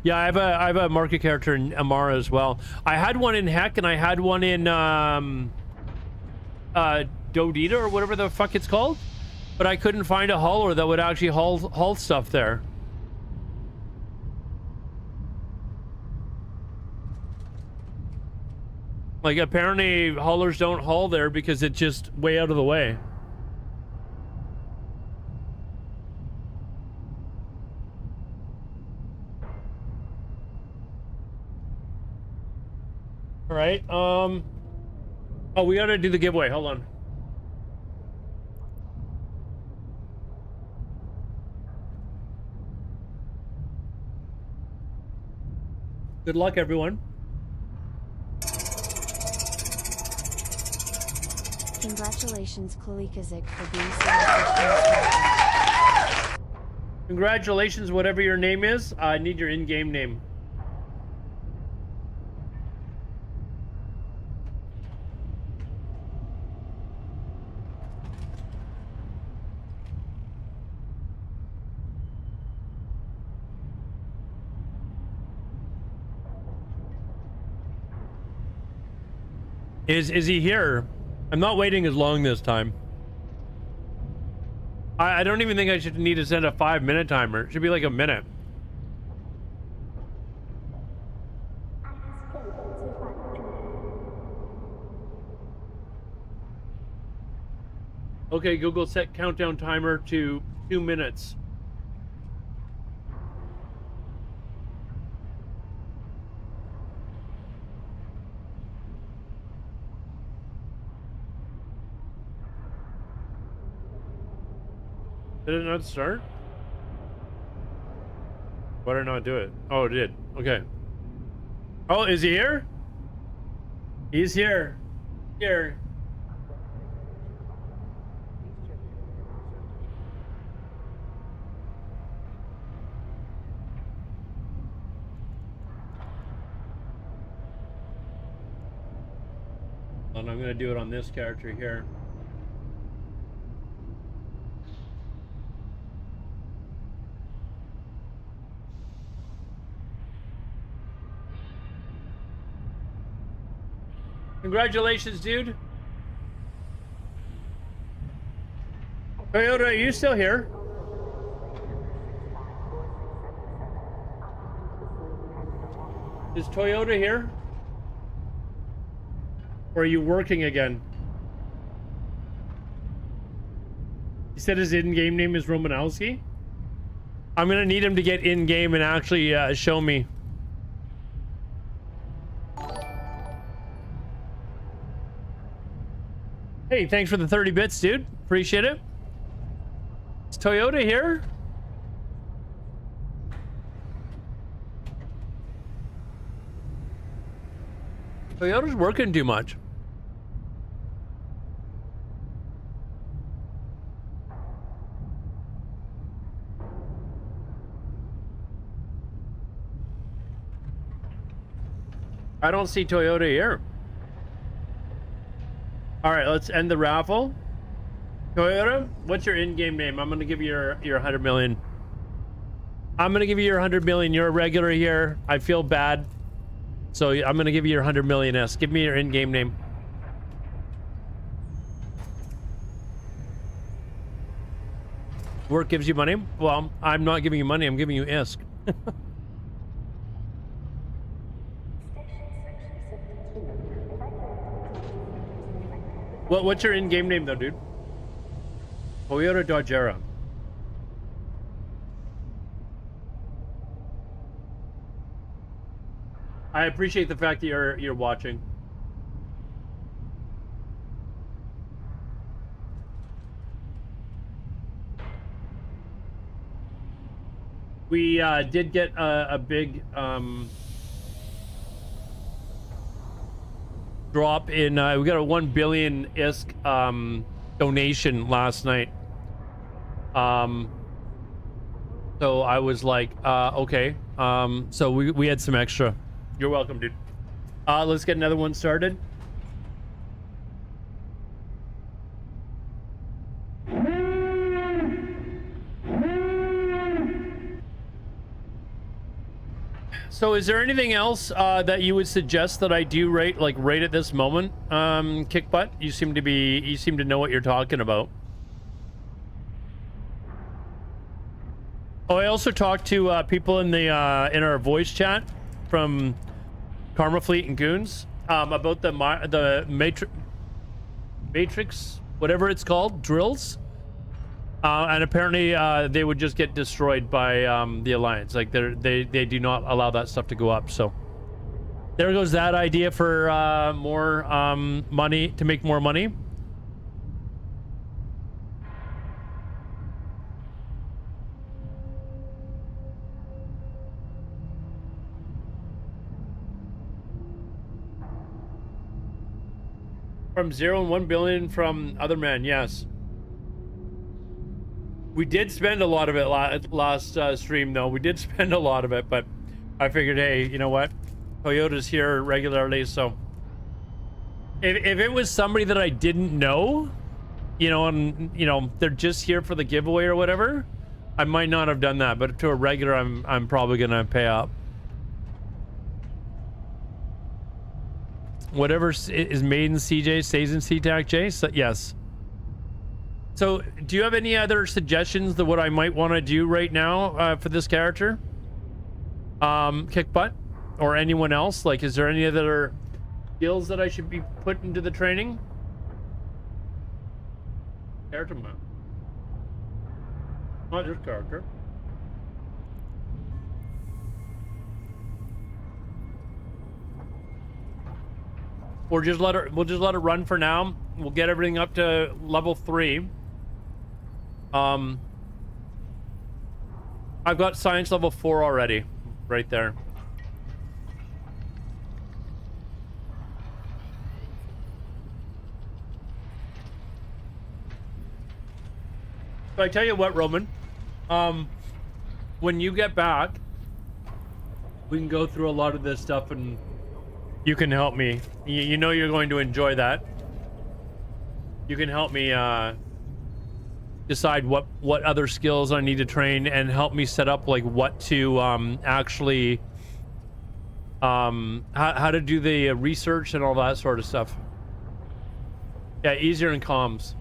Yeah, I have a market character in Amara as well. I had one in Heck, and I had one in Dodita or whatever the fuck it's called, but I couldn't find a hauler that would actually haul stuff there. Like, apparently haulers don't haul there because it's just way out of the way. All right. Oh, we gotta do the giveaway. Hold on. Good luck, everyone. Congratulations, Kalikazik, for being selected. Congratulations, whatever your name is. I need your in-game name. Is he here? I'm not waiting as long this time. I don't even think I should need to set a 5-minute timer. It should be like a minute. Okay, Google, set countdown timer to 2 minutes. Did it not start? Why did it not do it? Oh, it did. Okay. Oh, is he here? He's here. Here. And I'm gonna do it on this character here. Congratulations, dude. Toyota, are you still here? Is Toyota here? Or are you working again? He said his in-game name is Romanowski. I'm gonna need him to get in-game and actually show me. Hey, thanks for the 30 bits, dude. Appreciate it. Is Toyota here? Toyota's working too much. I don't see Toyota here. All right, let's end the raffle. Toyota, what's your in-game name? I'm gonna give you your 100 million. I'm gonna give you your 100 million. You're a regular here. I feel bad. So I'm gonna give you your 100 million S. Give me your in-game name. Work gives you money? Well, I'm not giving you money, I'm giving you ISK. What's your in-game name though, dude? Toyota Dodgera. I appreciate the fact that you're watching. We did get a big drop in. We got a 1 billion ISK donation last night. So I was like, okay. So we had some extra. You're welcome, dude. Let's get another one started. So is there anything else that you would suggest that I do right at this moment? Kickbutt, you seem to know what you're talking about. Oh, I also talked to people in the in our voice chat from Karma Fleet and Goons about the matrix, whatever it's called, drills. And apparently they would just get destroyed by the Alliance. Like they do not allow that stuff to go up. So there goes that idea for more money, to make more money. From 0 and 1 billion from other men, yes. We did spend a lot of it last stream, though. We did spend a lot of it, but I figured, hey, you know what? Toyota's here regularly, so if it was somebody that I didn't know, you know, and you know they're just here for the giveaway or whatever, I might not have done that. But to a regular, I'm probably gonna pay up. Whatever is made in CJ stays in CTAC J. So yes. So, do you have any other suggestions of what I might want to do right now for this character? Kickbutt? Or anyone else? Like, is there any other skills that I should be put into the training? Character map. Not just character. Or just we'll just let it run for now. We'll get everything up to level 3. I've got science level 4 already, right there. So I tell you what, Roman, when you get back, we can go through a lot of this stuff and you can help me. You know you're going to enjoy that. You can help me decide what other skills I need to train and help me set up like what to actually how to do the research and all that sort of stuff. Yeah, easier in comms.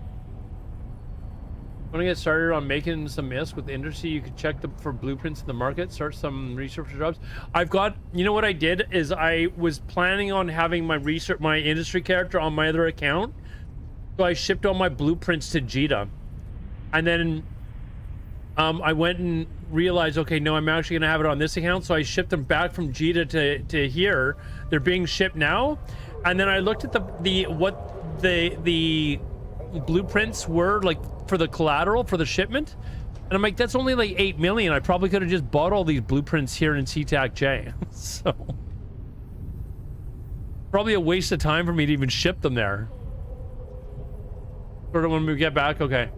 Want to get started on making some ISK with the industry? You could check for blueprints in the market, start some research jobs. I've got, you know what I did is I was planning on having my industry character on my other account, so I shipped all my blueprints to Jita. And then I went and realized, okay, no, I'm actually gonna have it on this account. So I shipped them back from Jita to here. They're being shipped now. And then I looked at what the blueprints were like for the collateral for the shipment. And I'm like, that's only like 8 million. I probably could have just bought all these blueprints here in CTAC J. So probably a waste of time for me to even ship them there. Sort of when we get back, okay.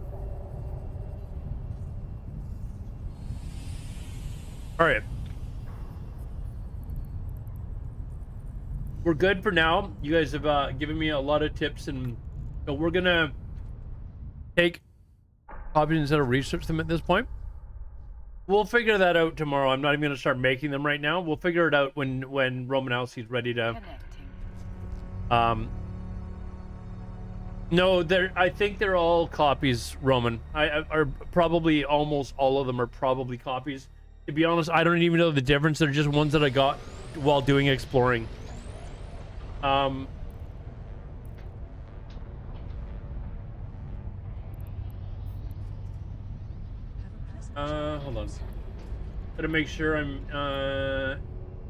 All right. We're good for now. You guys have given me a lot of tips, and so we're gonna take options instead of research them at this point. We'll figure that out tomorrow. I'm not even gonna start making them right now. We'll figure it out when Roman Alcy's ready to. Connecting. No, I think they're all copies, Roman. Are probably almost all of them are probably copies. To be honest, I don't even know the difference. They're just ones that I got while doing exploring. Hold on. Gotta make sure I'm.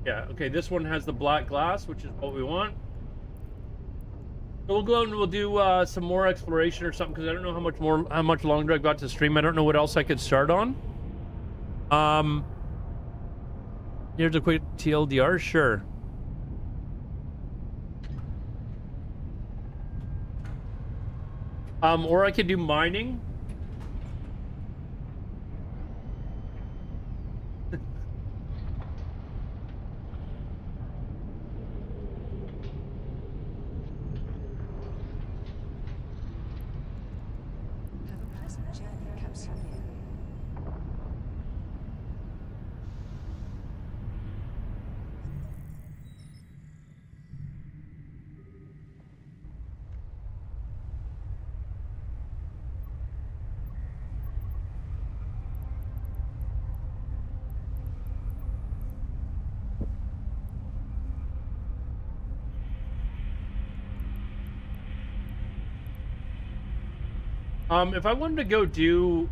Yeah. Okay. This one has the black glass, which is what we want. So we'll go and we'll do some more exploration or something because I don't know how much longer I've got to stream. I don't know what else I could start on. Here's a quick TLDR, sure. Or I could do mining. If I wanted to go do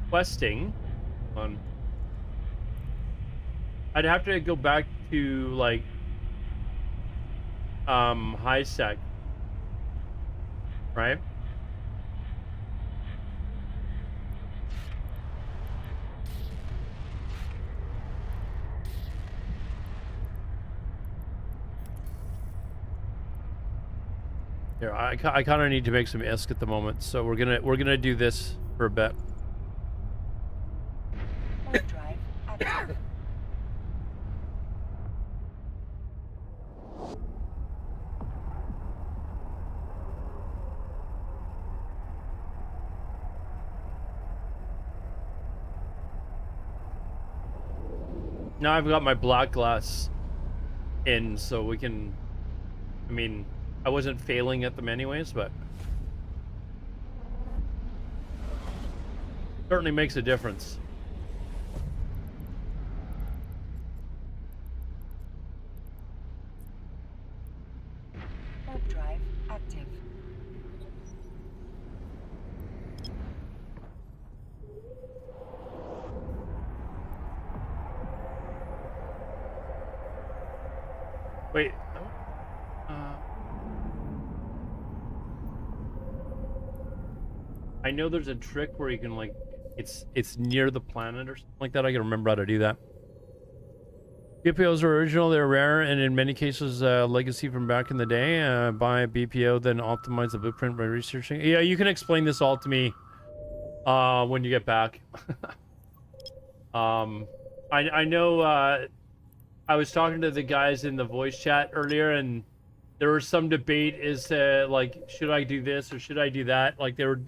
questing, I'd have to go back to like high sec, right? Here, I kind of need to make some ISK at the moment, so we're gonna do this for a bit. Drive active. Now I've got my black glass in, so we can. I mean, I wasn't failing at them anyways, but certainly makes a difference. Warp drive active. Wait. I know there's a trick where you can like, it's near the planet or something like that. I can remember how to do that. BPOs are original, they're rare, and in many cases, legacy from back in the day. Buy a BPO, then optimize the blueprint by researching. Yeah, you can explain this all to me when you get back. I know I was talking to the guys in the voice chat earlier, and there was some debate as to like, should I do this or should I do that? Like they were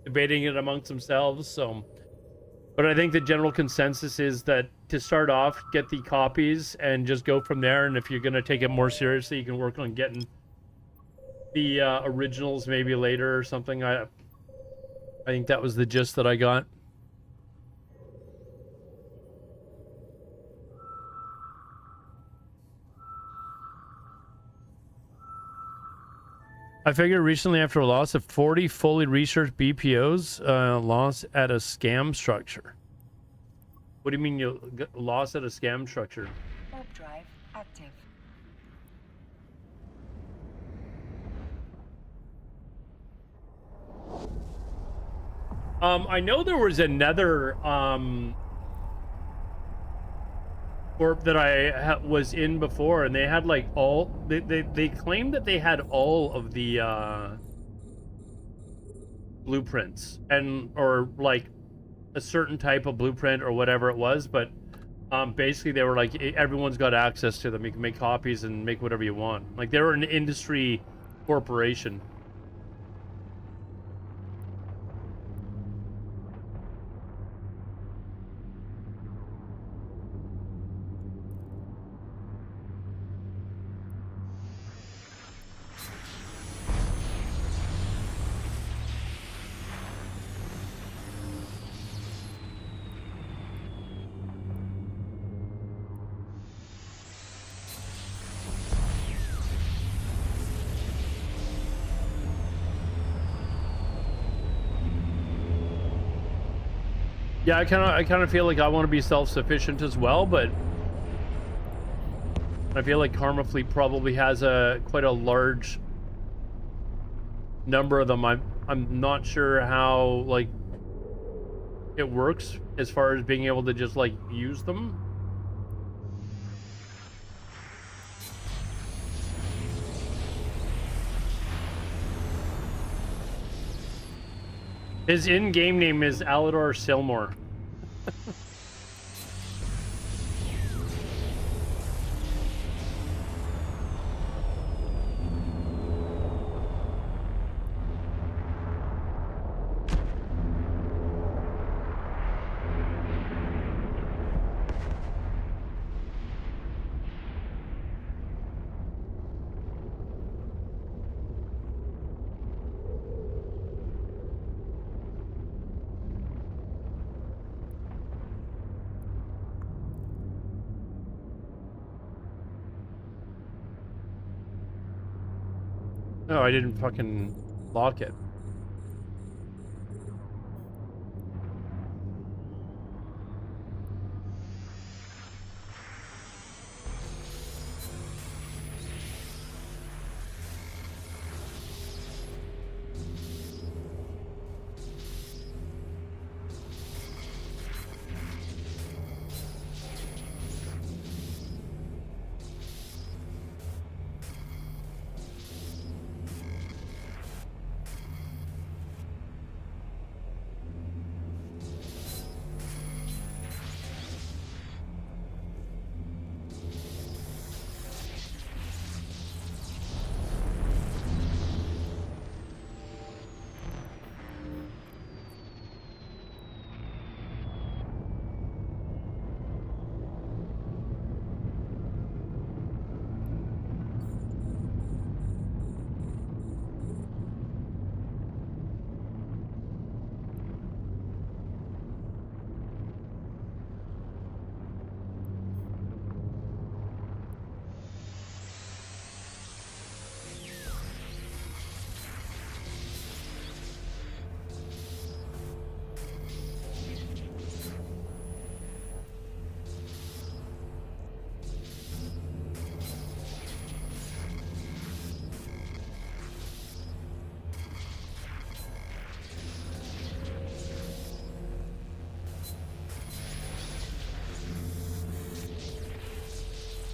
debating it amongst themselves. So, but I think the general consensus is that to start off, get the copies and just go from there. And if you're going to take it more seriously, you can work on getting the originals maybe later or something. I think that was the gist that I got. I figured recently after a loss of 40 fully researched BPOs, lost at a scam structure. What do you mean you lost at a scam structure? Warp drive active. I know there was another corp that I was in before, and they had like all they claimed that they had all of the blueprints and or like a certain type of blueprint or whatever it was, but basically they were like everyone's got access to them. You can make copies and make whatever you want. Like they were an industry corporation. Yeah, I kind of feel like I want to be self-sufficient as well, but I feel like Karma Fleet probably has quite a large number of them. I'm not sure how like it works as far as being able to just like use them. His in-game name is Alador Silmore. Oh, I didn't fucking lock it.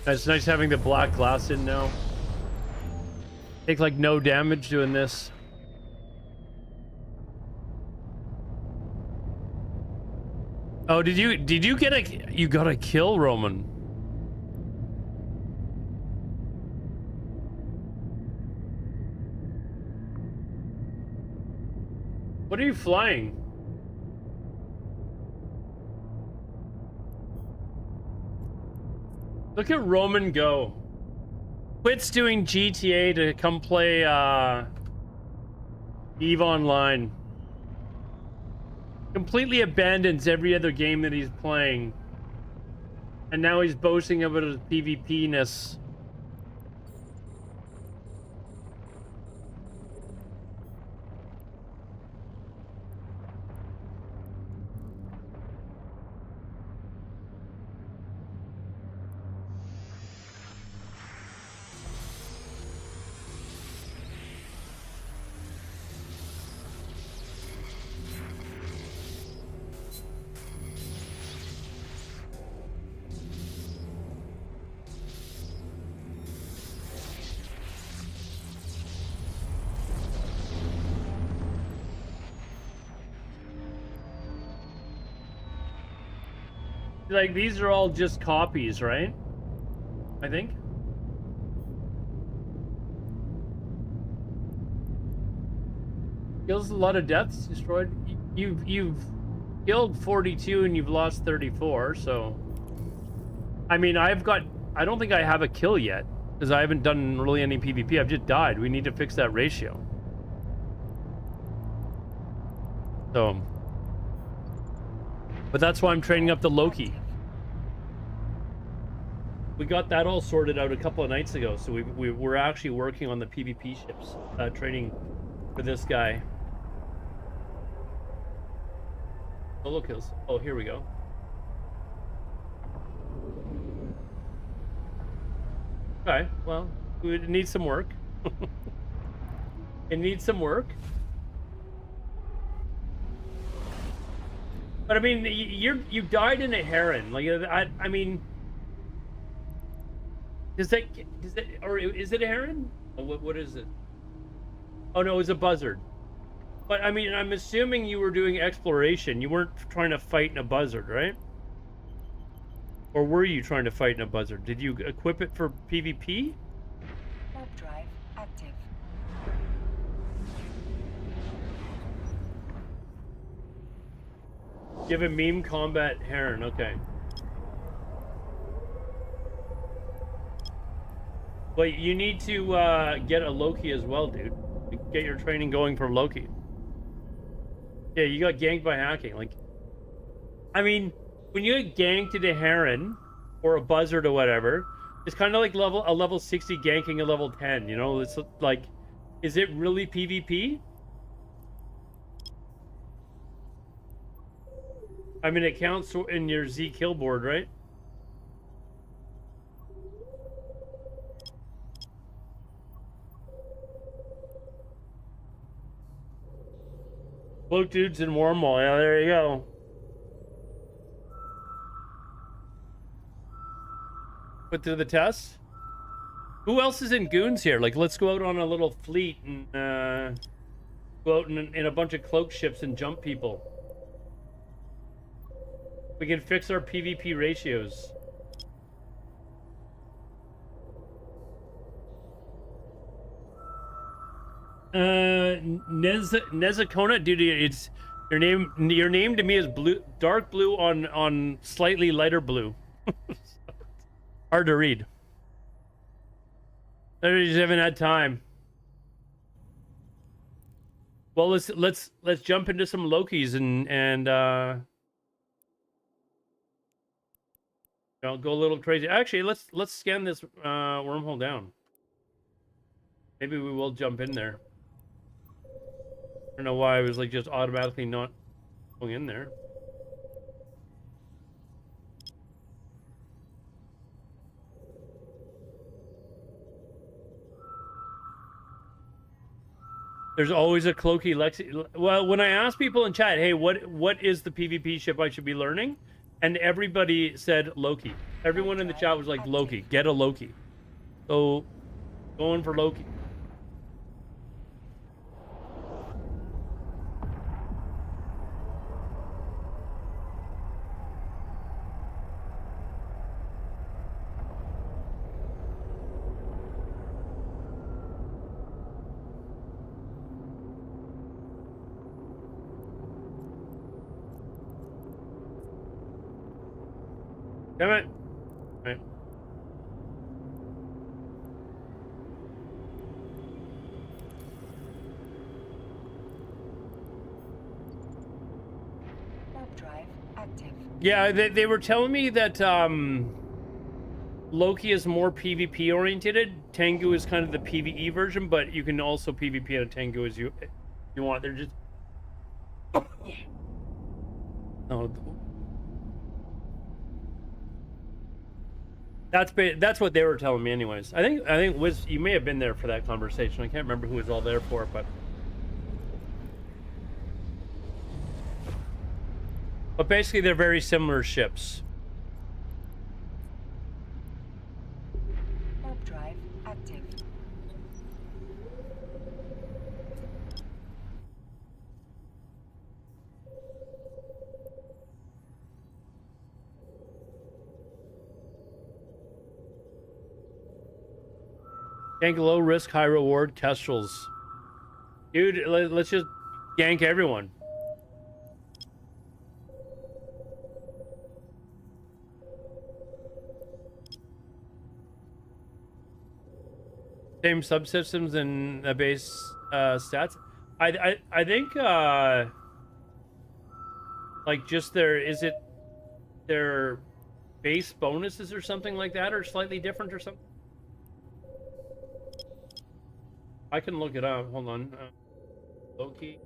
It's nice having the black glass in now. Take like no damage doing this. Oh, did you get a you got a kill, Roman? What are you flying? Look at Roman go. Quits doing GTA to come play EVE Online. Completely abandons every other game that he's playing. And now he's boasting about his PvP-ness. Like, these are all just copies, right? I think. Kills a lot of deaths, destroyed. You've killed 42 and you've lost 34, so... I mean, I don't think I have a kill yet, because I haven't done really any PvP. I've just died. We need to fix that ratio. So... But that's why I'm training up the Loki. We got that all sorted out a couple of nights ago, so we're actually working on the PvP ships, training for this guy. Solo kills. Oh, here we go. Okay, well, it needs some work. It needs some work. But I mean, you died in a heron. Like I mean, does that or is it a heron? Oh, what is it? Oh no, it's a buzzard. But I mean, I'm assuming you were doing exploration. You weren't trying to fight in a buzzard, right? Or were you trying to fight in a buzzard? Did you equip it for PvP? Warp drive active. Give a meme combat heron. Okay. But you need to get a Loki as well, dude. Get your training going for Loki. Yeah, you got ganked by hacking. Like, I mean, when you get ganked at a heron or a buzzard or whatever, it's kind of like a level 60 ganking a level 10. You know, it's like, is it really PvP? I mean, it counts in your Z kill board, right? Cloak dudes in Wormhole. Yeah, there you go. Put to the test. Who else is in goons here? Like, let's go out on a little fleet and go out in a bunch of cloak ships and jump people. We can fix our PvP ratios. Nezakona, dude, it's your name. Your name to me is blue, dark blue on slightly lighter blue. Hard to read. I just haven't had time. Well, let's jump into some Lokis and I'll go a little crazy. Actually, let's scan this wormhole down. Maybe we will jump in there. I don't know why I was like just automatically not going in there. There's always a cloaky Lexi. Well, when I ask people in chat, hey, what is the PvP ship I should be learning? And everybody said Loki. Everyone in the chat was like, Loki, get a Loki. So, going for Loki. Damn it. Right. Warp drive active. Yeah, they were telling me that Loki is more PvP oriented. Tengu is kind of the PvE version, but you can also PvP on a Tengu as you want. They're just no. That's what they were telling me, anyways. I think Wiz, you may have been there for that conversation. I can't remember who was all there for it, but basically they're very similar ships. Warp drive active. Gank low risk, high reward, Kestrels. Dude, let's just gank everyone. Same subsystems and base stats. I think like just their base bonuses or something like that are slightly different or something. I can look it up. Hold on. Loki.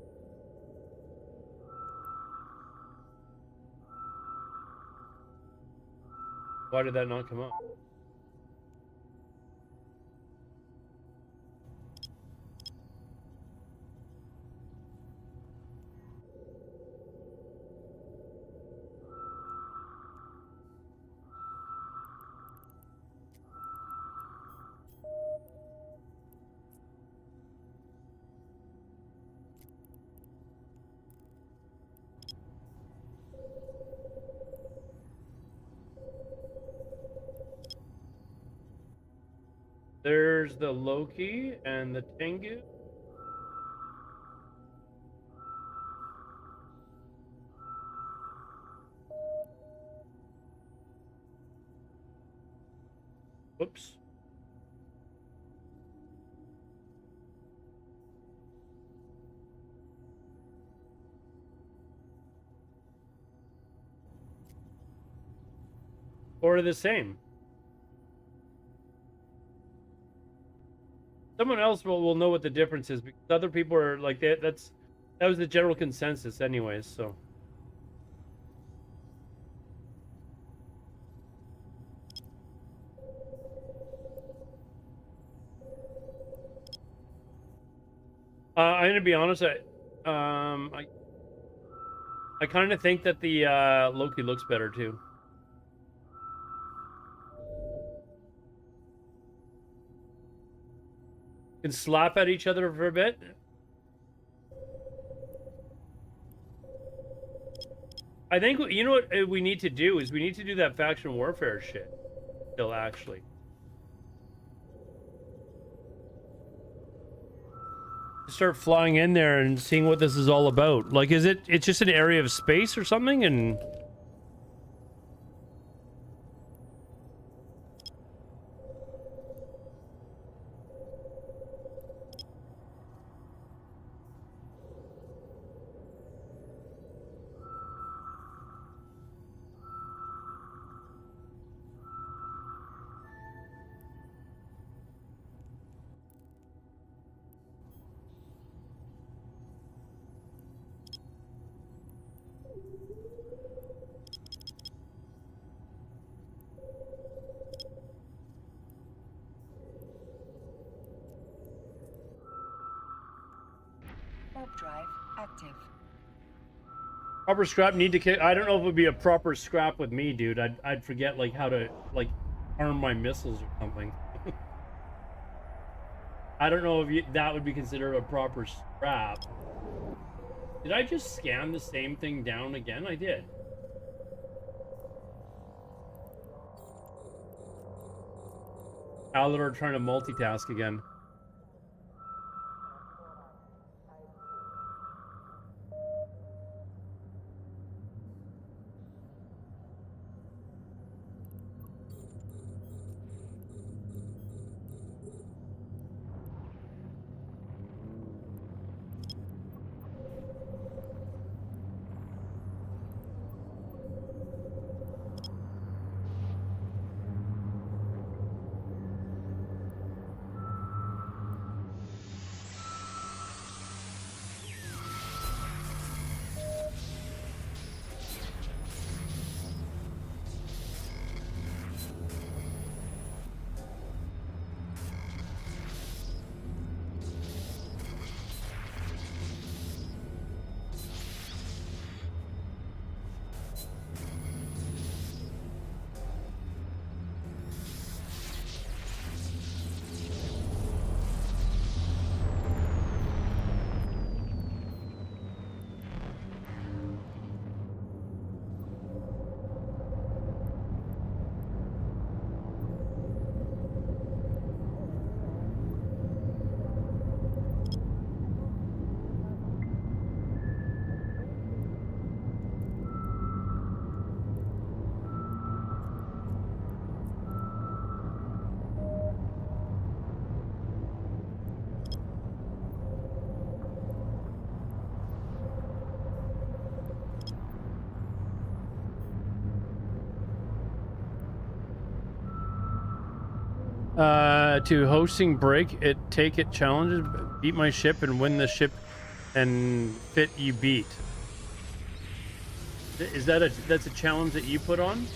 Why did that not come up? There's the Loki and the Tengu. Whoops. Or the same. Someone else will know what the difference is, because other people are like that. That was the general consensus, anyways. So. I'm gonna be honest. I kind of think that the Loki looks better too. Can slap at each other for a bit. I think you know what we need to do is we need to do that faction warfare shit. Still, actually. Start flying in there and seeing what this is all about. Like, it's just an area of space or something, and Warp drive active. proper scrap need to kick. I don't know if it would be a proper scrap with me, dude. I'd forget like how to like arm my missiles or something. I don't know if that would be considered a proper scrap. Did I just scan the same thing down again? I did. Alador trying to multitask again. To hosting break it, take it challenges, beat my ship and win the ship and fit you beat. Is that that's a challenge that you put on?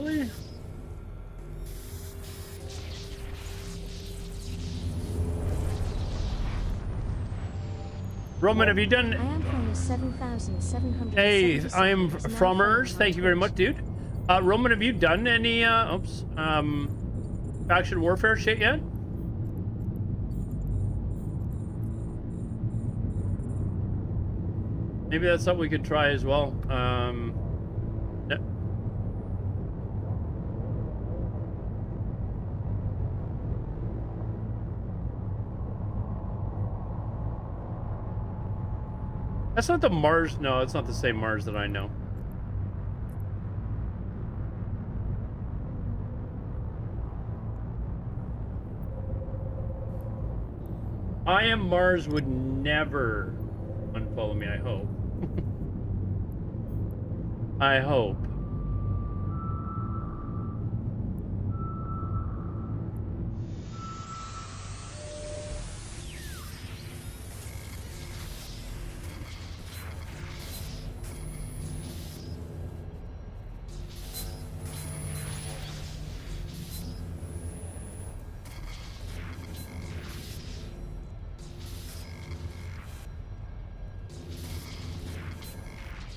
Really? Roman, have you done? I am from the 7,700. Hey, I am from Earth. Thank you very much, dude. Roman, have you done any faction warfare shit yet? Maybe that's something we could try as well. Yeah. That's not the Mars. No, it's not the same Mars that I know. I am Mars would never unfollow me, I hope. I hope.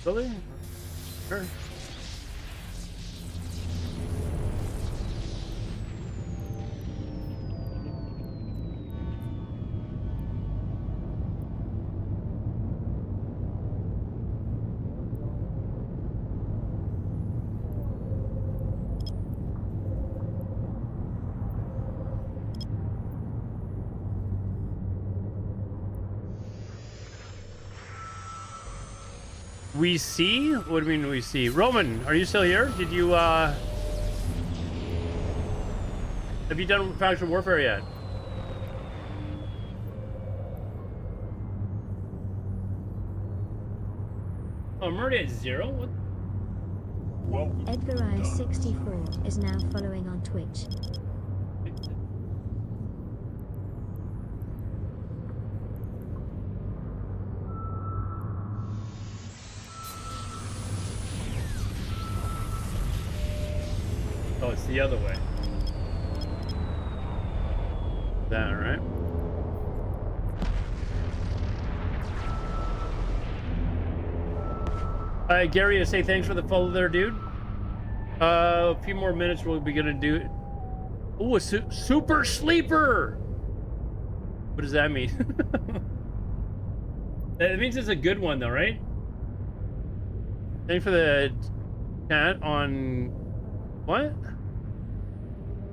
Really? Sure. We see? What do you mean we see? Roman, are you still here? Did you, have you done faction warfare yet? Oh, I'm already at 0? What? Edgar I 64 is now following on Twitch. Oh, it's the other way. That, right? Gary, to say thanks for the follow there, dude. A few more minutes, we'll be gonna do it. Oh, a super sleeper! What does that mean? That means it's a good one, though, right? Thanks for the chat on... What?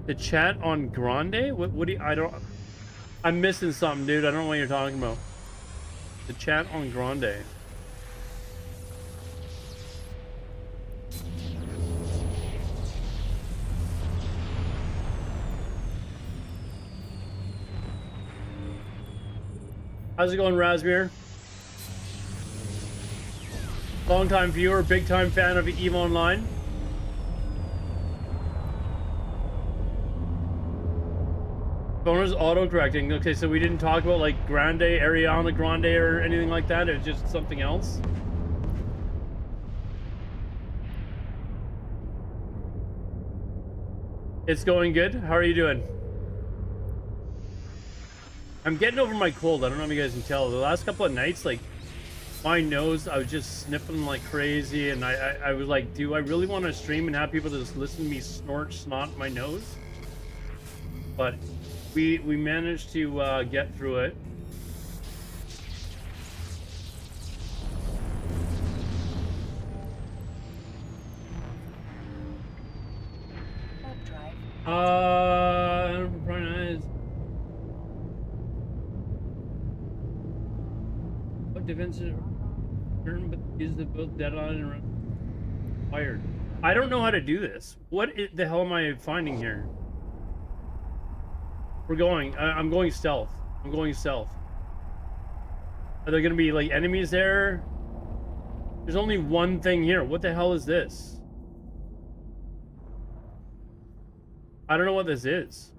The chat on Grande? What do you... I don't... I'm missing something, dude. I don't know what you're talking about. The chat on Grande. How's it going, Razmir? Long-time viewer, big-time fan of EVE Online. Phone is auto-correcting. Okay, so we didn't talk about, like, Grande, Ariana Grande, or anything like that? It's just something else? It's going good. How are you doing? I'm getting over my cold. I don't know if you guys can tell. The last couple of nights, like, my nose, I was just sniffing like crazy, and I was like, do I really want to stream and have people just listen to me snort snot my nose? But we managed to get through it. Probably not. What defensive turn, but is the build dead on and fired? I don't know how to do this. What the hell am I finding here? We're going. I'm going stealth. I'm going stealth. Are there gonna be like enemies there? There's only one thing here. What the hell is this? I don't know what this is.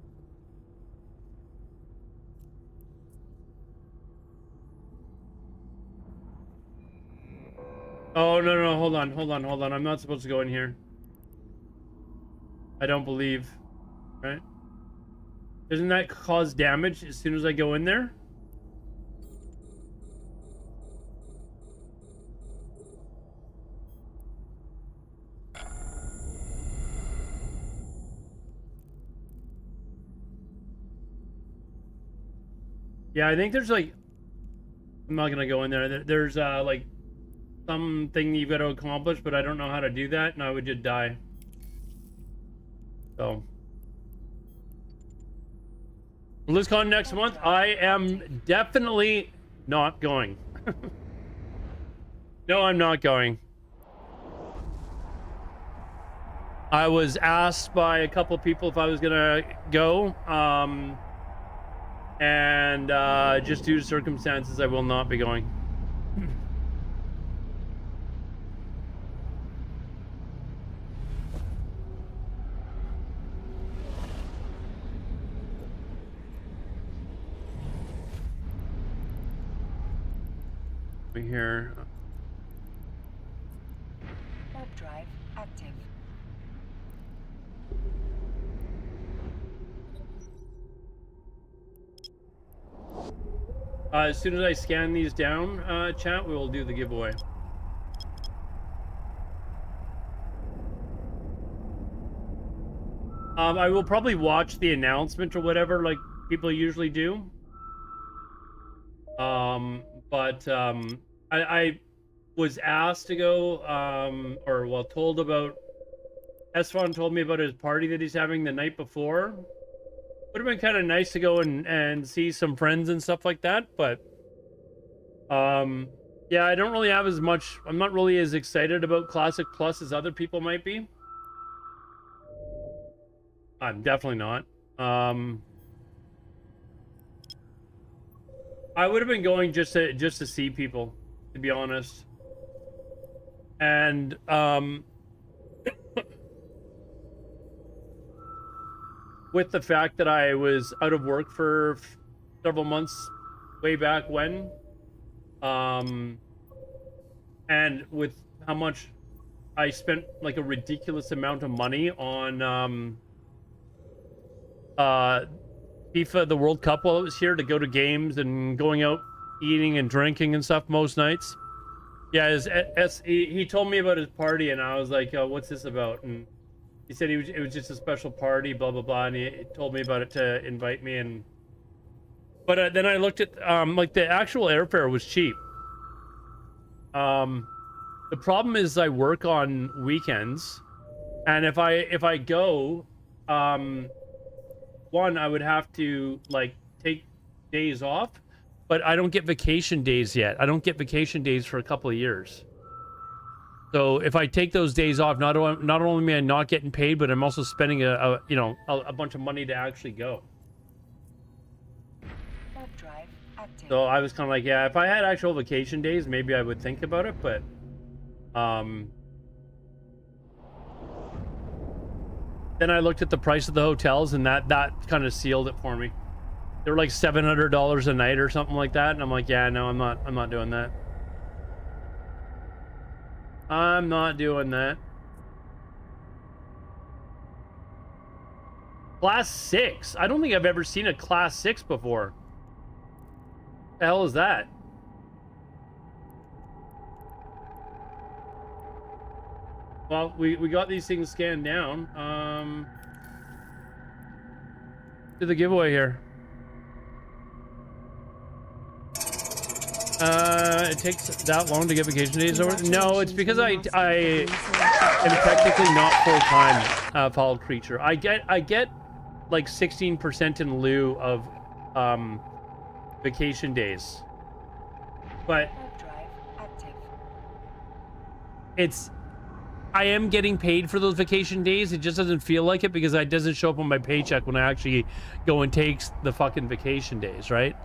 Oh, no, hold on. I'm not supposed to go in here. I don't believe, right? Doesn't that cause damage as soon as I go in there? Yeah, I think there's like, I'm not gonna go in there. There's like something you've got to accomplish, but I don't know how to do that, and I would just die. So, BlizzCon next month, I am definitely not going. No, I'm not going. I was asked by a couple people if I was gonna go, and just due to circumstances, I will not be going. Here. Warp drive active. As soon as I scan these down, chat, we will do the giveaway. I will probably watch the announcement or whatever, like people usually do. I was asked to go, or well, told about. Esfon told me about his party that he's having the night before. Would have been kind of nice to go and see some friends and stuff like that, but yeah, I don't really have as much. I'm not really as excited about Classic Plus as other people might be. I'm definitely not. I would have been going just to see people, to be honest. And with the fact that I was out of work for several months way back when, and with how much I spent like a ridiculous amount of money on FIFA, the World Cup, while it was here, to go to games and going out eating and drinking and stuff most nights. Yeah, he told me about his party, and I was like, what's this about? And he said it was just a special party, blah blah blah, and he told me about it to invite me. And but then I looked at like the actual airfare was cheap. The problem is I work on weekends, and if I go, one, I would have to like take days off, but I don't get vacation days yet. I don't get vacation days for a couple of years. So if I take those days off, not only am I not getting paid, but I'm also spending a bunch of money to actually go. Warp drive active. So I was kind of like, yeah, if I had actual vacation days, maybe I would think about it, but then I looked at the price of the hotels, and that kind of sealed it for me. They were like $700 a night or something like that, and I'm like, yeah, no, I'm not doing that. I'm not doing that. Class 6. I don't think I've ever seen a Class 6 before. What the hell is that? Well, we got these things scanned down. Do the giveaway here. It takes that long to get vacation days over. No, it's because I am technically not full-time foul creature. I get like 16% in lieu of vacation days, but Warp drive active. I am getting paid for those vacation days. It just doesn't feel like it because it doesn't show up on my paycheck when I actually go and take the fucking vacation days, right?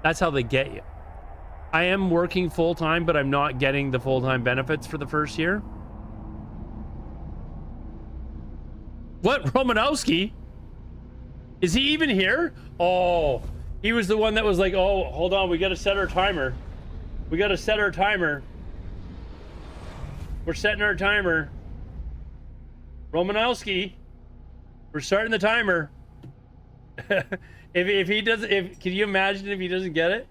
That's how they get you. I am working full-time, but I'm not getting the full-time benefits for the first year. What? Romanowski? Is he even here? Oh, he was the one that was like, oh, hold on, we gotta set our timer. We gotta set our timer. We're setting our timer. Romanowski. We're starting the timer. if he doesn't, can you imagine if he doesn't get it?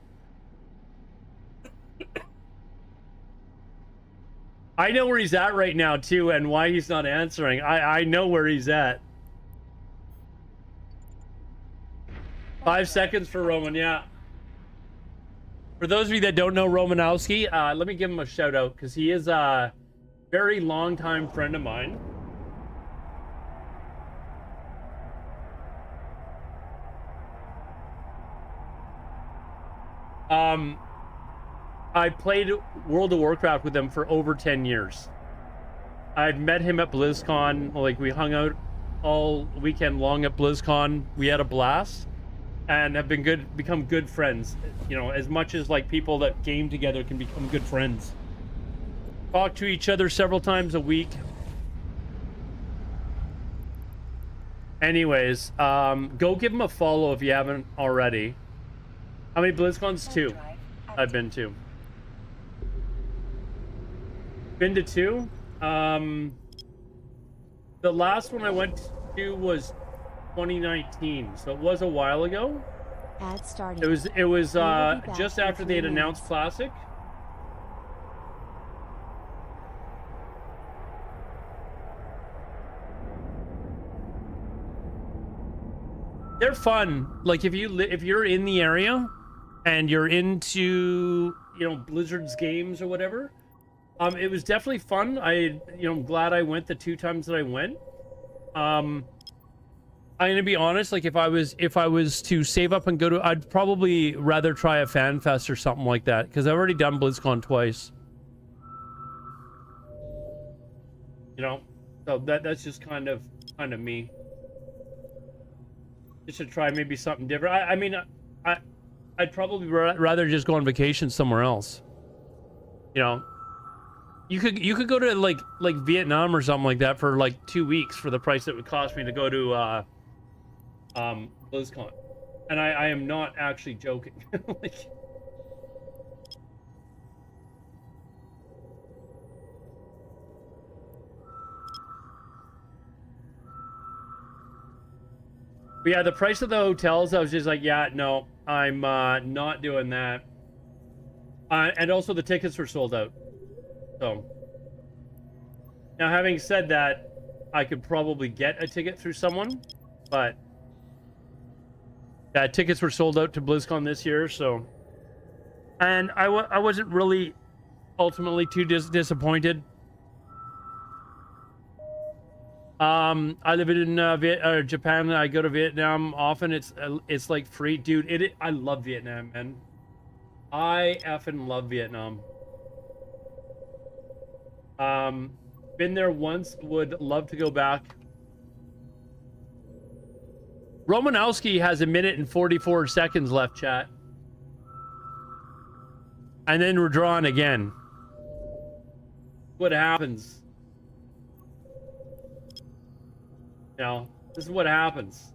I know where he's at right now too, and why he's not answering. I know where he's at. 5 seconds for Roman, yeah. For those of you that don't know Romanowski, let me give him a shout out because he is a very long time friend of mine. I played World of Warcraft with him for over 10 years. I'd met him at BlizzCon. Like, we hung out all weekend long at BlizzCon. We had a blast and have become good friends. You know, as much as like people that game together can become good friends. Talk to each other several times a week. Anyways, go give him a follow if you haven't already. How many BlizzCons? 2. I've been to. Been to 2. The last one I went to was 2019, so it was a while ago. Ad starting. It was just after they had announced Classic. They're fun. Like if you're in the area and you're into, you know, Blizzard's games or whatever, it was definitely fun. I'm glad I went the 2 times that I went. I'm gonna be honest, like if I was to save up and go to, I'd probably rather try a fan fest or something like that, because I've already done BlizzCon twice. You know, so that's just kind of me. Just to try maybe something different. I mean, I'd probably rather just go on vacation somewhere else. You know, you could go to like Vietnam or something like that for like 2 weeks for the price it would cost me to go to BlizzCon, and I am not actually joking. Like, but yeah, the price of the hotels, I was just like, yeah, no, I'm not doing that. And also the tickets were sold out. So now, having said that, I could probably get a ticket through someone, but yeah, tickets were sold out to BlizzCon this year. So, and I wasn't really ultimately too disappointed. I live in Japan. I go to Vietnam often. It's like free, dude. I love Vietnam, man. I effing love Vietnam. Been there once. Would love to go back. Romanowski has 1 minute and 44 seconds left, chat. And then we're drawn again. What happens? You know, this is what happens.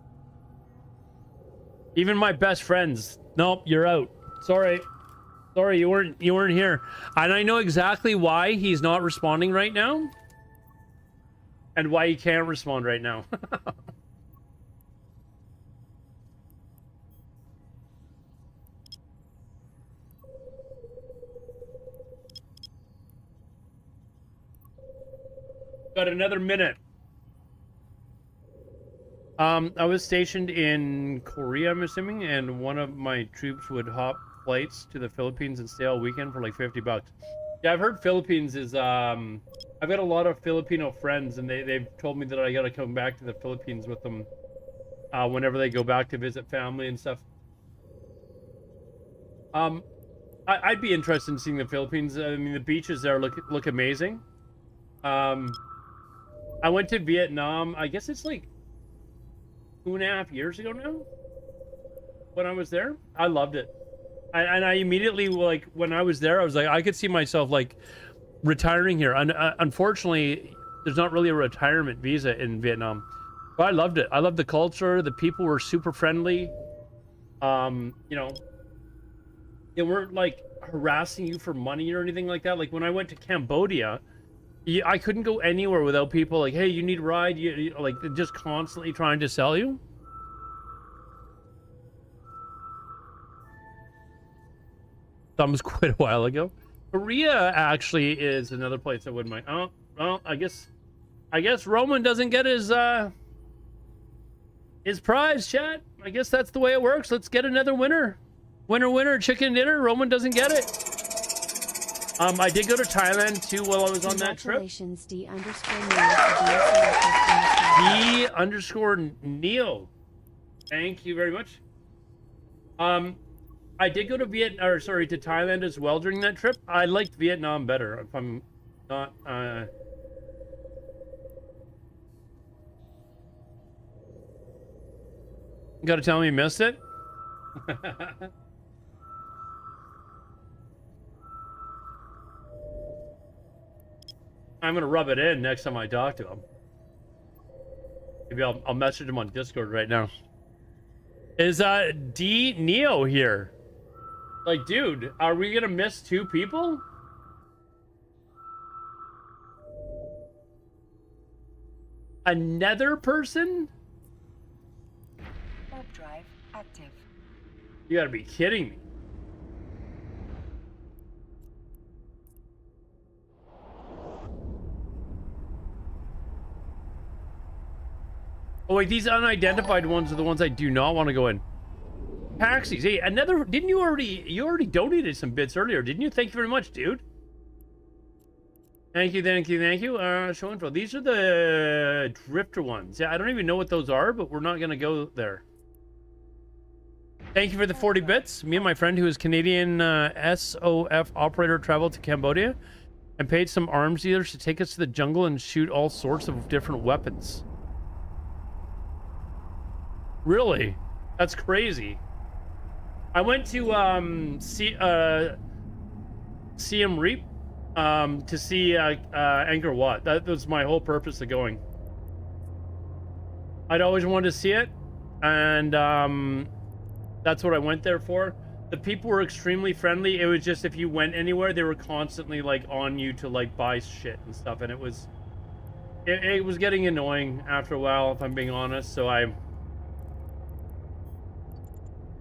Even my best friends. Nope, you're out. Sorry, you weren't here. And I know exactly why he's not responding right now, and why he can't respond right now. Got another minute. I was stationed in Korea, I'm assuming, and one of my troops would hop flights to the Philippines and stay all weekend for like $50. Yeah, I've heard Philippines is, I've got a lot of Filipino friends, and they've told me that I gotta come back to the Philippines with them whenever they go back to visit family and stuff. I'd be interested in seeing the Philippines. I mean, the beaches there look amazing. I went to Vietnam, I guess it's like 2.5 years ago now when I was there. I loved it. And I immediately, like, when I was there, I was like, I could see myself like retiring here. And unfortunately, there's not really a retirement visa in Vietnam, but I loved it. I loved the culture. The people were super friendly. You know, they weren't like harassing you for money or anything like that. Like when I went to Cambodia, Yeah, I couldn't go anywhere without people like, hey, you need a ride? Like, they're just constantly trying to sell you. That was quite a while ago. Korea actually is another place I wouldn't mind. Oh, well, I guess Roman doesn't get his prize, chat. I guess that's the way it works. Let's get another winner. Winner, chicken dinner. Roman doesn't get it. I did go to Thailand too while I was on that trip. Congratulations, D_Neo. Thank you very much. I did go to to Thailand as well during that trip. I liked Vietnam better, if I'm not You gotta tell me you missed it? I'm gonna rub it in next time I talk to him. Maybe I'll message him on Discord right now. Is D Neo here? Like, dude, are we gonna miss 2 people? Another person? Warp drive active. You gotta be kidding me. Oh wait, these unidentified ones are the ones I do not want to go in. Taxis. Hey, another. Didn't you already donated some bits earlier, didn't you? Thank you very much, dude. Thank you. Show info. These are the drifter ones. Yeah, I don't even know what those are, but we're not gonna go there. Thank you for the 40 bits. Me and my friend, who is Canadian SOF operator, traveled to Cambodia and paid some arms dealers to take us to the jungle and shoot all sorts of different weapons. Really? That's crazy. I went to Siem Reap to see Angkor Wat. That was my whole purpose of going. I'd always wanted to see it, and that's what I went there for. The people were extremely friendly. It was just if you went anywhere, they were constantly like on you to like buy shit and stuff, and it was getting annoying after a while, if I'm being honest. So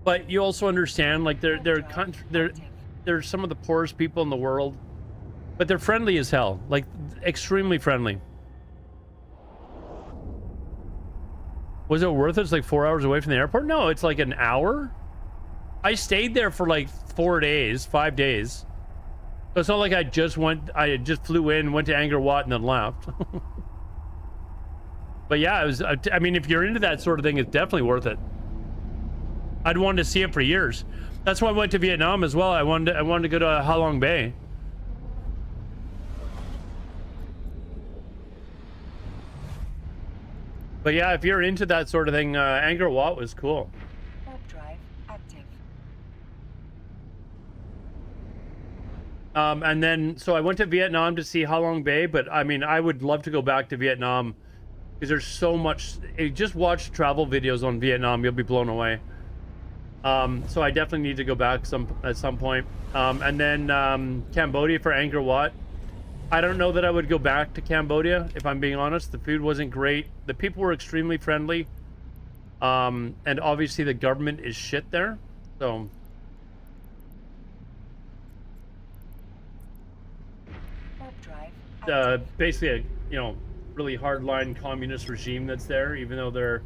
But you also understand, like they're some of the poorest people in the world, but they're friendly as hell, like extremely friendly. Was it worth it? It's like 4 hours away from the airport. No, it's like an hour. I stayed there for like 5 days. So it's not like I just flew in, went to Angkor Wat, and then left. But yeah, it was. I mean, if you're into that sort of thing, it's definitely worth it. I'd wanted to see it for years. That's why I went to Vietnam as well. I wanted to go to Halong Bay. But yeah, if you're into that sort of thing, Angkor Wat was cool. Warp drive active. And then, so I went to Vietnam to see Halong Bay, but I mean, I would love to go back to Vietnam because there's so much. Just watch travel videos on Vietnam, you'll be blown away. So I definitely need to go back at some point. And then Cambodia for Angkor Wat. I don't know that I would go back to Cambodia, if I'm being honest. The food wasn't great. The people were extremely friendly. And obviously the government is shit there. So Warp drive basically a really hardline communist regime that's there, even though their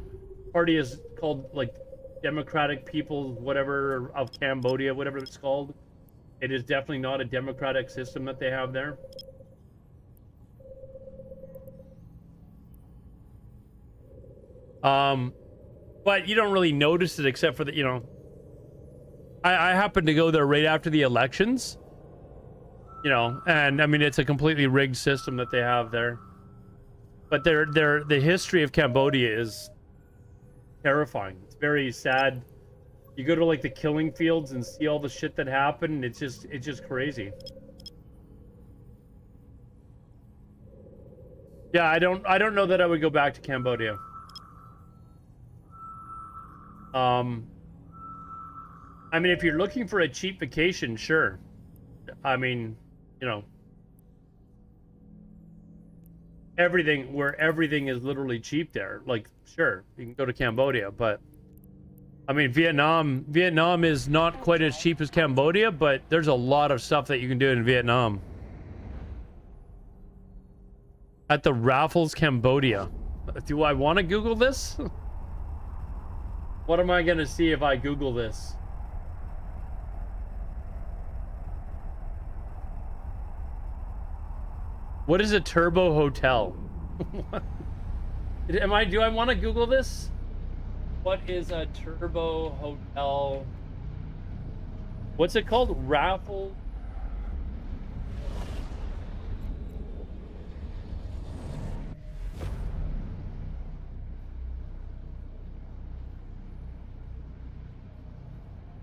party is called like Democratic People, whatever, of Cambodia, whatever it's called. It is definitely not a democratic system that they have there. But you don't really notice it except for the, I happened to go there right after the elections, and I mean, it's a completely rigged system that they have there. But the history of Cambodia is terrifying. It's very sad. You go to like the killing fields and see all the shit that happened. It's just crazy. Yeah, I don't know that I would go back to Cambodia. I mean, if you're looking for a cheap vacation, sure. I mean, everything, where everything is literally cheap there. Like, sure, you can go to Cambodia, but I mean, Vietnam is not quite as cheap as Cambodia, but there's a lot of stuff that you can do in Vietnam. At the Raffles, Cambodia. Do I want to Google this? What am I going to see if I Google this? What is a turbo hotel? Do I want to Google this? What is a turbo hotel? What's it called? Raffle?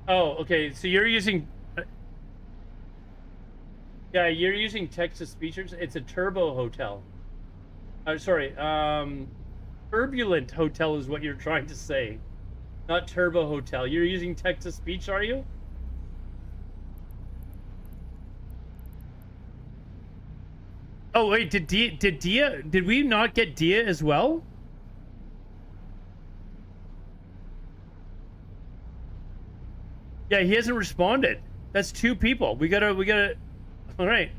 Oh, okay. So you're using... Yeah, you're using text-to-speech. It's a turbo hotel. Sorry. Turbulent hotel is what you're trying to say. Not turbo hotel. You're using text-to-speech, are you? Oh, wait. Did we not get Dia as well? Yeah, he hasn't responded. That's 2 people. We gotta... All right.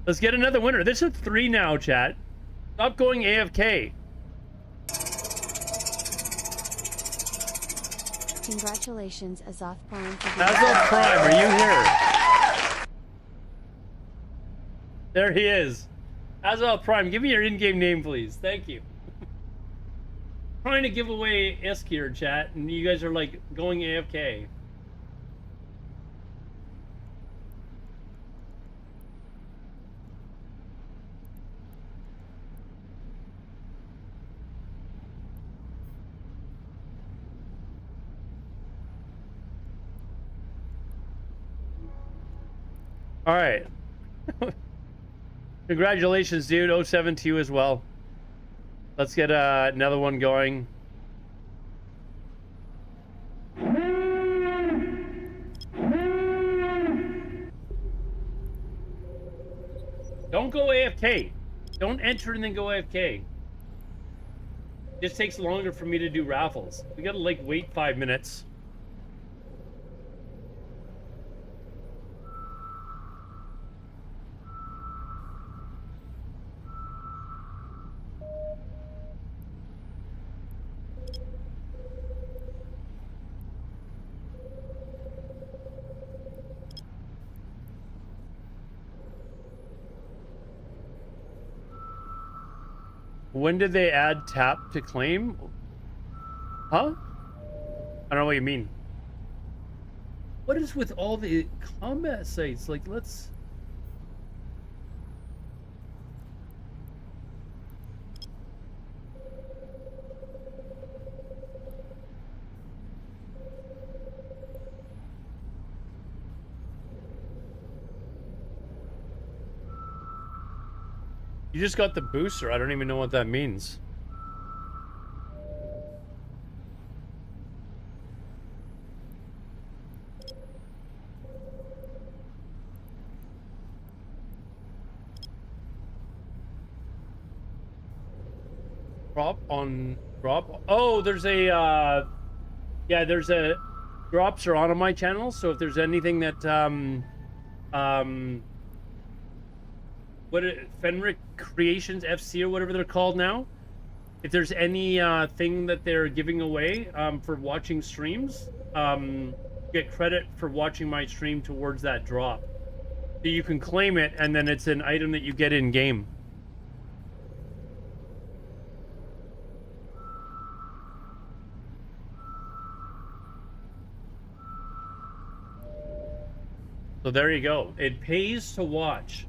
Let's get another winner. This is 3 now, chat. Stop going AFK. Congratulations, Azoth Prime. Azoth Prime, are you here? There he is. Azoth Prime, give me your in-game name, please. Thank you. Trying to give away ISK here, chat, and you guys are like going AFK. All right. Congratulations, dude. 07 to you as well. Let's get another one going. Don't go AFK. Don't enter and then go AFK. It just takes longer for me to do raffles. We gotta like wait 5 minutes. When did they add tap to claim? Huh? I don't know what you mean. What is with all the combat sites? Like, let's... You just got the booster. I don't even know what that means. Drop. Oh, there's a yeah, there's a drops are on my channel. So if there's anything that Fenric Creations FC or whatever they're called now, if there's any thing that they're giving away for watching streams, get credit for watching my stream towards that drop. So you can claim it, and then it's an item that you get in game. So there you go. It pays to watch.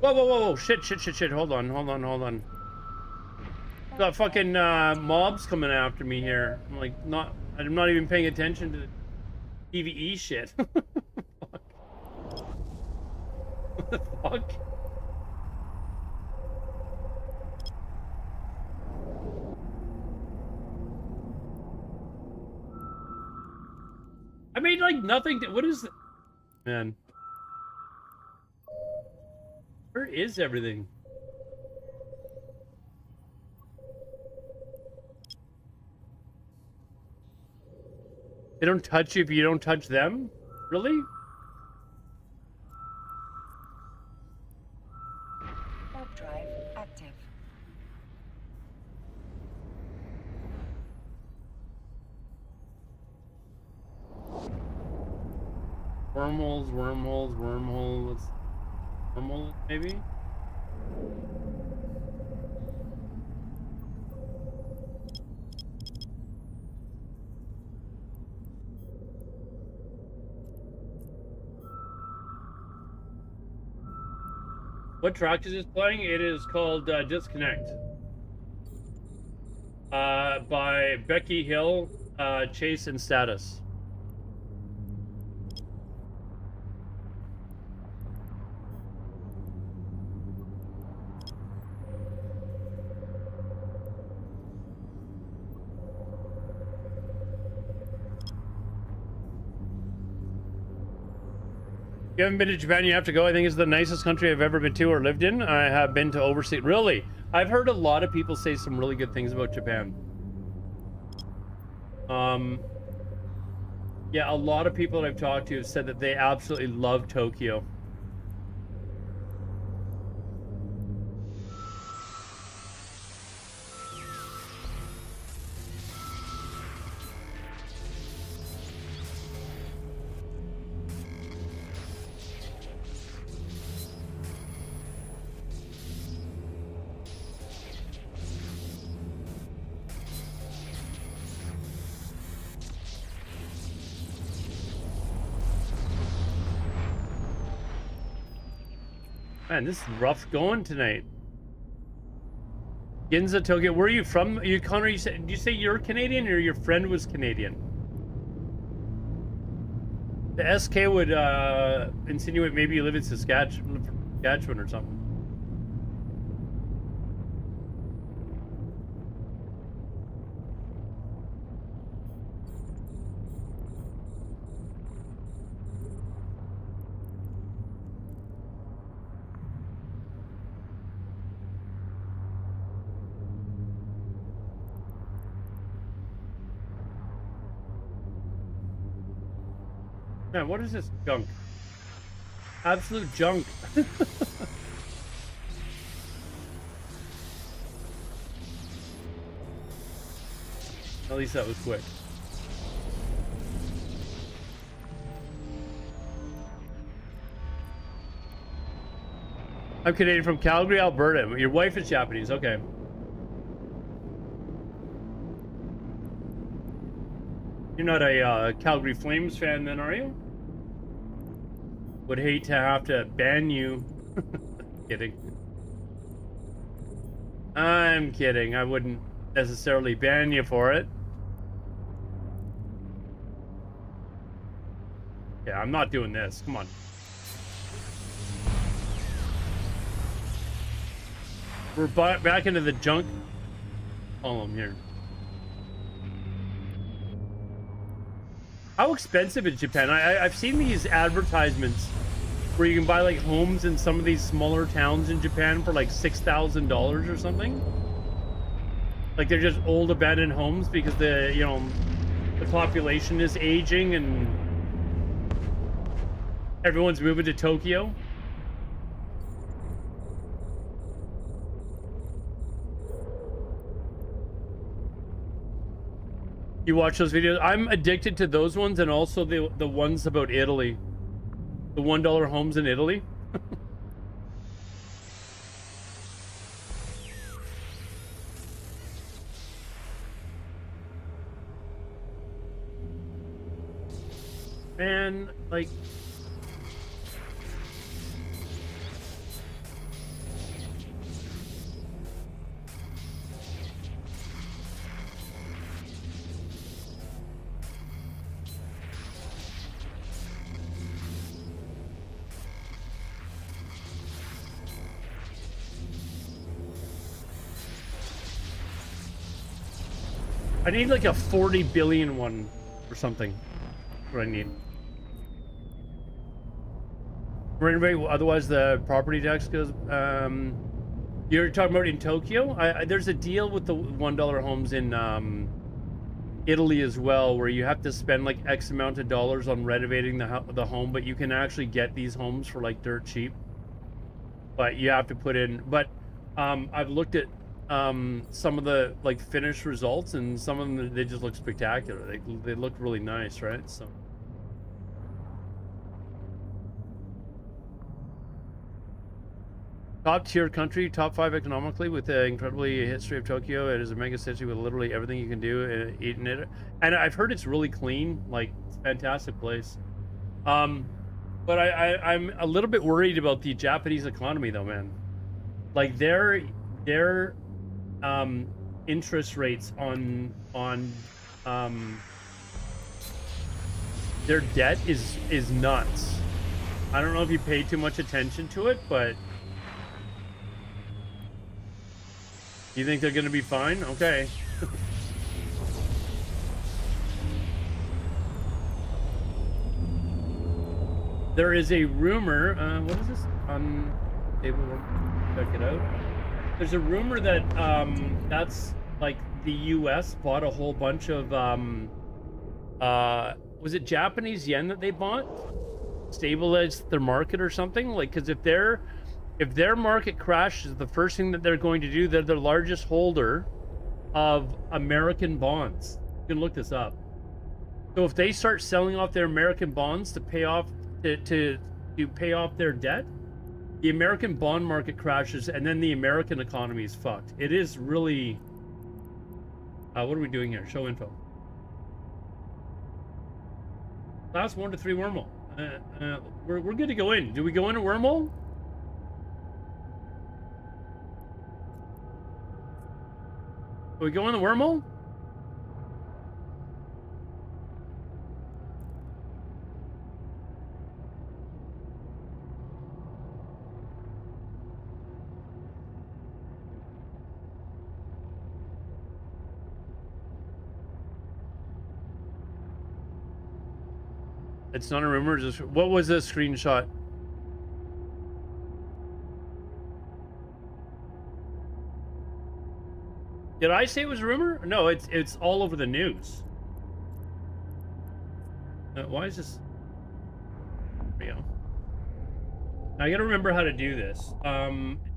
Whoa. Shit. Hold on. Got fucking mobs coming after me here. I'm not even paying attention to the PvE shit. What the fuck? like nothing. What is it? Man. Where is everything? They don't touch you if you don't touch them? Really? Warp drive active. Wormholes. Wormhole, maybe? What track is this playing? It is called Disconnect. By Becky Hill, Chase and Status. If you haven't been to Japan, you have to go. I think it's the nicest country I've ever been to or lived in. I have been to overseas. Really? I've heard a lot of people say some really good things about Japan. Yeah, a lot of people that I've talked to have said that they absolutely love Tokyo. Man, this is rough going tonight. Ginza, Tokyo. Where are you from? You, Connor, you said, did you say you're Canadian or your friend was Canadian? The SK would insinuate maybe you live in Saskatchewan or something. Man, what is this junk? Absolute junk. At least that was quick. I'm Canadian from Calgary, Alberta. Your wife is Japanese, okay. You're not a Calgary Flames fan then, are you? Would hate to have to ban you. Kidding. I'm kidding. I wouldn't necessarily ban you for it. Yeah, I'm not doing this. Come on. We're back into the junk column here. How expensive is Japan? I've seen these advertisements where you can buy like homes in some of these smaller towns in Japan for like $6,000 or something. Like they're just old abandoned homes because the population is aging and everyone's moving to Tokyo. You watch those videos? I'm addicted to those ones and also the ones about Italy. The $1 homes in Italy. Man, like... I need like a 40 billion one or something. That's what I need. Renovate, otherwise the property tax goes. You're talking about in Tokyo? There's a deal with the $1 homes in Italy as well, where you have to spend like X amount of dollars on renovating the home, but you can actually get these homes for like dirt cheap. But you have to put in. But I've looked at some of the like finished results, and some of them they just look spectacular. They look really nice, right? So. Top tier country, top 5 economically, with the incredibly history of Tokyo. It is a mega city with literally everything you can do eat in it. And I've heard it's really clean, like it's a fantastic place. But I'm a little bit worried about the Japanese economy though, man. Like their interest rates on their debt is nuts. I don't know if you pay too much attention to it, but you think they're gonna be fine? Okay. There is a rumor. What is this? Unstable. Check it out. There's a rumor that that's like the U.S. bought a whole bunch of was it Japanese yen that they bought? Stabilized their market or something? Like, because if their market crashes, the first thing that they're going to do, they're the largest holder of American bonds. You can look this up. So if they start selling off their American bonds to pay off to pay off their debt, the American bond market crashes, and then the American economy is fucked. It is really. What are we doing here? Show info. Last 1 to 3 wormhole. We're good to go in. Do we go in a wormhole? Do we go in the wormhole? It's not a rumor. Just what was the screenshot? Did I say it was a rumor? No, it's all over the news. Why is this? There we go. Now I gotta remember how to do this.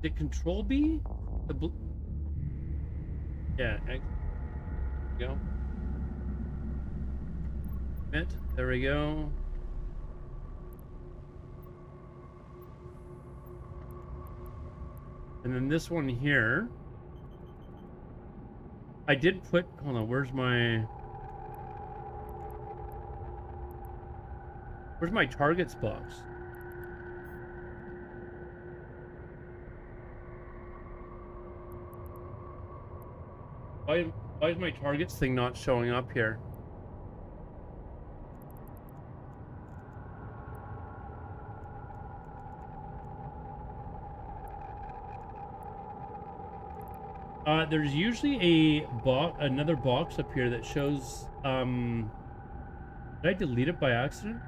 Did Control B? Yeah. There we go. There we go. And then this one here. I did put, hold on, where's my targets box? Why is my targets thing not showing up here? There's usually another box up here that shows, did I delete it by accident?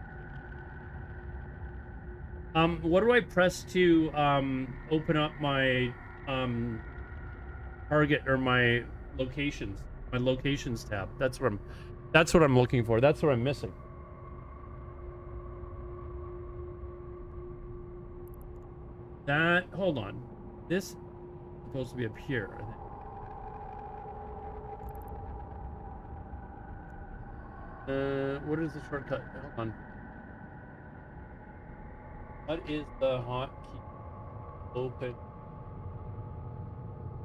What do I press to, open up my, target or my locations tab? That's what I'm looking for. That's what I'm missing. Hold on. This is supposed to be up here, I think. What is the shortcut? Hold on. What is the hotkey? Open.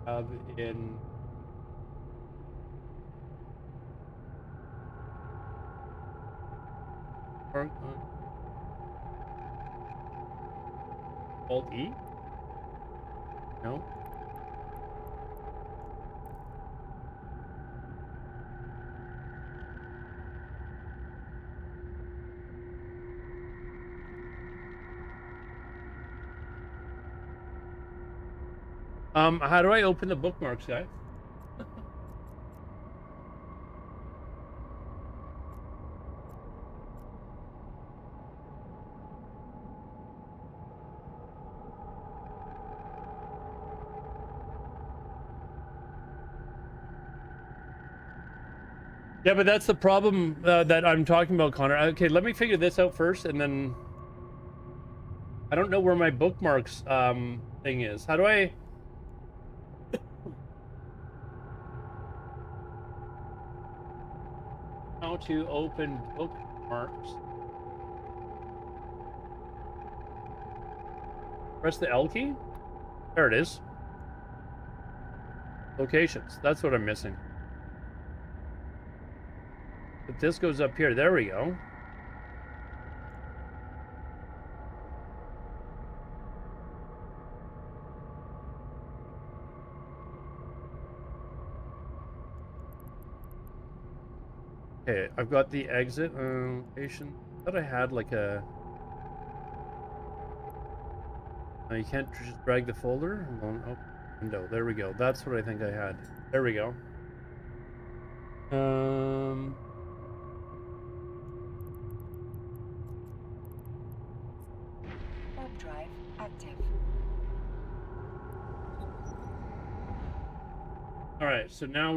Tab in. Alt E? No. How do I open the bookmarks, guys? Yeah, but that's the problem that I'm talking about, Connor. Okay, let me figure this out first, and then I don't know where my bookmarks thing is. How do I? How to open bookmarks? Press the L key. There it is. Locations. That's what I'm missing. But this goes up here. There we go. Okay, I've got the exit location. I thought I had like a... No, you can't just drag the folder. Hold on. Oh, window. There we go. That's what I think I had. There we go. Warp drive active. All right, so now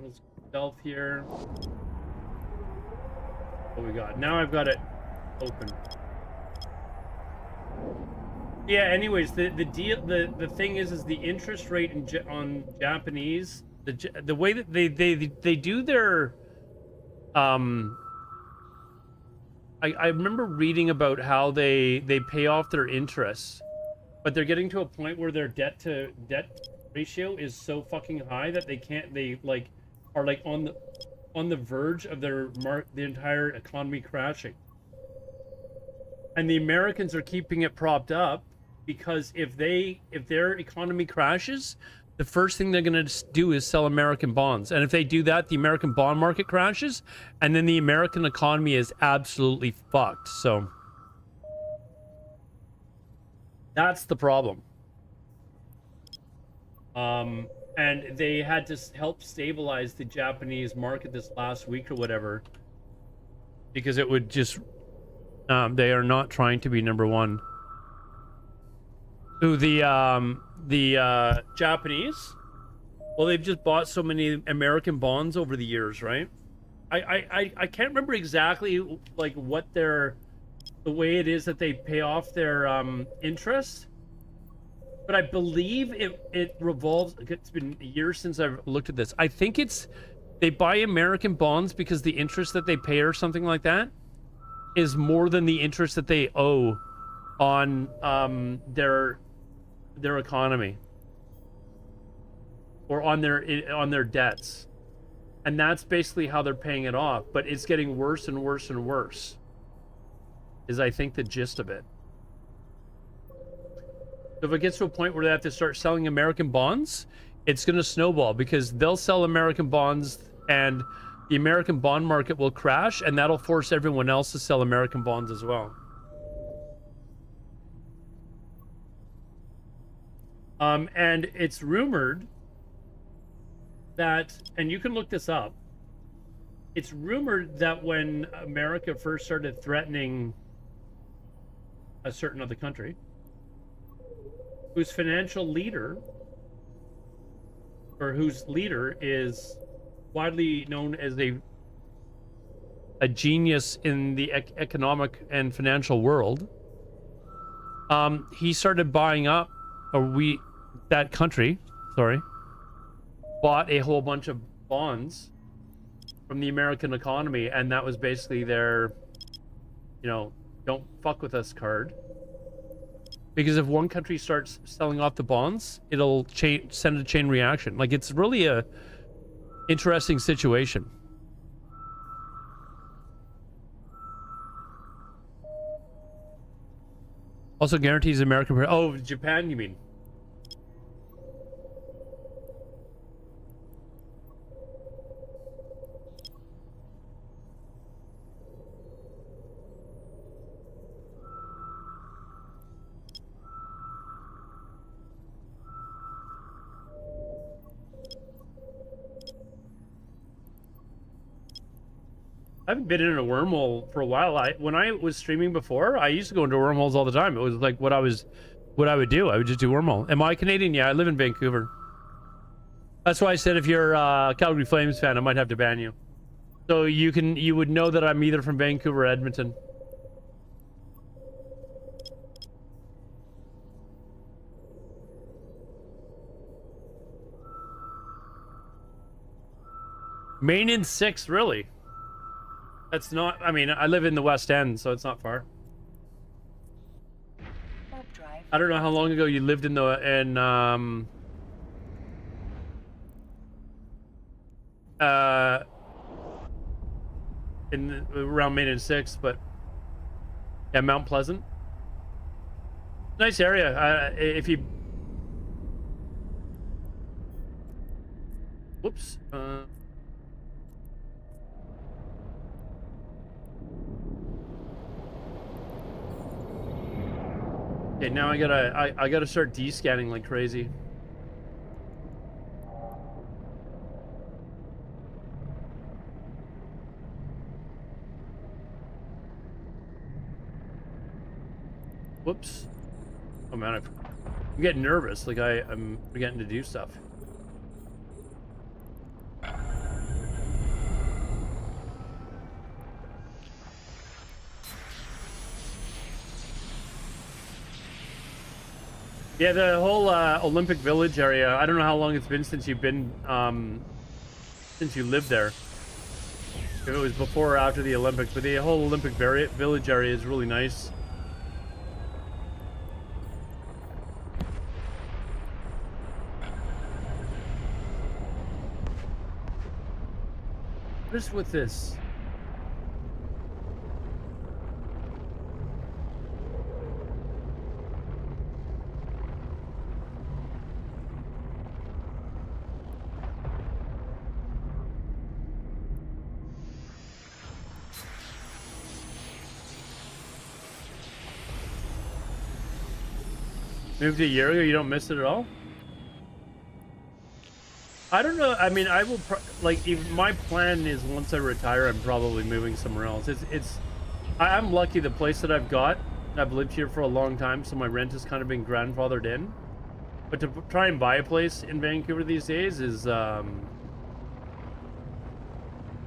let's stealth here. What we got? Now I've got it open. Yeah, anyways, the deal, the thing is the interest rate on Japanese, the way that they do their I remember reading about how they pay off their interest, but they're getting to a point where their debt to debt ratio is so fucking high that they like are like on the verge of the entire economy crashing. And the Americans are keeping it propped up because if their economy crashes, the first thing they're going to do is sell American bonds. And if they do that, the American bond market crashes, and then the American economy is absolutely fucked. So that's the problem. And they had to help stabilize the Japanese market this last week or whatever, because it would just they are not trying to be number one. Ooh, the Japanese, well, they've just bought so many American bonds over the years, right? I can't remember exactly like what the way it is that they pay off their interest, but I believe it revolves. It's been years since I've looked at this. I think they buy American bonds because the interest that they pay or something like that is more than the interest that they owe on their economy or on their debts, and that's basically how they're paying it off. But it's getting worse and worse and worse, is I think the gist of it. So if it gets to a point where they have to start selling American bonds, it's going to snowball, because they'll sell American bonds and the American bond market will crash, and that'll force everyone else to sell American bonds as well. And it's rumored that, and you can look this up, it's rumored that when America first started threatening a certain other country, whose financial leader, or whose leader is widely known as a genius in the economic and financial world, he started buying up, that country, sorry, bought a whole bunch of bonds from the American economy, and that was basically their, don't fuck with us card. Because if one country starts selling off the bonds, it'll send a chain reaction. Like, it's really a interesting situation. Also guarantees American... Oh, Japan, you mean? I haven't been in a wormhole for a while. When I was streaming before, I used to go into wormholes all the time. It was like what I would do. I would just do wormhole. Am I Canadian? Yeah, I live in Vancouver. That's why I said if you're a Calgary Flames fan, I might have to ban you. So you would know that I'm either from Vancouver or Edmonton. Main in 6, really? That's not, I mean, I live in the West End, so it's not far. Warp drive. I don't know how long ago you lived in around Main and 6, but yeah, Mount Pleasant. Nice area. If you whoops. Okay, now I gotta start de-scanning like crazy. Whoops. Oh man, I'm getting nervous. Like I'm forgetting to do stuff. Yeah, the whole Olympic Village area. I don't know how long it's been since you've been since you lived there. If it was before or after the Olympics, but the whole Olympic Village area is really nice. What is with this? Moved a year ago, you don't miss it at all? I don't know. I mean, I will like. Even my plan is once I retire, I'm probably moving somewhere else. I'm lucky. The place that I've got, I've lived here for a long time, so my rent has kind of been grandfathered in. But to try and buy a place in Vancouver these days is,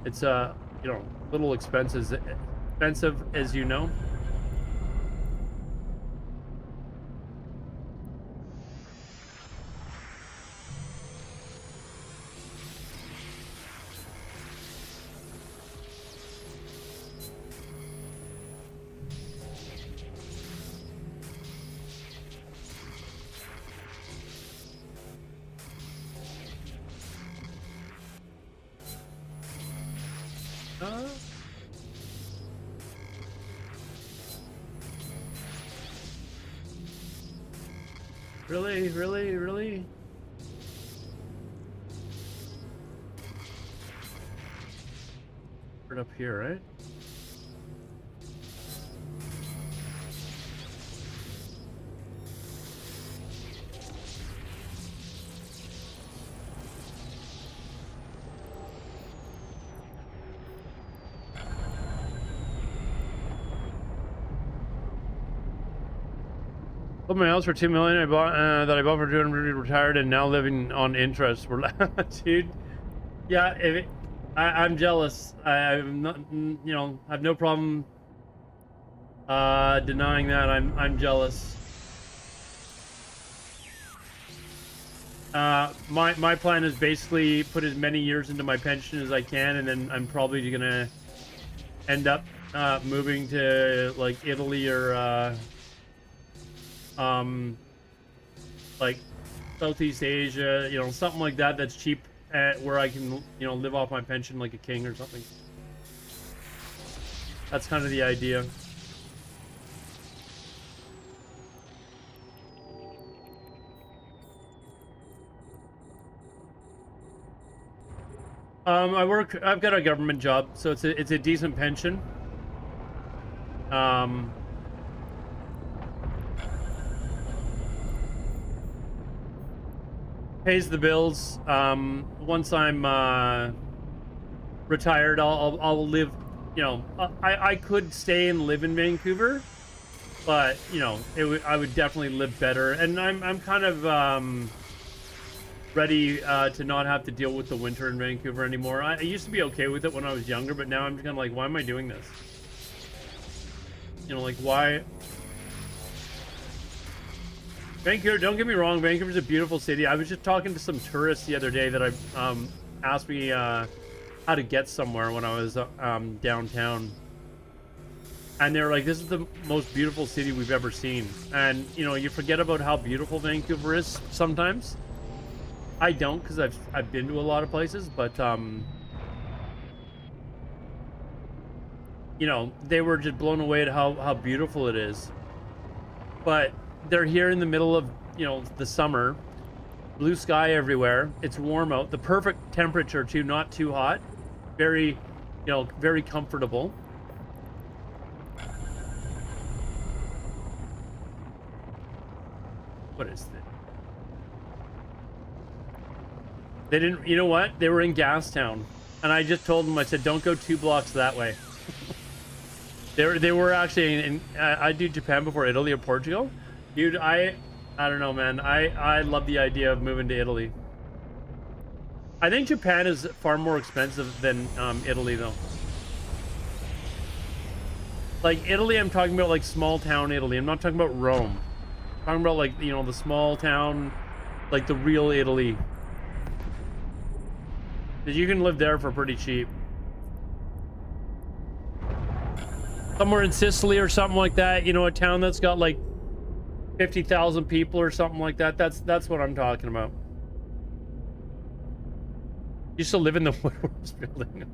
it's you know, little expensive, as you know. Really? Right up here, right? Sold my house for $2 million. I bought that I bought for 200. Retired and now living on interest. We're dude. Yeah, I'm jealous. I'm not. You know, I have no problem denying that. I'm jealous. My plan is basically put as many years into my pension as I can, and then I'm probably gonna end up moving to like Italy or like Southeast Asia, you know, something like that that's cheap, where I can, you know, live off my pension like a king or something. That's kind of the idea. I've got a government job, so it's a decent pension. Pays the bills. Once I'm retired, I'll live. You know, I could stay and live in Vancouver, but you know, I would definitely live better. And I'm kind of ready to not have to deal with the winter in Vancouver anymore. I used to be okay with it when I was younger, but now I'm just kind of like, why am I doing this? You know, like, why? Vancouver, don't get me wrong, Vancouver's a beautiful city. I was just talking to some tourists the other day that asked me how to get somewhere when I was downtown. And they're like, this is the most beautiful city we've ever seen. And, you know, you forget about how beautiful Vancouver is sometimes. I don't, because I've been to a lot of places, but, you know, they were just blown away at how beautiful it is. But they're here in the middle of, you know, the summer. Blue sky everywhere. It's warm out. The perfect temperature, too. Not too hot. Very, you know, very comfortable. What is this? They didn't, you know what? They were in Gastown. And I just told them, I said, don't go 2 blocks that way. They were actually in I do Japan before Italy or Portugal. Dude, I don't know, man. I love the idea of moving to Italy. I think Japan is far more expensive than Italy, though. Like, Italy, I'm talking about, like, small town Italy. I'm not talking about Rome. I'm talking about, like, you know, the small town, like, the real Italy. Because you can live there for pretty cheap. Somewhere in Sicily or something like that, you know, a town that's got, like, 50,000 people or something like that. That's what I'm talking about. You still live in the Woodward's building.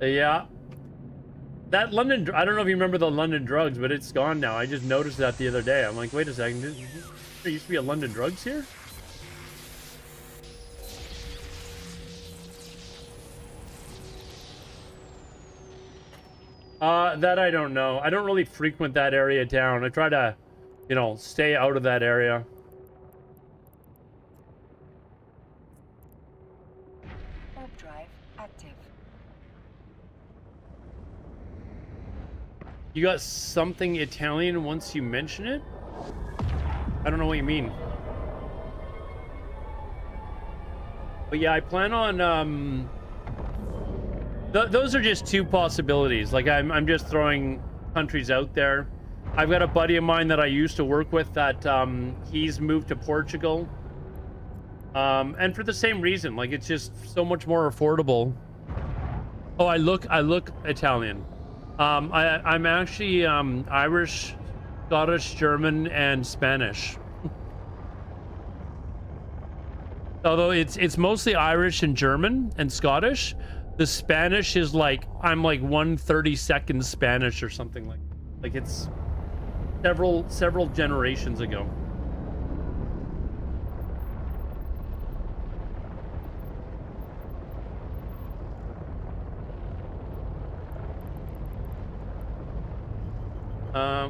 Yeah. That London, I don't know if you remember the London Drugs, but it's gone now. I just noticed that the other day. I'm like, wait a second. There used to be a London Drugs here? That I don't know. I don't really frequent that area of town. I try to, you know, stay out of that area. Warp drive active. You got something Italian once you mention it? I don't know what you mean. But yeah, I plan on, those are just 2 possibilities. Like, I'm just throwing countries out there. I've got a buddy of mine that I used to work with that he's moved to Portugal. And for the same reason, like, it's just so much more affordable. Oh, I look Italian. I'm actually Irish, Scottish, German, and Spanish. Although it's mostly Irish and German and Scottish. The Spanish is like, I'm like 1/32 Spanish or something like it's several generations ago.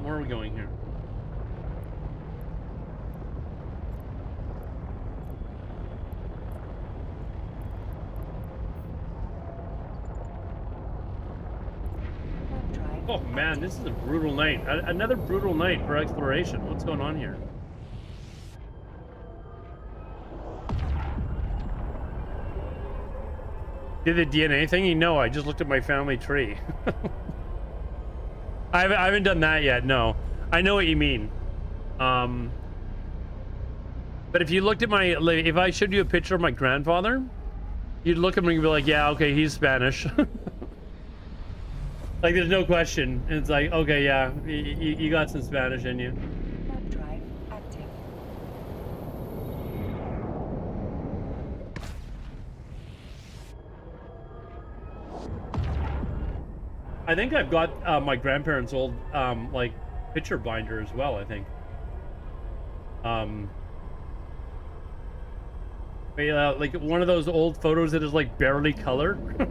Where are we going here? Oh man, this is a brutal night. Another brutal night for exploration. What's going on here? Did the DNA thingy? No, I just looked at my family tree. I haven't done that yet, no. I know what you mean. But if you looked at my, like, if I showed you a picture of my grandfather, you'd look at me and be like, yeah, okay, he's Spanish. Like, there's no question. It's like, okay, yeah, you got some Spanish in you. Warp drive active. I think I've got my grandparents' old, like, picture binder as well, I think. But yeah, like, one of those old photos that is, like, barely colored.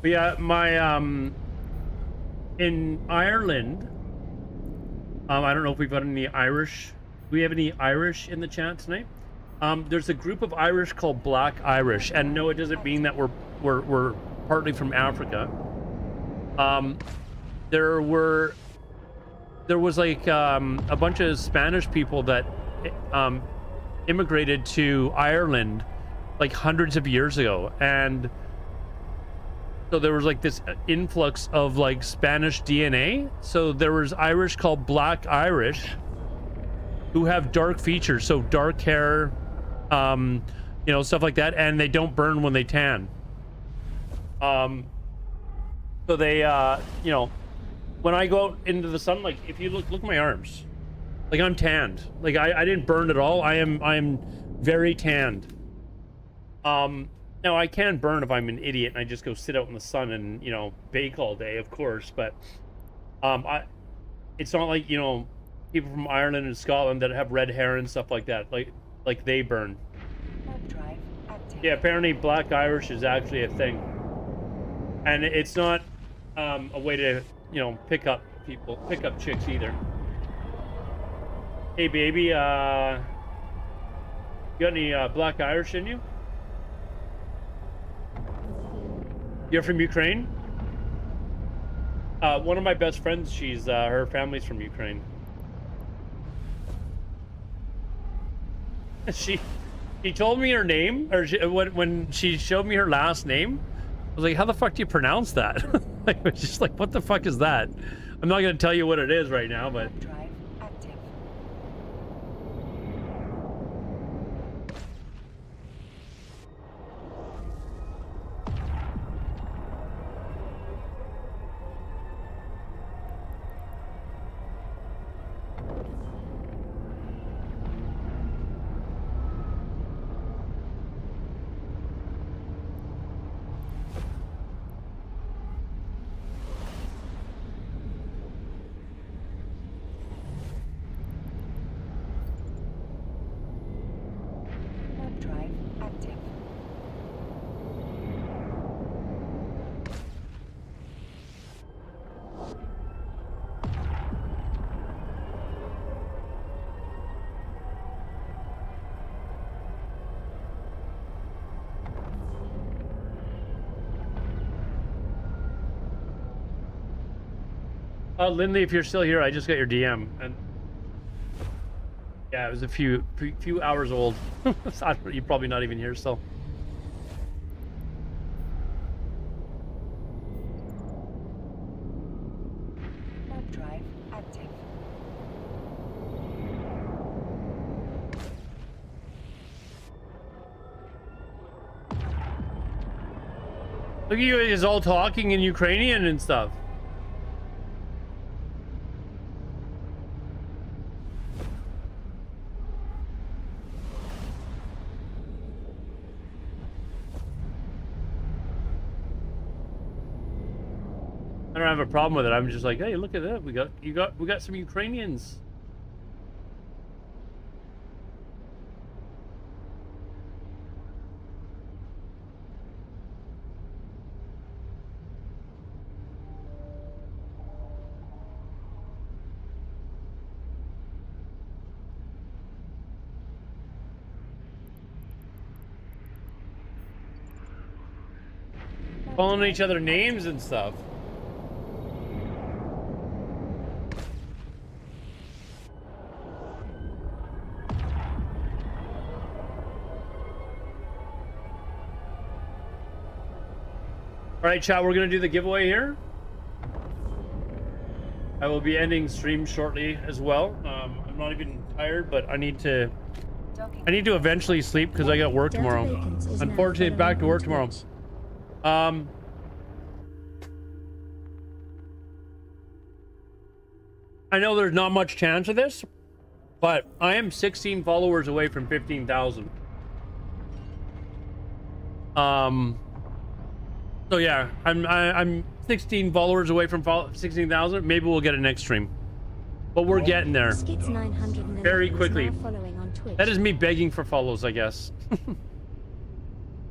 But yeah, my, in Ireland, I don't know if we've got any Irish. Do we have any Irish in the chat tonight? There's a group of Irish called Black Irish, and no, it doesn't mean that we're partly from Africa. There was like a bunch of Spanish people that immigrated to Ireland like hundreds of years ago, and so there was like this influx of like Spanish DNA. So there was Irish called Black Irish who have dark features, so dark hair, you know, stuff like that, and they don't burn when they tan. So they you know, when I go out into the sun, like if you look at my arms, like I'm tanned. Like I didn't burn at all. I am very tanned. Now I can burn if I'm an idiot and I just go sit out in the sun and, you know, bake all day, of course, but it's not like, you know, people from Ireland and Scotland that have red hair and stuff like that, like they burn. Drive active. Yeah, apparently Black Irish is actually a thing, and it's not a way to, you know, pick up chicks either. Hey baby, you got any Black Irish in you? You're from Ukraine? One of my best friends, she's her family's from Ukraine. She told me her name, or when she showed me her last name, I was like, how the fuck do you pronounce that? I was just like, what the fuck is that? I'm not gonna tell you what it is right now, but Drive active. Drive active. Lindley, if you're still here, I just got your DM, and yeah, it was a few hours old. You're probably not even here still. Drive active. Look at you guys all talking in Ukrainian and stuff. I don't have a problem with it. I'm just like, hey, look at that. We got some Ukrainians. Calling each other names and stuff. All right, chat, we're gonna do the giveaway here. I will be ending stream shortly as well. I'm not even tired, but I need to eventually sleep because I got work tomorrow. Unfortunately, back to work tomorrow. I know there's not much chance of this, but I am 16 followers away from 15,000. So yeah, I'm 16 followers away from 16,000. Maybe we'll get it next stream, but we're getting there very quickly. That is me begging for follows, I guess.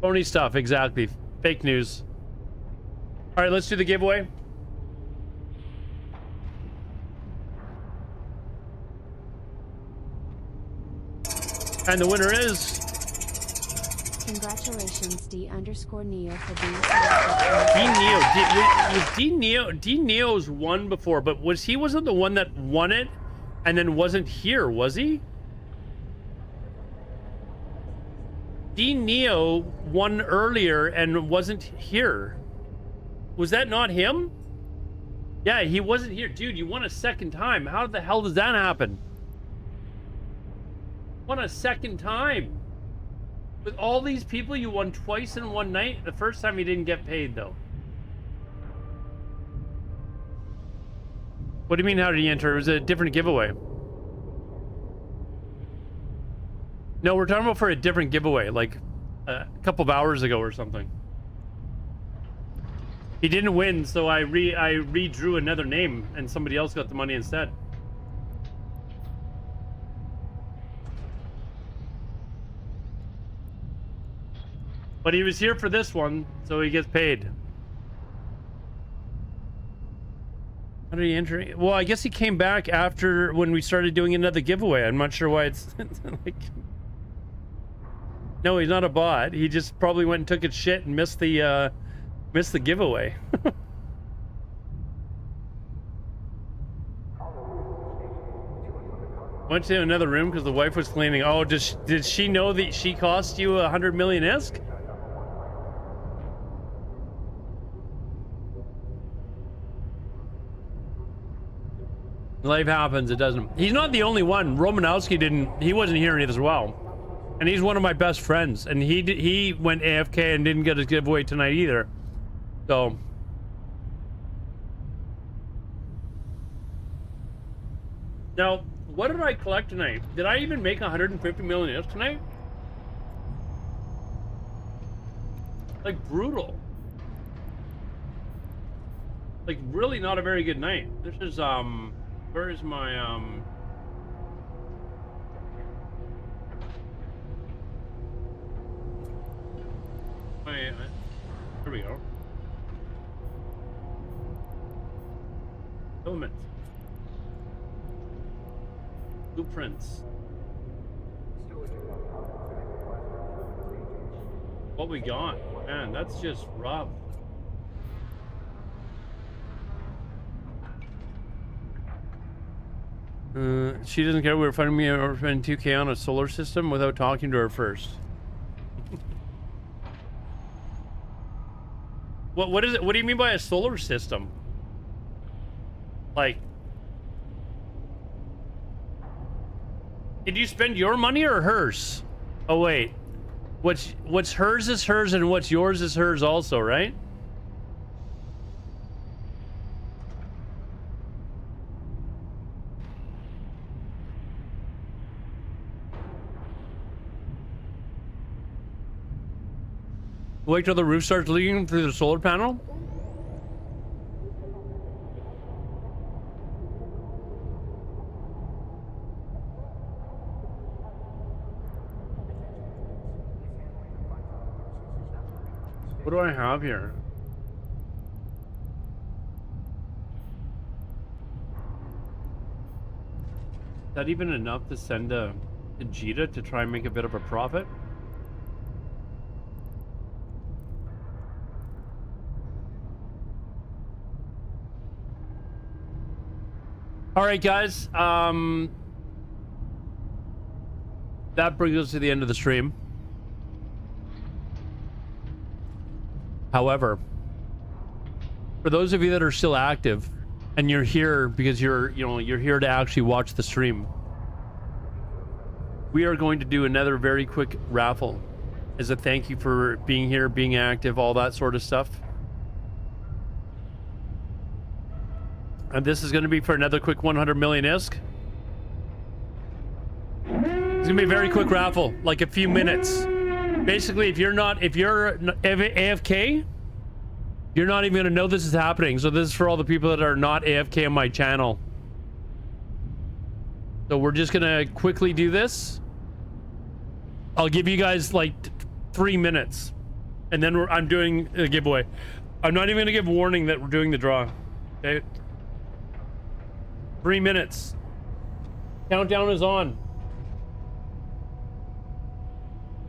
Phony stuff, exactly. Fake news. All right, let's do the giveaway. And the winner is Congratulations, D_Neo for being D Neo. D Neo's won before, but wasn't the one that won it and then wasn't here, was he? D Neo won earlier and wasn't here. Was that not him? Yeah, he wasn't here. Dude, you won a second time. How the hell does that happen? Won a second time. With all these people, you won twice in one night. The first time you didn't get paid, though. What do you mean, how did he enter? It was a different giveaway. No, we're talking about for a different giveaway, like a couple of hours ago or something. He didn't win, so I redrew another name, and somebody else got the money instead. But he was here for this one, so he gets paid. How did he enter? Well, I guess he came back after when we started doing another giveaway. I'm not sure why it's like... No, he's not a bot. He just probably went and took his shit and missed the giveaway. Went to another room because the wife was cleaning. Oh, did she know that she cost you 100 million ISK? Life happens, it doesn't. He's not the only one. Romanowski he wasn't here as well. And he's one of my best friends. And he went AFK and didn't get his giveaway tonight either. So. Now, what did I collect tonight? Did I even make 150 million tonight? Like, brutal. Like, really not a very good night. This is, where is my, here we go. Elements. Blueprints. What we got? Man, that's just rough. She doesn't care. We were finding me or spending 2K on a solar system without talking to her first. What is it? What do you mean by a solar system? Like, did you spend your money or hers? Oh wait, what's hers is hers and what's yours is hers also, right? Wait till the roof starts leaking through the solar panel? What do I have here? Is that even enough to send a Vegeta to try and make a bit of a profit? All right, guys. That brings us to the end of the stream. However, for those of you that are still active and you're here because you're here to actually watch the stream, we are going to do another very quick raffle as a thank you for being here, being active, all that sort of stuff. And this is going to be for another quick 100 million ISK. It's going to be a very quick raffle, like a few minutes. Basically, if you're AFK, you're not even going to know this is happening. So this is for all the people that are not AFK on my channel. So we're just going to quickly do this. I'll give you guys like 3 minutes. And then I'm doing a giveaway. I'm not even going to give warning that we're doing the draw. Okay? 3 minutes. Countdown is on.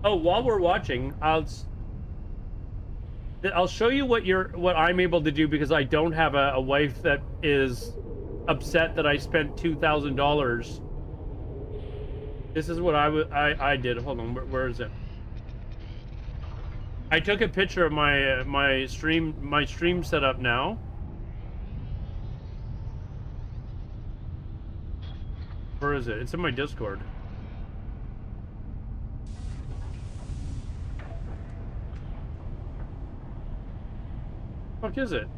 Oh, while we're watching, I'll show you what I'm able to do, because I don't have a wife that is upset that I spent $2,000. This is what I did. Hold on, where is it? I took a picture of my stream setup now. Where is it? It's in my Discord. Fuck is it?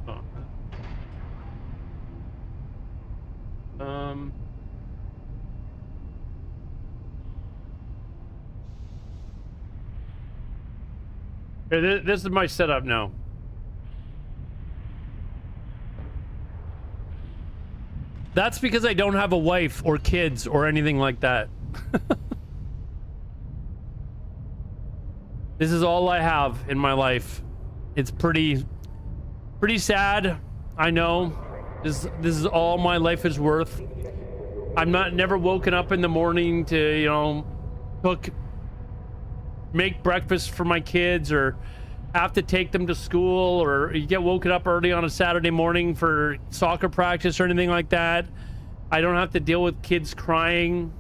Oh. Here, this is my setup now. That's because I don't have a wife or kids or anything like that. This is all I have in my life. It's pretty sad. I know. This is all my life is worth. I'm never woken up in the morning to, you know, make breakfast for my kids, or have to take them to school, or you get woken up early on a Saturday morning for soccer practice or anything like that. I don't have to deal with kids crying.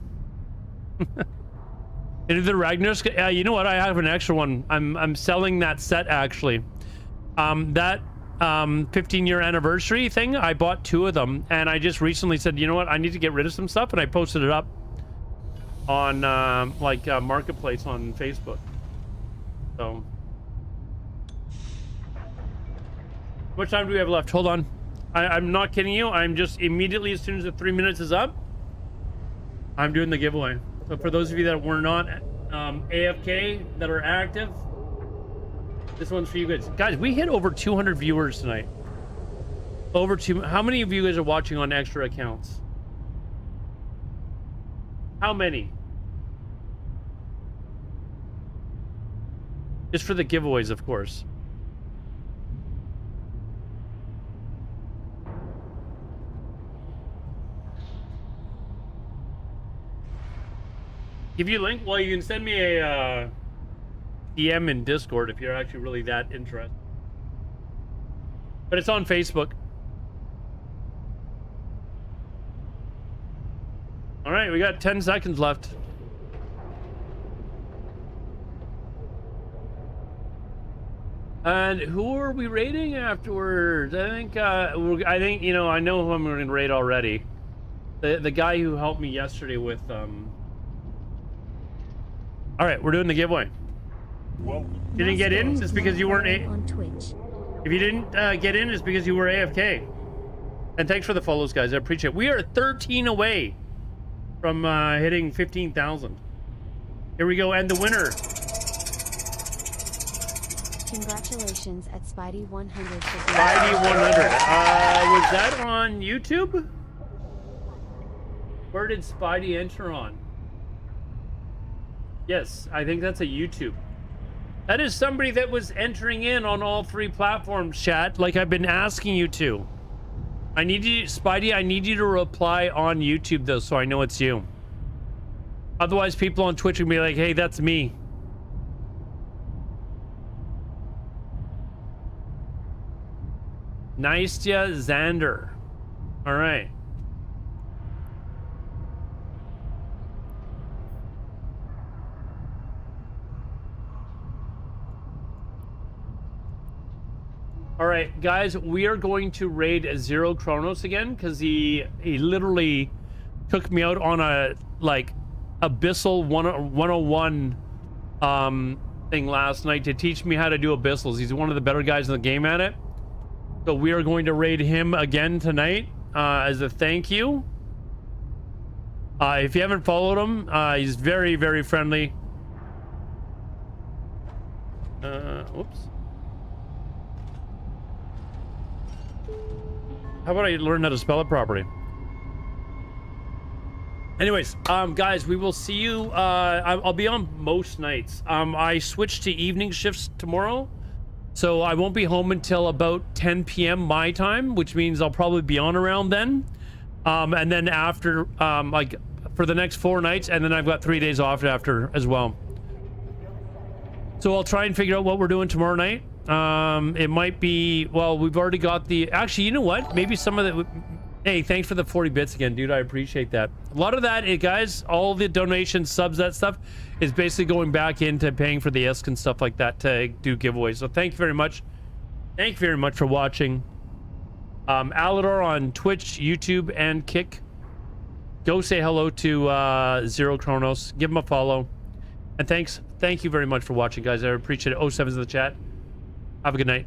Into the Ragnar, you know what? I have an extra one. I'm selling that set actually. That 15-year anniversary thing, I bought 2 of them, and I just recently said, you know what? I need to get rid of some stuff, and I posted it up on Marketplace on Facebook. So, how much time do we have left? Hold on. I'm not kidding you. I'm just immediately, as soon as the 3 minutes is up, I'm doing the giveaway. So for those of you that were not AFK, that are active, this one's for you guys. Guys, we hit over 200 viewers tonight. Over 2. How many of you guys are watching on extra accounts? How many? Just for the giveaways, of course. Give you a link? Well, you can send me a DM in Discord if you're actually really that interested. But it's on Facebook. All right, we got 10 seconds left. And who are we raiding afterwards? I think you know, I know who I'm going to raid already. The guy who helped me yesterday with All right, we're doing the giveaway. Well, you didn't get in, it's because you weren't on Twitch. If you didn't get in, it's because you were AFK. And thanks for the follows, guys. I appreciate it. We are 13 away from hitting 15,000. Here we go, and the winner. Congratulations at Spidey 100. Spidey 100. Was that on YouTube? Where did Spidey enter on? Yes, I think that's a YouTube. That is somebody that was entering in on all 3 platforms, chat, like I've been asking you to. I need you, Spidey, I need you to reply on YouTube, though, so I know it's you. Otherwise, people on Twitch will be like, hey, that's me. Nystya Xander. All right. All right, guys, we are going to raid Zero Chronos again, because he literally took me out on a Abyssal 101 thing last night to teach me how to do Abyssals. He's one of the better guys in the game at it. So we are going to raid him again tonight as a thank you. If you haven't followed him, he's very, very friendly. Whoops. How about I learn how to spell it properly? Anyways, guys, we will see you. I'll be on most nights. I switched to evening shifts tomorrow, so I won't be home until about 10 p.m. my time, which means I'll probably be on around then. And then after, for the next 4 nights, and then I've got 3 days off after as well. So I'll try and figure out what we're doing tomorrow night. It might be, well, we've already got the, actually, you know what? Maybe some of the, hey, thanks for the 40 bits again, dude. I appreciate that. A lot of that, guys, all the donations, subs, that stuff is basically going back into paying for the ISK and stuff like that to do giveaways. So thank you very much. Thank you very much for watching. Alador on Twitch, YouTube, and Kick. Go say hello to Zero Chronos. Give him a follow. And thank you very much for watching, guys. I appreciate it. 07's in the chat. Have a good night.